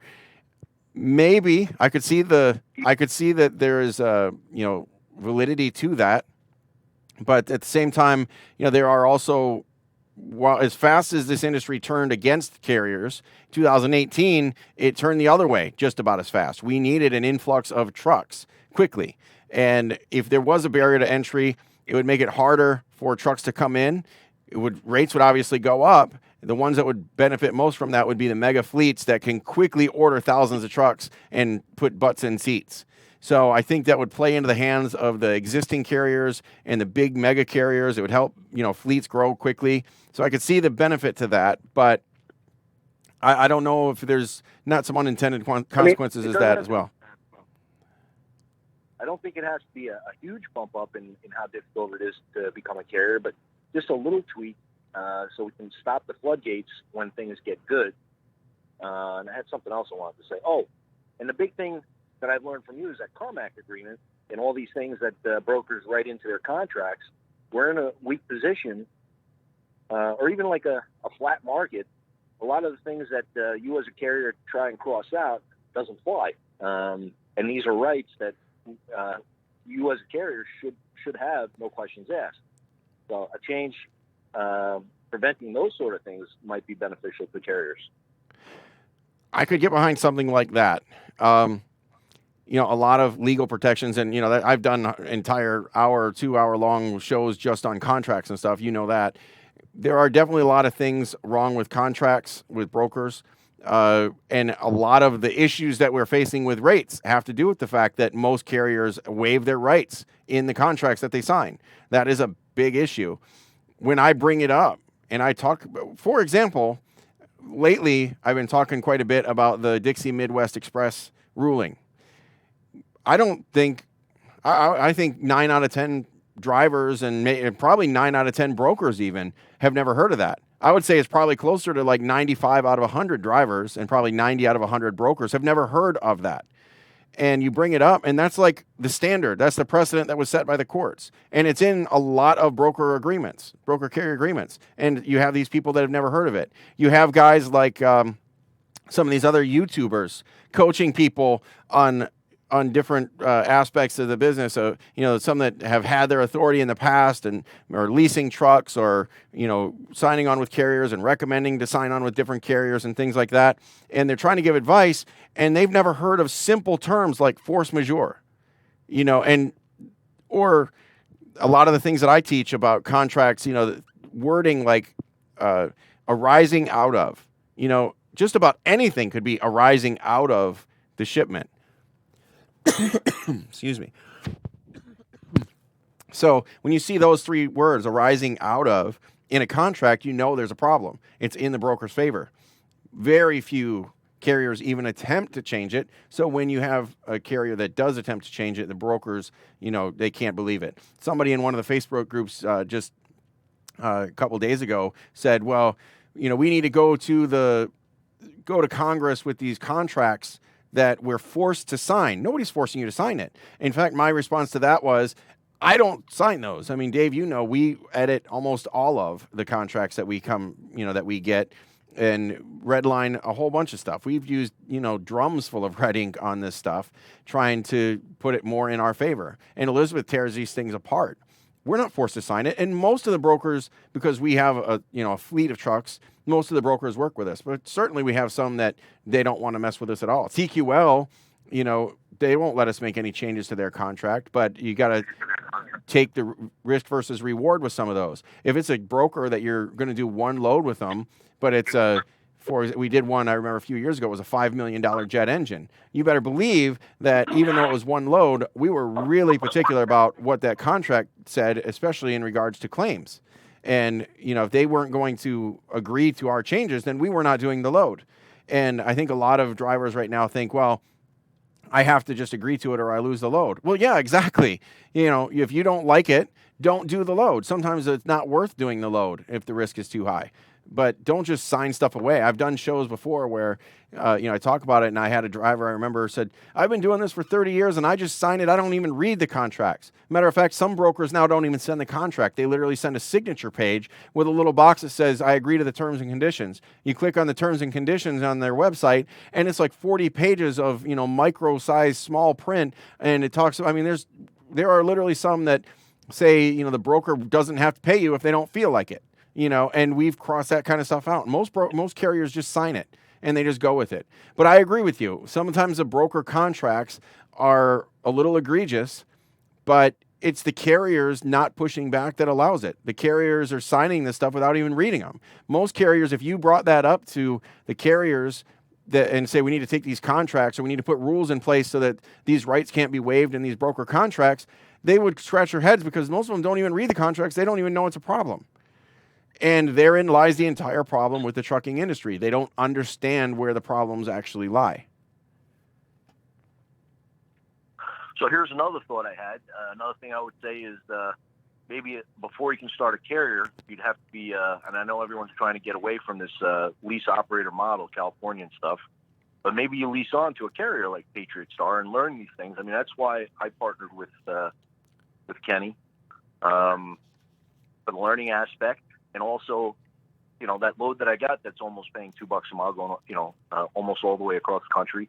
Maybe. I could see that there is validity to that. But at the same time, there are also, as fast as this industry turned against carriers, 2018, it turned the other way just about as fast. We needed an influx of trucks quickly. And if there was a barrier to entry, it would make it harder for trucks to come in. Rates would obviously go up. The ones that would benefit most from that would be the mega fleets that can quickly order thousands of trucks and put butts in seats. So I think that would play into the hands of the existing carriers and the big mega carriers. It would help, fleets grow quickly. So I could see the benefit to that, but I don't know if there's not some unintended consequences as well. I don't think it has to be a huge bump up in how difficult it is to become a carrier, but just a little tweak so we can stop the floodgates when things get good. And I had something else I wanted to say. Oh, and the big thing that I've learned from you is that Carmack agreement and all these things that brokers write into their contracts. We're in a weak position, or even like a flat market. A lot of the things that you as a carrier try and cross out doesn't fly. And these are rights that you as a carrier should have, no questions asked. So a change preventing those sort of things might be beneficial to carriers. I could get behind something like that. You know, a lot of legal protections, and you know, I've done entire hour, 2 hour long shows just on contracts and stuff. You know that there are definitely a lot of things wrong with contracts with brokers. And a lot of the issues that we're facing with rates have to do with the fact that most carriers waive their rights in the contracts that they sign. That is a big issue. When I bring it up and I talk, for example, lately I've been talking quite a bit about the Dixie Midwest Express ruling. I think 9 out of 10 drivers and probably 9 out of 10 brokers even have never heard of that. I would say it's probably closer to like 95 out of 100 drivers and probably 90 out of 100 brokers have never heard of that. And you bring it up, and that's like the standard. That's the precedent that was set by the courts. And it's in a lot of broker carrier agreements. And you have these people that have never heard of it. You have guys like some of these other YouTubers coaching people on different aspects of the business. You know, some that have had their authority in the past and or leasing trucks or, you know, signing on with carriers and recommending to sign on with different carriers and things like that. And they're trying to give advice and they've never heard of simple terms like force majeure, you know, or a lot of the things that I teach about contracts, you know, wording like arising out of, you know, just about anything could be arising out of the shipment. Excuse me. So when you see those three words arising out of in a contract, you know there's a problem. It's in the broker's favor. Very few carriers even attempt to change it. So when you have a carrier that does attempt to change it, the brokers, you know, they can't believe it. Somebody in one of the Facebook groups just a couple days ago said, well, you know, we need to go to Congress with these contracts that we're forced to sign. Nobody's forcing you to sign it. In fact, my response to that was, I don't sign those. I mean, Dave, you know, we edit almost all of the contracts that we get and redline a whole bunch of stuff. We've used, you know, drums full of red ink on this stuff, trying to put it more in our favor. And Elizabeth tears these things apart. We're not forced to sign it. And most of the brokers, because we have a fleet of trucks, most of the brokers work with us. But certainly we have some that they don't want to mess with us at all. TQL, you know, they won't let us make any changes to their contract, but you got to take the risk versus reward with some of those. If it's a broker that you're going to do one load with them, but it's we did one, I remember a few years ago, it was a $5 million jet engine. You better believe that even though it was one load, we were really particular about what that contract said, especially in regards to claims. And, you know, if they weren't going to agree to our changes, then we were not doing the load. And I think a lot of drivers right now think, well, I have to just agree to it or I lose the load. Well, yeah, exactly. You know, if you don't like it, don't do the load. Sometimes it's not worth doing the load if the risk is too high. But don't just sign stuff away. I've done shows before where, I talk about it, and I had a driver I remember said, I've been doing this for 30 years, and I just sign it. I don't even read the contracts. Matter of fact, some brokers now don't even send the contract. They literally send a signature page with a little box that says, I agree to the terms and conditions. You click on the terms and conditions on their website, and it's like 40 pages of, micro-sized small print, and it talks, there are literally some that say, the broker doesn't have to pay you if they don't feel like it. And we've crossed that kind of stuff out. Most carriers just sign it and they just go with it. But I agree with you. Sometimes the broker contracts are a little egregious, but it's the carriers not pushing back that allows it. The carriers are signing this stuff without even reading them. Most carriers, if you brought that up to the carriers and say we need to take these contracts or we need to put rules in place so that these rights can't be waived in these broker contracts, they would scratch their heads because most of them don't even read the contracts. They don't even know it's a problem. And therein lies the entire problem with the trucking industry. They don't understand where the problems actually lie. So here's another thought I had. Another thing I would say is maybe before you can start a carrier, you'd have to be, and I know everyone's trying to get away from this lease operator model, California and stuff, but maybe you lease on to a carrier like Patriot Star and learn these things. I mean, that's why I partnered with Kenny for the learning aspect, and also, you know, that load that I got that's almost paying $2 a mile going, you know, almost all the way across the country.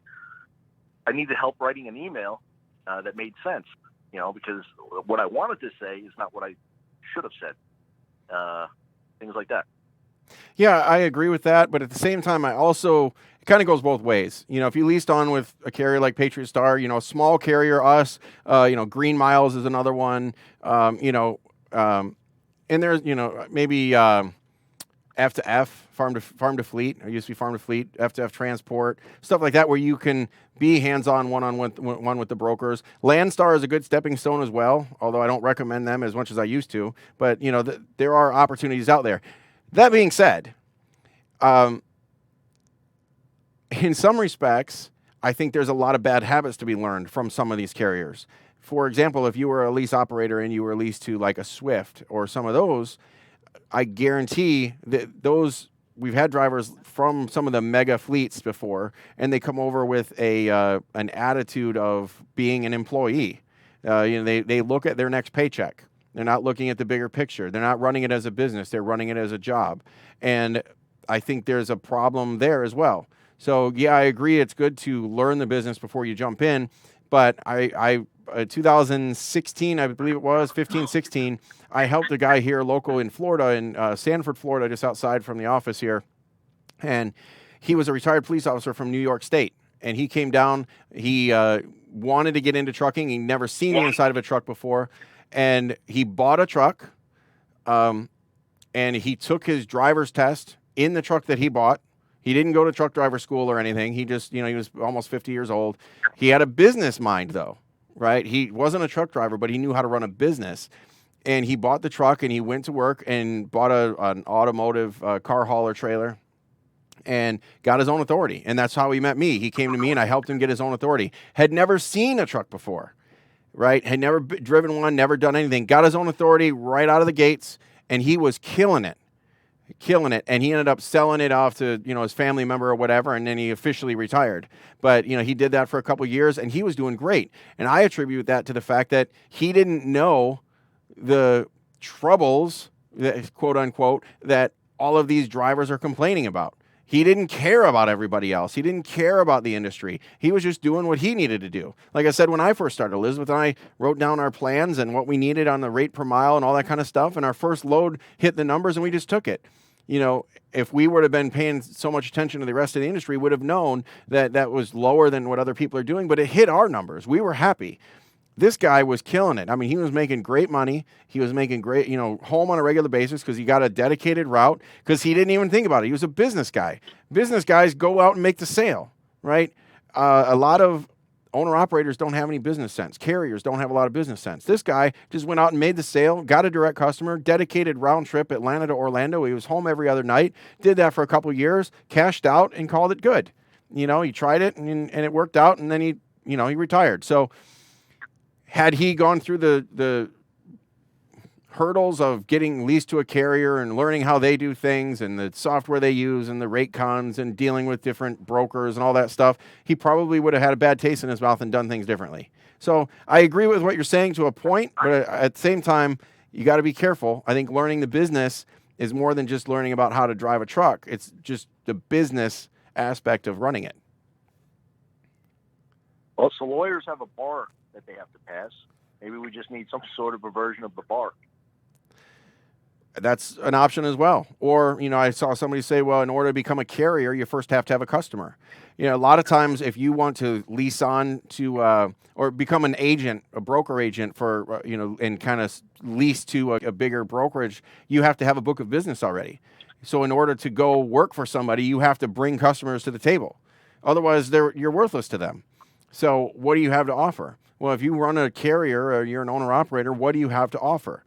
I needed help writing an email that made sense, you know, because what I wanted to say is not what I should have said. Things like that. Yeah, I agree with that, but at the same time, I also, it kind of goes both ways. You know, if you leased on with a carrier like Patriot Star, you know, a small carrier, us, you know, Green Miles is another one, you know, and there's, you know, maybe F to F, farm to fleet, or used to be farm to fleet, F to F transport, stuff like that, where you can be hands-on one with the brokers. Landstar is a good stepping stone as well, although I don't recommend them as much as I used to. But you know, there are opportunities out there. That being said, in some respects, I think there's a lot of bad habits to be learned from some of these carriers. For example, if you were a lease operator and you were leased to like a Swift or some of those, I guarantee that those, we've had drivers from some of the mega fleets before, and they come over with an attitude of being an employee. You know, they look at their next paycheck. They're not looking at the bigger picture. They're not running it as a business. They're running it as a job. And I think there's a problem there as well. So, yeah, I agree. It's good to learn the business before you jump in. But 2016, I believe it was, 15, 16, I helped a guy here local in Florida, in Sanford, Florida, just outside from the office here. And he was a retired police officer from New York State. And he came down. He wanted to get into trucking. He'd never seen the inside of a truck before. And he bought a truck. And he took his driver's test in the truck that he bought. He didn't go to truck driver school or anything. He just, you know, he was almost 50 years old. He had a business mind, though, right? He wasn't a truck driver, but he knew how to run a business. And he bought the truck, and he went to work and bought an automotive car hauler trailer and got his own authority. And that's how he met me. He came to me, and I helped him get his own authority. Had never seen a truck before, right? Had never driven one, never done anything. Got his own authority right out of the gates, and he was killing it. And he ended up selling it off to, you know, his family member or whatever, and then he officially retired. But, you know, he did that for a couple of years, and he was doing great. And I attribute that to the fact that he didn't know the troubles, that, quote unquote, that all of these drivers are complaining about. He didn't care about everybody else. He didn't care about the industry. He was just doing what he needed to do. Like I said, when I first started, Elizabeth and I wrote down our plans and what we needed on the rate per mile and all that kind of stuff. And our first load hit the numbers, and we just took it. You know, if we would have been paying so much attention to the rest of the industry, we would have known that that was lower than what other people are doing, but it hit our numbers. We were happy. This guy was killing it. I mean, he was making great money. He was making great, you know, home on a regular basis because he got a dedicated route because he didn't even think about it. He was a business guy. Business guys go out and make the sale, right? A lot of owner-operators don't have any business sense. Carriers don't have a lot of business sense. This guy just went out and made the sale, got a direct customer, dedicated round trip Atlanta to Orlando. He was home every other night, did that for a couple of years, cashed out, and called it good. You know, he tried it, and it worked out, and then he retired. So had he gone through the hurdles of getting leased to a carrier and learning how they do things and the software they use and the rate cons and dealing with different brokers and all that stuff, he probably would have had a bad taste in his mouth and done things differently. So I agree with what you're saying to a point, but at the same time, you got to be careful. I think learning the business is more than just learning about how to drive a truck. It's just the business aspect of running it. Well, so lawyers have a bar that they have to pass. Maybe we just need some sort of a version of the bar. That's an option as well. Or, you know, I saw somebody say, well, in order to become a carrier, you first have to have a customer. You know, a lot of times if you want to lease on to or become an agent, a broker agent for, you know, and kind of lease to a bigger brokerage, you have to have a book of business already. So in order to go work for somebody, you have to bring customers to the table. Otherwise, you're worthless to them. So what do you have to offer? Well, if you run a carrier or you're an owner-operator, what do you have to offer?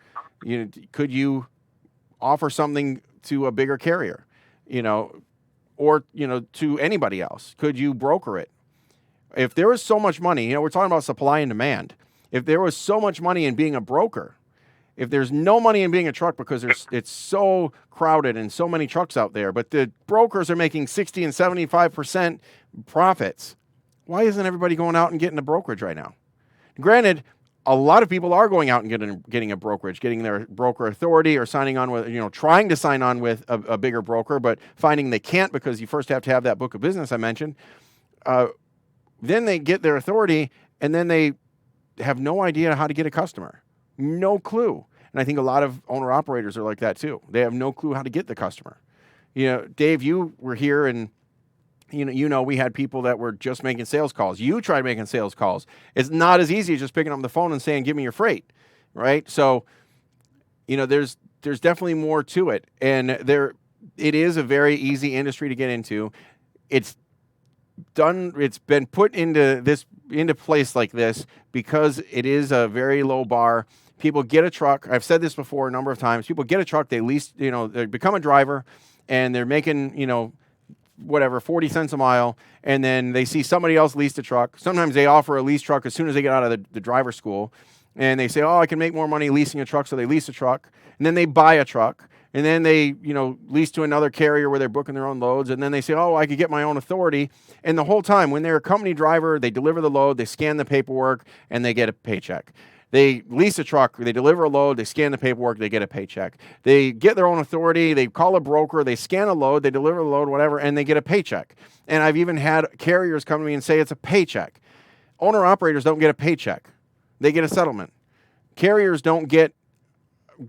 Could you offer something to a bigger carrier, you know, or, you know, to anybody else? Could you broker it? If there was so much money, we're talking about supply and demand. If there was so much money in being a broker, if there's no money in being a truck because it's so crowded and so many trucks out there, but the brokers are making 60 and 75% profits, why isn't everybody going out and getting a brokerage right now? Granted, a lot of people are going out and getting a brokerage, getting their broker authority or signing on with, trying to sign on with a bigger broker, but finding they can't because you first have to have that book of business I mentioned. Then they get their authority and then they have no idea how to get a customer. No clue. And I think a lot of owner-operators are like that too. They have no clue how to get the customer. Dave, you were here and we had people that were just making sales calls. You tried making sales calls. It's not as easy as just picking up the phone and saying, give me your freight, right? So, there's definitely more to it. And it is a very easy industry to get into. It's been put into place like this because it is a very low bar. People get a truck. I've said this before a number of times. People get a truck, they lease, they become a driver and they're making, 40 cents a mile, and then they see somebody else lease a truck. Sometimes they offer a lease truck as soon as they get out of the driver school, and they say, I can make more money leasing a truck, so they lease a truck, and then they buy a truck, and then they, lease to another carrier where they're booking their own loads, and then they say, I could get my own authority, and the whole time, when they're a company driver, they deliver the load, they scan the paperwork, and they get a paycheck. They lease a truck, they deliver a load, they scan the paperwork, they get a paycheck. They get their own authority, they call a broker, they scan a load, they deliver the load, whatever, and they get a paycheck. And I've even had carriers come to me and say it's a paycheck. Owner-operators don't get a paycheck. They get a settlement. Carriers don't get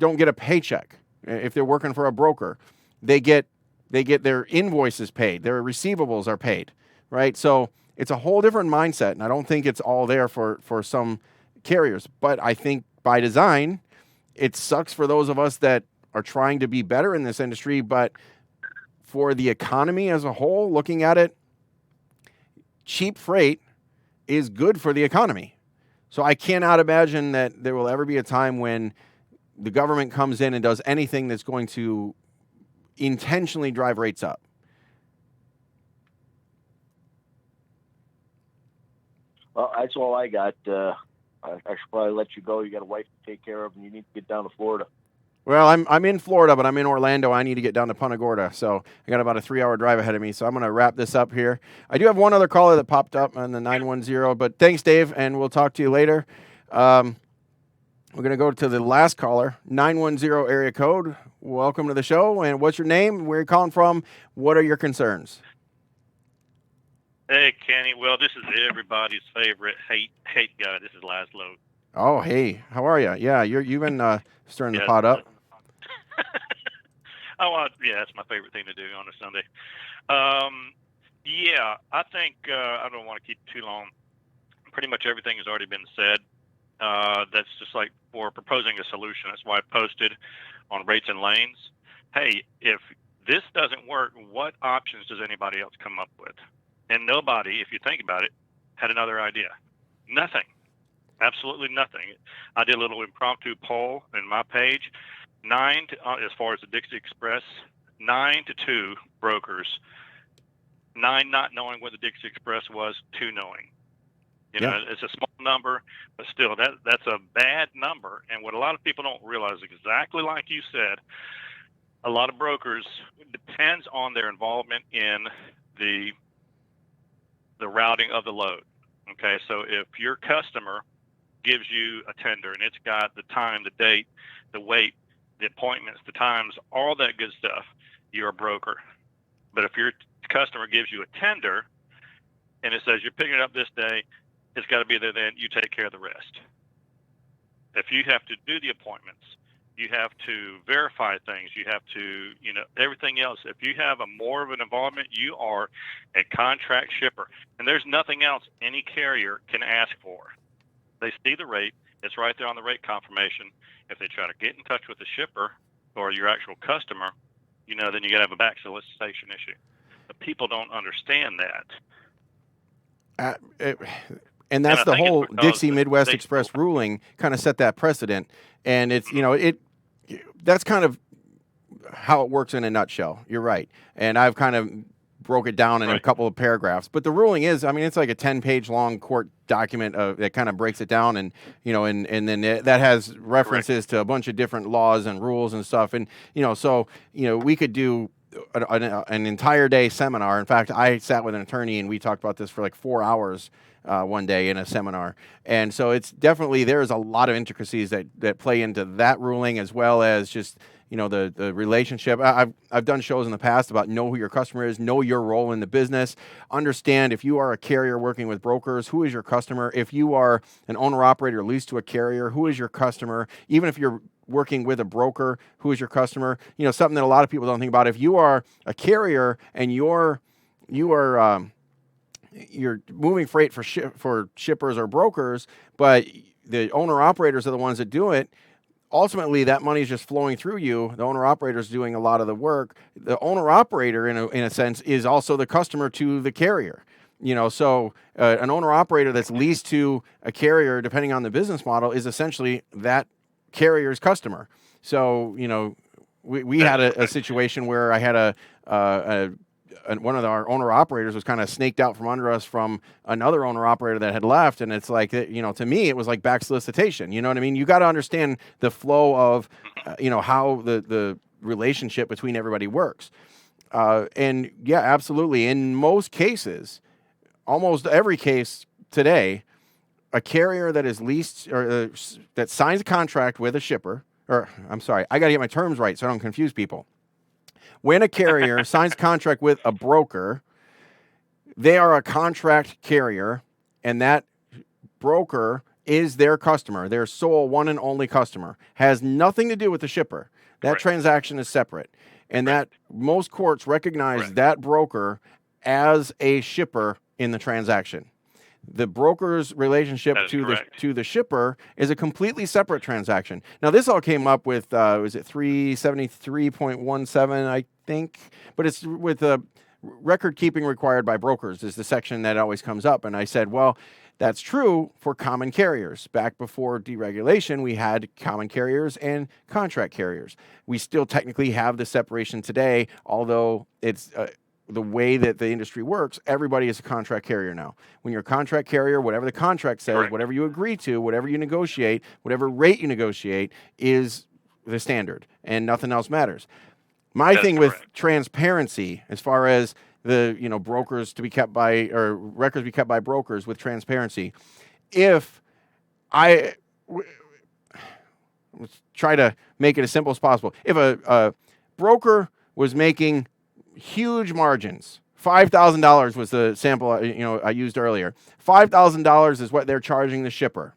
a paycheck if they're working for a broker. They get their invoices paid, their receivables are paid, right? So it's a whole different mindset, and I don't think it's all there for some carriers. But I think by design, it sucks for those of us that are trying to be better in this industry. But for the economy as a whole, looking at it, cheap freight is good for the economy. So I cannot imagine that there will ever be a time when the government comes in and does anything that's going to intentionally drive rates up. Well, that's all I got. I should probably let you go. You got a wife to take care of, and you need to get down to Florida. Well, I'm in Florida, but I'm in Orlando. I need to get down to Punta Gorda, so I got about a 3-hour drive ahead of me. So I'm going to wrap this up here. I do have one other caller that popped up on the 910, but thanks, Dave, and we'll talk to you later. We're going to go to the last caller, 910 area code. Welcome to the show, and what's your name? Where are you calling from? What are your concerns? Hey, Kenny. Well, this is everybody's favorite hate guy. This is Laszlo. Oh, hey. How are you? Yeah, you've been stirring the pot up. Yeah, that's my favorite thing to do on a Sunday. Yeah, I think I don't want to keep too long. Pretty much everything has already been said. That's just like for proposing a solution. That's why I posted on rates and lanes. Hey, if this doesn't work, what options does anybody else come up with? And nobody, if you think about it, had another idea. Nothing. Absolutely nothing. I did a little impromptu poll in my page. As far as the Dixie Express, 9-2 brokers. 9 not knowing what the Dixie Express was, 2 knowing. It's a small number, but still, that's a bad number. And what a lot of people don't realize, exactly like you said, a lot of brokers, it depends on their involvement in the routing of the load. Okay, so if your customer gives you a tender and it's got the time, the date, the weight, the appointments, the times, all that good stuff, you're a broker. But if your customer gives you a tender and it says you're picking it up this day, it's got to be there then, you take care of the rest. If you have to do the appointments, you have to verify things, you have to, everything else. If you have more of an involvement, you are a contract shipper. And there's nothing else any carrier can ask for. They see the rate, it's right there on the rate confirmation. If they try to get in touch with the shipper or your actual customer, then you got to have a back solicitation issue. But people don't understand that. And that's the whole Dixie Midwest Express ruling kind of set that precedent. And it's, that's kind of how it works in a nutshell. You're right. And I've kind of broke it down in a couple of paragraphs. But the ruling is, I mean, it's like a 10-page long court document that kind of breaks it down, and and then that has references to a bunch of different laws and rules and stuff. And so we could do an entire day seminar. In fact, I sat with an attorney and we talked about this for like 4 hours one day in a seminar. And so it's definitely, there's a lot of intricacies that play into that ruling, as well as just the relationship. I've done shows in the past about know who your customer is, know your role in the business, understand if you are a carrier working with brokers, who is your customer? If you are an owner-operator leased to a carrier, who is your customer? Even if you're working with a broker, who is your customer? Something that a lot of people don't think about. If you are a carrier and you're moving freight for shippers or brokers, but the owner-operators are the ones that do it, ultimately that money is just flowing through you. The owner-operator is doing a lot of the work. The owner-operator, in a sense, is also the customer to the carrier. So an owner-operator that's leased to a carrier, depending on the business model, is essentially that carrier's customer. So we had a situation where I had one of our owner operators was kind of snaked out from under us from another owner operator that had left, and it's like to me it was like back solicitation. You know what I mean? You got to understand the flow of how the relationship between everybody works. And yeah, absolutely. In most cases, almost every case today, a carrier that is leased or that signs a contract with a shipper, or I'm sorry, I got to get my terms right so I don't confuse people. When a carrier signs a contract with a broker, they are a contract carrier, and that broker is their customer, their sole one and only customer. Has nothing to do with the shipper. That transaction is separate. And that most courts recognize that broker as a shipper in the transaction. The broker's relationship to the shipper is a completely separate transaction. Now, this all came up with, was it 373.17, I think? But it's with record keeping required by brokers is the section that always comes up. And I said, well, that's true for common carriers. Back before deregulation, we had common carriers and contract carriers. We still technically have the separation today, although it's the way that the industry works, everybody is a contract carrier now. When you're a contract carrier, whatever the contract says, whatever you agree to, whatever you negotiate, whatever rate you negotiate is the standard, and nothing else matters. My thing with transparency, as far as the brokers to be kept by, or records be kept by brokers with transparency, if let's try to make it as simple as possible. If a broker was making huge margins, $5,000 was the sample I used earlier. $5,000 is what they're charging the shipper,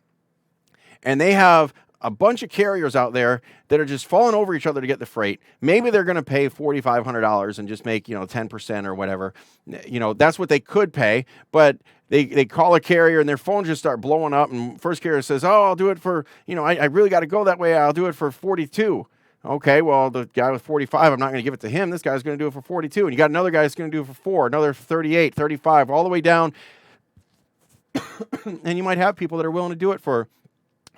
and they have a bunch of carriers out there that are just falling over each other to get the freight. Maybe they're going to pay $4,500 and just make 10% or whatever. That's what they could pay, but they call a carrier and their phones just start blowing up, and first carrier says, "Oh, I'll do it for I really got to go that way. I'll do it for 42." Okay, well, the guy with 45, I'm not going to give it to him. This guy's going to do it for 42. And you got another guy that's going to do it for 4, another 38, 35, all the way down. And you might have people that are willing to do it for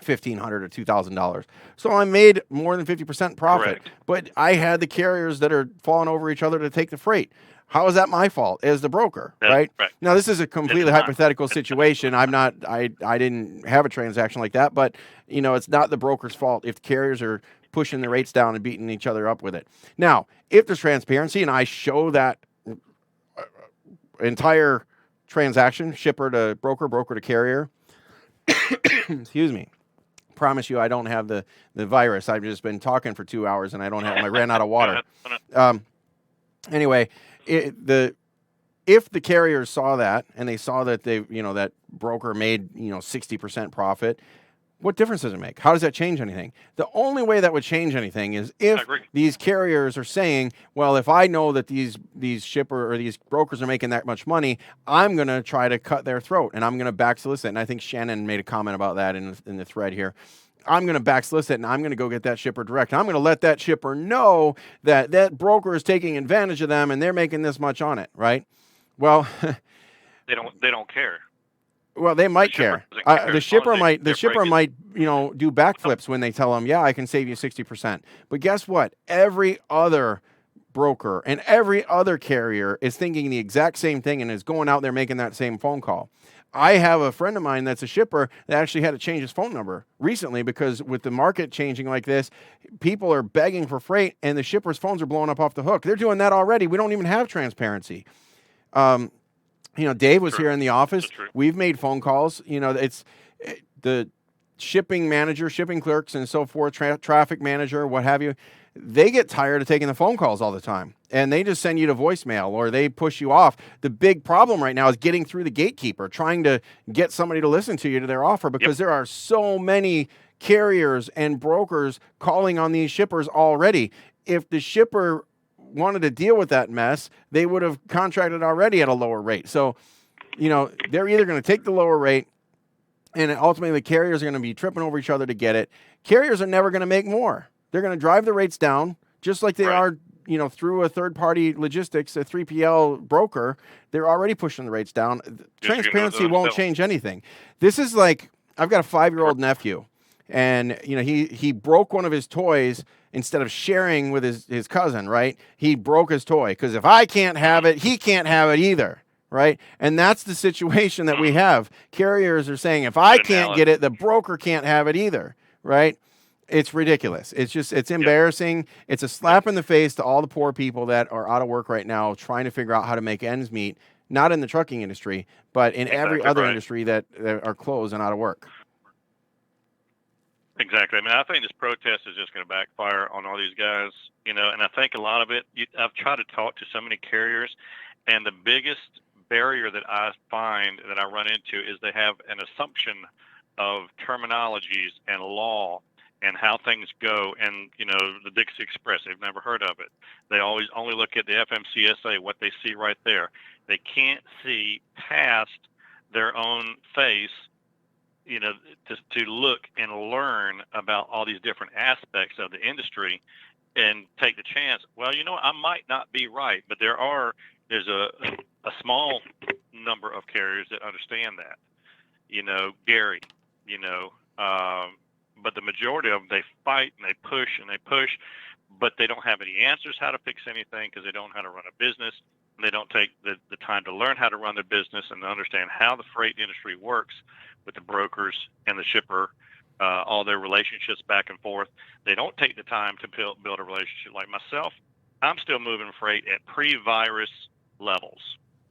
$1,500 or $2,000. So I made more than 50% profit. But I had the carriers that are falling over each other to take the freight. How is that my fault as the broker, right? Now, this is a completely hypothetical situation. I didn't have a transaction like that, but it's not the broker's fault if the carriers are pushing the rates down and beating each other up with it. Now, if there's transparency and I show that entire transaction, shipper to broker, broker to carrier, excuse me, promise you I don't have the virus. I've just been talking for 2 hours and I ran out of water. Anyway, if the carriers saw that and they saw that that broker made 60% profit, what difference does it make? How does that change anything? The only way that would change anything is if these carriers are saying, well, if I know that these shipper or these brokers are making that much money, I'm going to try to cut their throat and I'm going to back solicit. And I think Shannon made a comment about that in the thread here. I'm going to back solicit and I'm going to go get that shipper direct. And I'm going to let that shipper know that that broker is taking advantage of them and they're making this much on it, right? Well, they don't care. Well, they might care. The shipper might do backflips when they tell them, yeah, I can save you 60%. But guess what? Every other broker, and every other carrier is thinking the exact same thing and is going out there making that same phone call. I have a friend of mine that's a shipper that actually had to change his phone number recently because with the market changing like this, people are begging for freight and the shippers' phones are blowing up off the hook. They're doing that already. We don't even have transparency. Dave was here in the office. We've made phone calls. It's the shipping manager, shipping clerks, and so forth, traffic manager, what have you. They get tired of taking the phone calls all the time, and they just send you to voicemail or they push you off. The big problem right now is getting through the gatekeeper, trying to get somebody to listen to you to their offer because there are so many carriers and brokers calling on these shippers already. If the shipper wanted to deal with that mess, they would have contracted already at a lower rate. So, they're either going to take the lower rate and ultimately the carriers are going to be tripping over each other to get it. Carriers are never going to make more. They're going to drive the rates down just like they are, through a third-party logistics, a 3PL broker. They're already pushing the rates down. Transparency won't change anything. This is like, I've got a 5-year-old nephew, and, he broke one of his toys instead of sharing with his cousin, right? He broke his toy because if I can't have it, he can't have it either. Right. And that's the situation that we have. Carriers are saying, if I can't get it, the broker can't have it either. Right. It's ridiculous. It's embarrassing. It's a slap in the face to all the poor people that are out of work right now, trying to figure out how to make ends meet, not in the trucking industry, but in every other industry that are closed and out of work. Exactly. I mean, I think this protest is just going to backfire on all these guys, and I think a lot of it, I've tried to talk to so many carriers, and the biggest barrier that I find that I run into is they have an assumption of terminologies and law and how things go. And, the Dixie Express, they've never heard of it. They always only look at the FMCSA, what they see right there. They can't see past their own face, to look and learn about all these different aspects of the industry and take the chance. Well, I might not be right, but there's a small number of carriers that understand that, Gary, but the majority of them, they fight and they push, but they don't have any answers how to fix anything because they don't know how to run a business. And they don't take the time to learn how to run their business and to understand how the freight industry works with the brokers and the shipper, all their relationships back and forth. They don't take the time to build a relationship. Like myself, I'm still moving freight at pre-virus levels.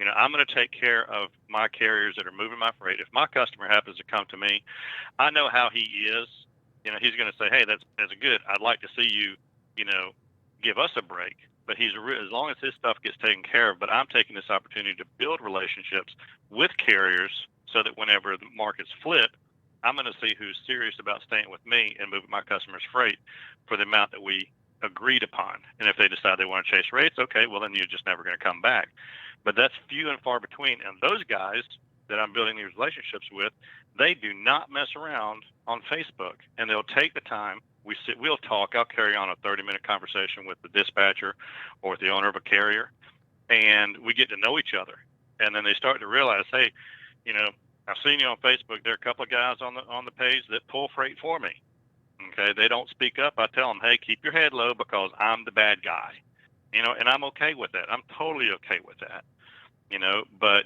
I'm going to take care of my carriers that are moving my freight. If my customer happens to come to me, I know how he is. He's going to say, hey, that's good. I'd like to see you, give us a break. But as long as his stuff gets taken care of, but I'm taking this opportunity to build relationships with carriers so that whenever the markets flip, I'm going to see who's serious about staying with me and moving my customers' freight for the amount that we agreed upon. And if they decide they want to chase rates, okay, well, then you're just never going to come back. But that's few and far between. And those guys that I'm building these relationships with, they do not mess around on Facebook, and they'll take the time. We'll talk. I'll carry on a 30-minute conversation with the dispatcher or with the owner of a carrier, and we get to know each other. And then they start to realize, hey, I've seen you on Facebook. There are a couple of guys on the page that pull freight for me. Okay, they don't speak up. I tell them, hey, keep your head low because I'm the bad guy. And I'm okay with that. I'm totally okay with that. But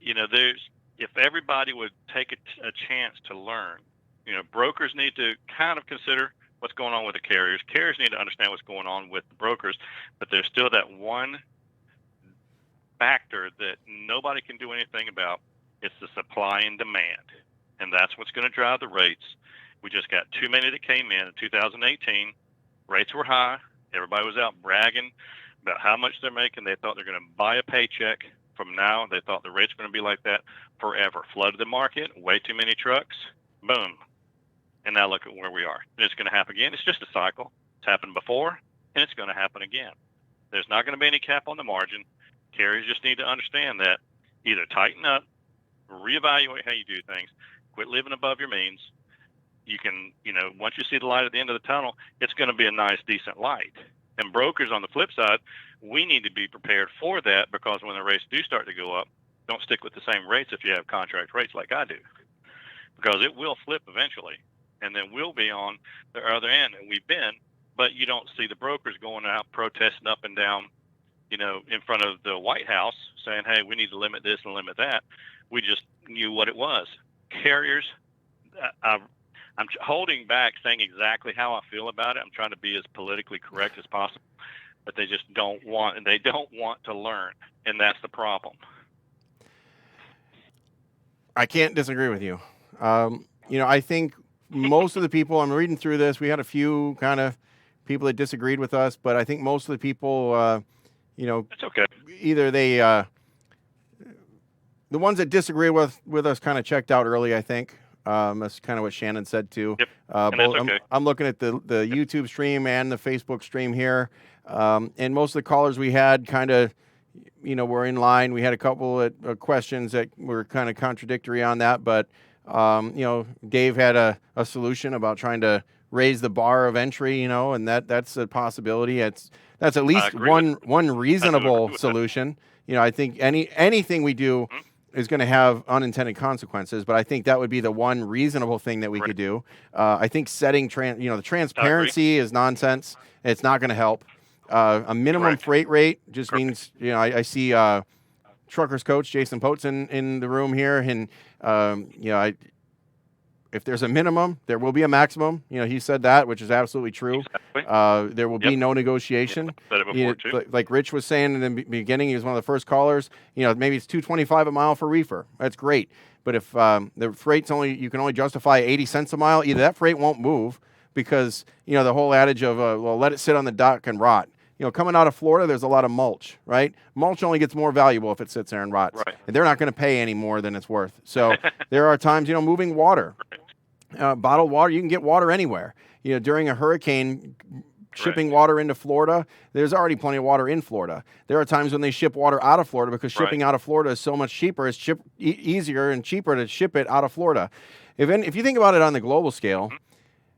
if everybody would take a chance to learn, brokers need to kind of consider what's going on with the carriers. Carriers need to understand what's going on with the brokers, but there's still that one factor that nobody can do anything about. It's the supply and demand, and that's what's going to drive the rates. We just got too many that came in 2018. Rates were high. Everybody was out bragging about how much they're making. They thought they're going to buy a paycheck from now. They thought the rate's going to be like that forever. Flooded the market, way too many trucks, boom. And now look at where we are. And it's going to happen again. It's just a cycle. It's happened before, and it's going to happen again. There's not going to be any cap on the margin. Carriers just need to understand that. Either tighten up, reevaluate how you do things, quit living above your means. You can, once you see the light at the end of the tunnel, it's going to be a nice, decent light. And brokers, on the flip side, we need to be prepared for that, because when the rates do start to go up, don't stick with the same rates if you have contract rates like I do, because it will flip eventually, and then we'll be on the other end, and we've been, but you don't see the brokers going out protesting up and down in front of the White House saying, hey, we need to limit this and limit that. We just knew what it was. Carriers, I'm holding back saying exactly how I feel about it. I'm trying to be as politically correct as possible, but they just don't want, and they don't want to learn, and that's the problem. I can't disagree with you. I think most of the people, I'm reading through this, we had a few kind of people that disagreed with us, but I think most of the people, It's okay. either they, the ones that disagree with us kind of checked out early, I think. That's kind of what Shannon said too. Yep. And that's okay. I'm looking at the YouTube stream and the Facebook stream here. And most of the callers we had kind of, were in line. We had a couple of questions that were kind of contradictory on that, but Dave had a solution about trying to raise the bar of entry, and that's a possibility. That's at least one reasonable solution. I think anything we do is going to have unintended consequences, but I think that would be the one reasonable thing that we could do. I think setting the transparency is nonsense. It's not going to help. A minimum freight rate just means, I see truckers coach Jason Potes in the room here, and if there's a minimum, there will be a maximum. He said that, which is absolutely true. Exactly. There will be no negotiation. Like Rich was saying in the beginning, he was one of the first callers. Maybe it's $2.25 a mile for reefer. That's great. But if the freight's you can only justify 80 cents a mile, either that freight won't move because, the whole adage of, let it sit on the dock and rot. Coming out of Florida, there's a lot of mulch, right? Mulch only gets more valuable if it sits there and rots. Right. And they're not going to pay any more than it's worth. So there are times, moving water. Bottled water, you can get water anywhere. During a hurricane, shipping water into Florida, there's already plenty of water in Florida. There are times when they ship water out of Florida because shipping out of Florida is so much cheaper. It's easier and cheaper to ship it out of Florida. If you think about it on the global scale,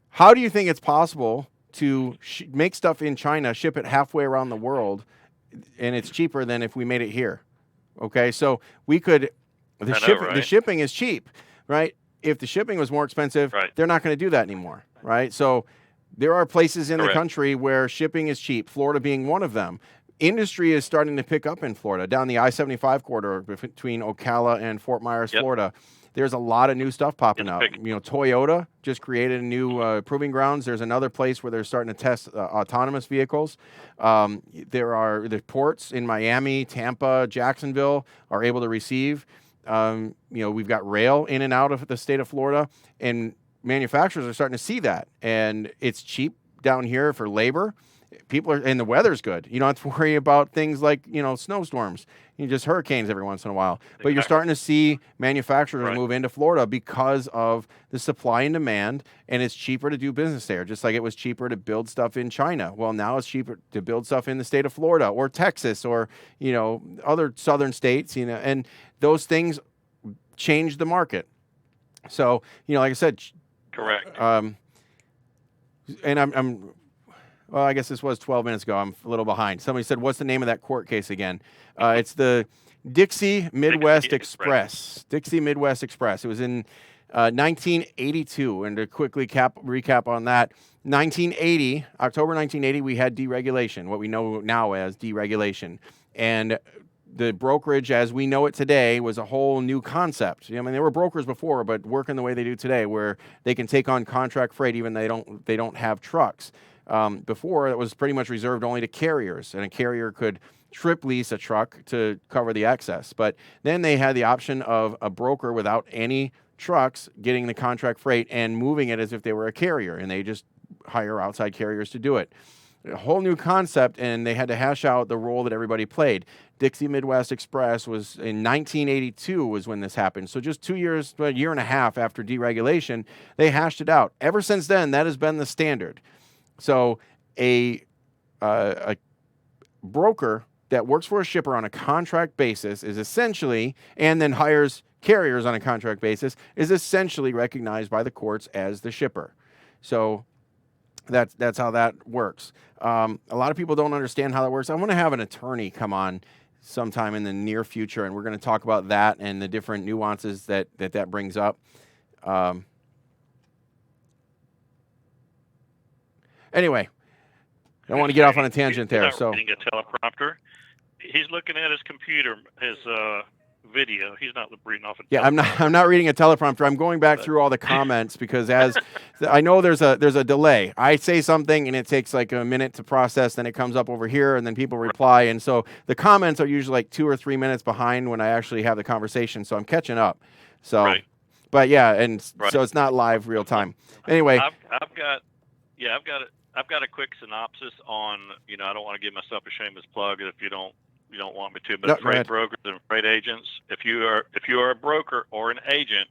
how do you think it's possible to make stuff in China, ship it halfway around the world, and it's cheaper than if we made it here? Okay, so we could, the shipping is cheap, right? If the shipping was more expensive, they're not going to do that anymore, right? So there are places in the country where shipping is cheap, Florida being one of them. Industry is starting to pick up in Florida, down the I-75 corridor between Ocala and Fort Myers, Florida. There's a lot of new stuff popping up. Toyota just created a new proving grounds. There's another place where they're starting to test autonomous vehicles. There are the ports in Miami, Tampa, Jacksonville are able to receive. We've got rail in and out of the state of Florida, and manufacturers are starting to see that. And it's cheap down here for labor. And the weather's good. You don't have to worry about things like, snowstorms. Just hurricanes every once in a while. But you're starting to see manufacturers move into Florida because of the supply and demand, and it's cheaper to do business there, just like it was cheaper to build stuff in China. Well, now it's cheaper to build stuff in the state of Florida or Texas or, other southern states, and those things change the market. So, like I said, correct. And well, I guess this was 12 minutes ago. I'm a little behind. Somebody said, what's the name of that court case again? It's the Dixie Midwest Express. Dixie Midwest Express. It was in 1982. And to quickly recap on that, October 1980, we had deregulation, what we know now as deregulation. And the brokerage as we know it today was a whole new concept. There were brokers before, but working the way they do today, where they can take on contract freight even they don't have trucks. Before, it was pretty much reserved only to carriers, and a carrier could trip lease a truck to cover the excess. But then they had the option of a broker without any trucks getting the contract freight and moving it as if they were a carrier, and they just hire outside carriers to do it. A whole new concept, and they had to hash out the role that everybody played. Dixie Midwest Express was in 1982 was when this happened. So just 2 years, a year and a half after deregulation, they hashed it out. Ever since then, that has been the standard. So a broker that works for a shipper on a contract basis is essentially, and then hires carriers on a contract basis, is essentially recognized by the courts as the shipper. So that's how that works. A lot of people don't understand how that works. I want to have an attorney come on sometime in the near future, and we're going to talk about that and the different nuances that brings up. Anyway, I don't want to get off on a tangent there. So reading a teleprompter. He's looking at his computer, his video. He's not reading off a Yeah, I'm not reading a teleprompter. I'm going back through all the comments because as I know there's a delay. I say something and it takes like a minute to process, then it comes up over here and then people reply. And so the comments are usually like 2 or 3 minutes behind when I actually have the conversation. So I'm catching up. So but yeah, and so it's not live real time. Anyway, I've got a quick synopsis on, I don't want to give myself a shameless plug if you don't want me to, but No, freight brokers and freight agents, if you are a broker or an agent,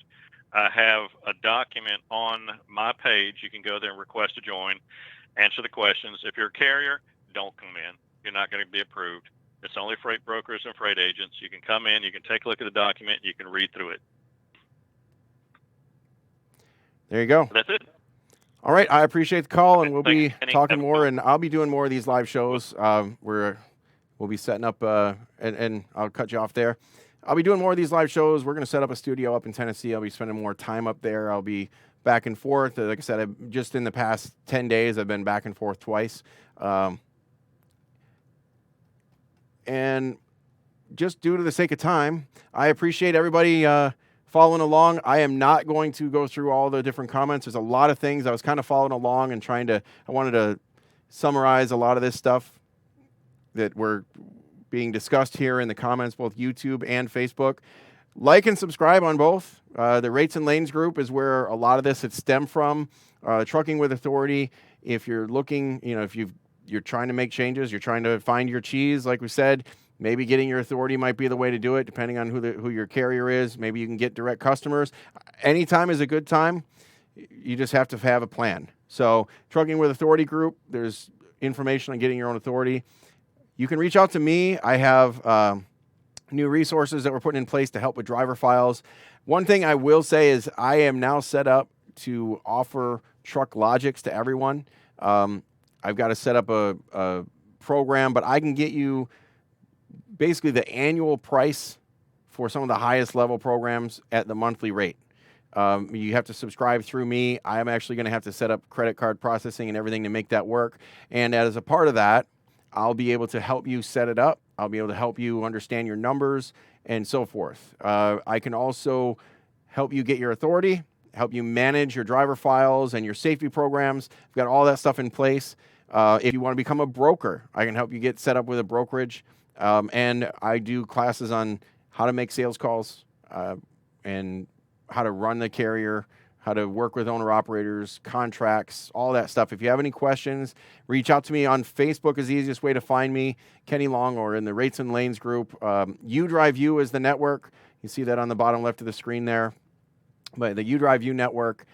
I have a document on my page. You can go there and request to join, answer the questions. If you're a carrier, don't come in. You're not going to be approved. It's only freight brokers and freight agents. You can come in, you can take a look at the document, you can read through it. there you go. That's it. All right, I appreciate the call, and we'll be talking more, and I'll be doing more of these live shows. We'll be setting up, and I'll cut you off there. I'll be doing more of these live shows. We're going to set up a studio up in Tennessee. I'll be spending more time up there. I'll be back and forth. Like I said, just in the past 10 days, I've been back and forth twice. And just due to the sake of time, I appreciate everybody following along. I am not going to go through all the different comments. There's a lot of things. I was kind of following along and I wanted to summarize a lot of this stuff that were being discussed here in the comments, both YouTube and Facebook. Like and subscribe on both. The Rates and Lanes group is where a lot of this had stemmed from. Trucking with Authority, if you're looking, if you're trying to make changes, you're trying to find your cheese, like we said, maybe getting your authority might be the way to do it, depending on who your carrier is. Maybe you can get direct customers. Anytime is a good time. You just have to have a plan. So Trucking with Authority group, there's information on getting your own authority. You can reach out to me. I have new resources that we're putting in place to help with driver files. One thing I will say is I am now set up to offer truck logics to everyone. I've got to set up a program, but I can get you basically the annual price for some of the highest level programs at the monthly rate. You have to subscribe through me. I am actually going to have to set up credit card processing and everything to make that work. And as a part of that, I'll be able to help you set it up. I'll be able to help you understand your numbers and so forth. I can also help you get your authority, help you manage your driver files and your safety programs. I've got all that stuff in place. If you want to become a broker, I can help you get set up with a brokerage. And I do classes on how to make sales calls and how to run the carrier, how to work with owner-operators, contracts, all that stuff. If you have any questions, reach out to me on Facebook is the easiest way to find me, Kenny Long, or in the Rates and Lanes group. You Drive You is the network. You see that on the bottom left of the screen there. But the You Drive You network,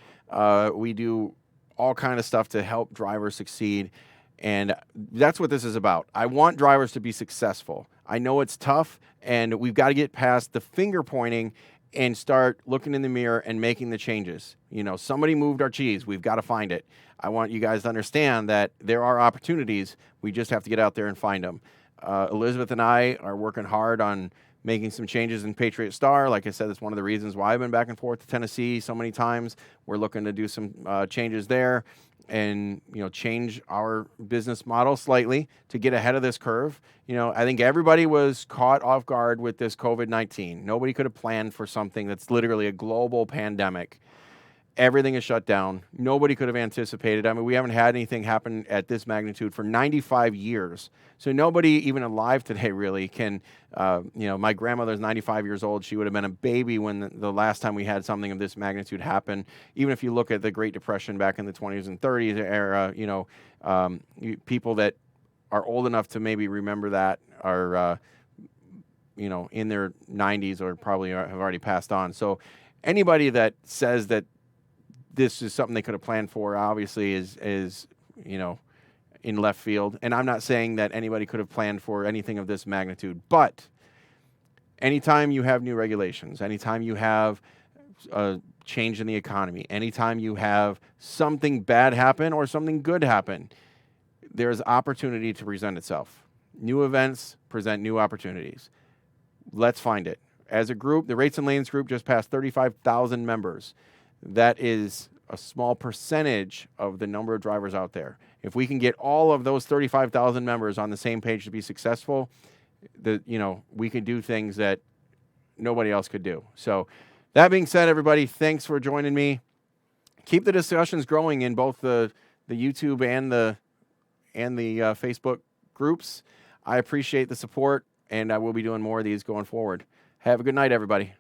we do all kind of stuff to help drivers succeed. And that's what this is about. I want drivers to be successful. I know it's tough, and we've got to get past the finger pointing and start looking in the mirror and making the changes. Somebody moved our cheese. We've got to find it. I want you guys to understand that there are opportunities. We just have to get out there and find them. Elizabeth and I are working hard on making some changes in Patriot Star. Like I said, it's one of the reasons why I've been back and forth to Tennessee so many times. We're looking to do some changes there and change our business model slightly to get ahead of this curve. I think everybody was caught off guard with this COVID-19. Nobody could have planned for something that's literally a global pandemic. Everything is shut down. Nobody could have anticipated. I mean, we haven't had anything happen at this magnitude for 95 years. So nobody even alive today really can, my grandmother's 95 years old. She would have been a baby when the last time we had something of this magnitude happen. Even if you look at the Great Depression back in the 20s and 30s era, people that are old enough to maybe remember that are, in their 90s or probably have already passed on. So anybody that says that this is something they could have planned for, obviously is in left field. And I'm not saying that anybody could have planned for anything of this magnitude, but anytime you have new regulations, anytime you have a change in the economy, anytime you have something bad happen or something good happen, there's opportunity to present itself. New events present new opportunities. Let's find it. As a group, the Rates and Lanes group just passed 35,000 members. That is a small percentage of the number of drivers out there. If we can get all of those 35,000 members on the same page to be successful, we can do things that nobody else could do. So that being said, everybody, thanks for joining me. Keep the discussions growing in both the YouTube and the Facebook groups. I appreciate the support, and I will be doing more of these going forward. Have a good night, everybody.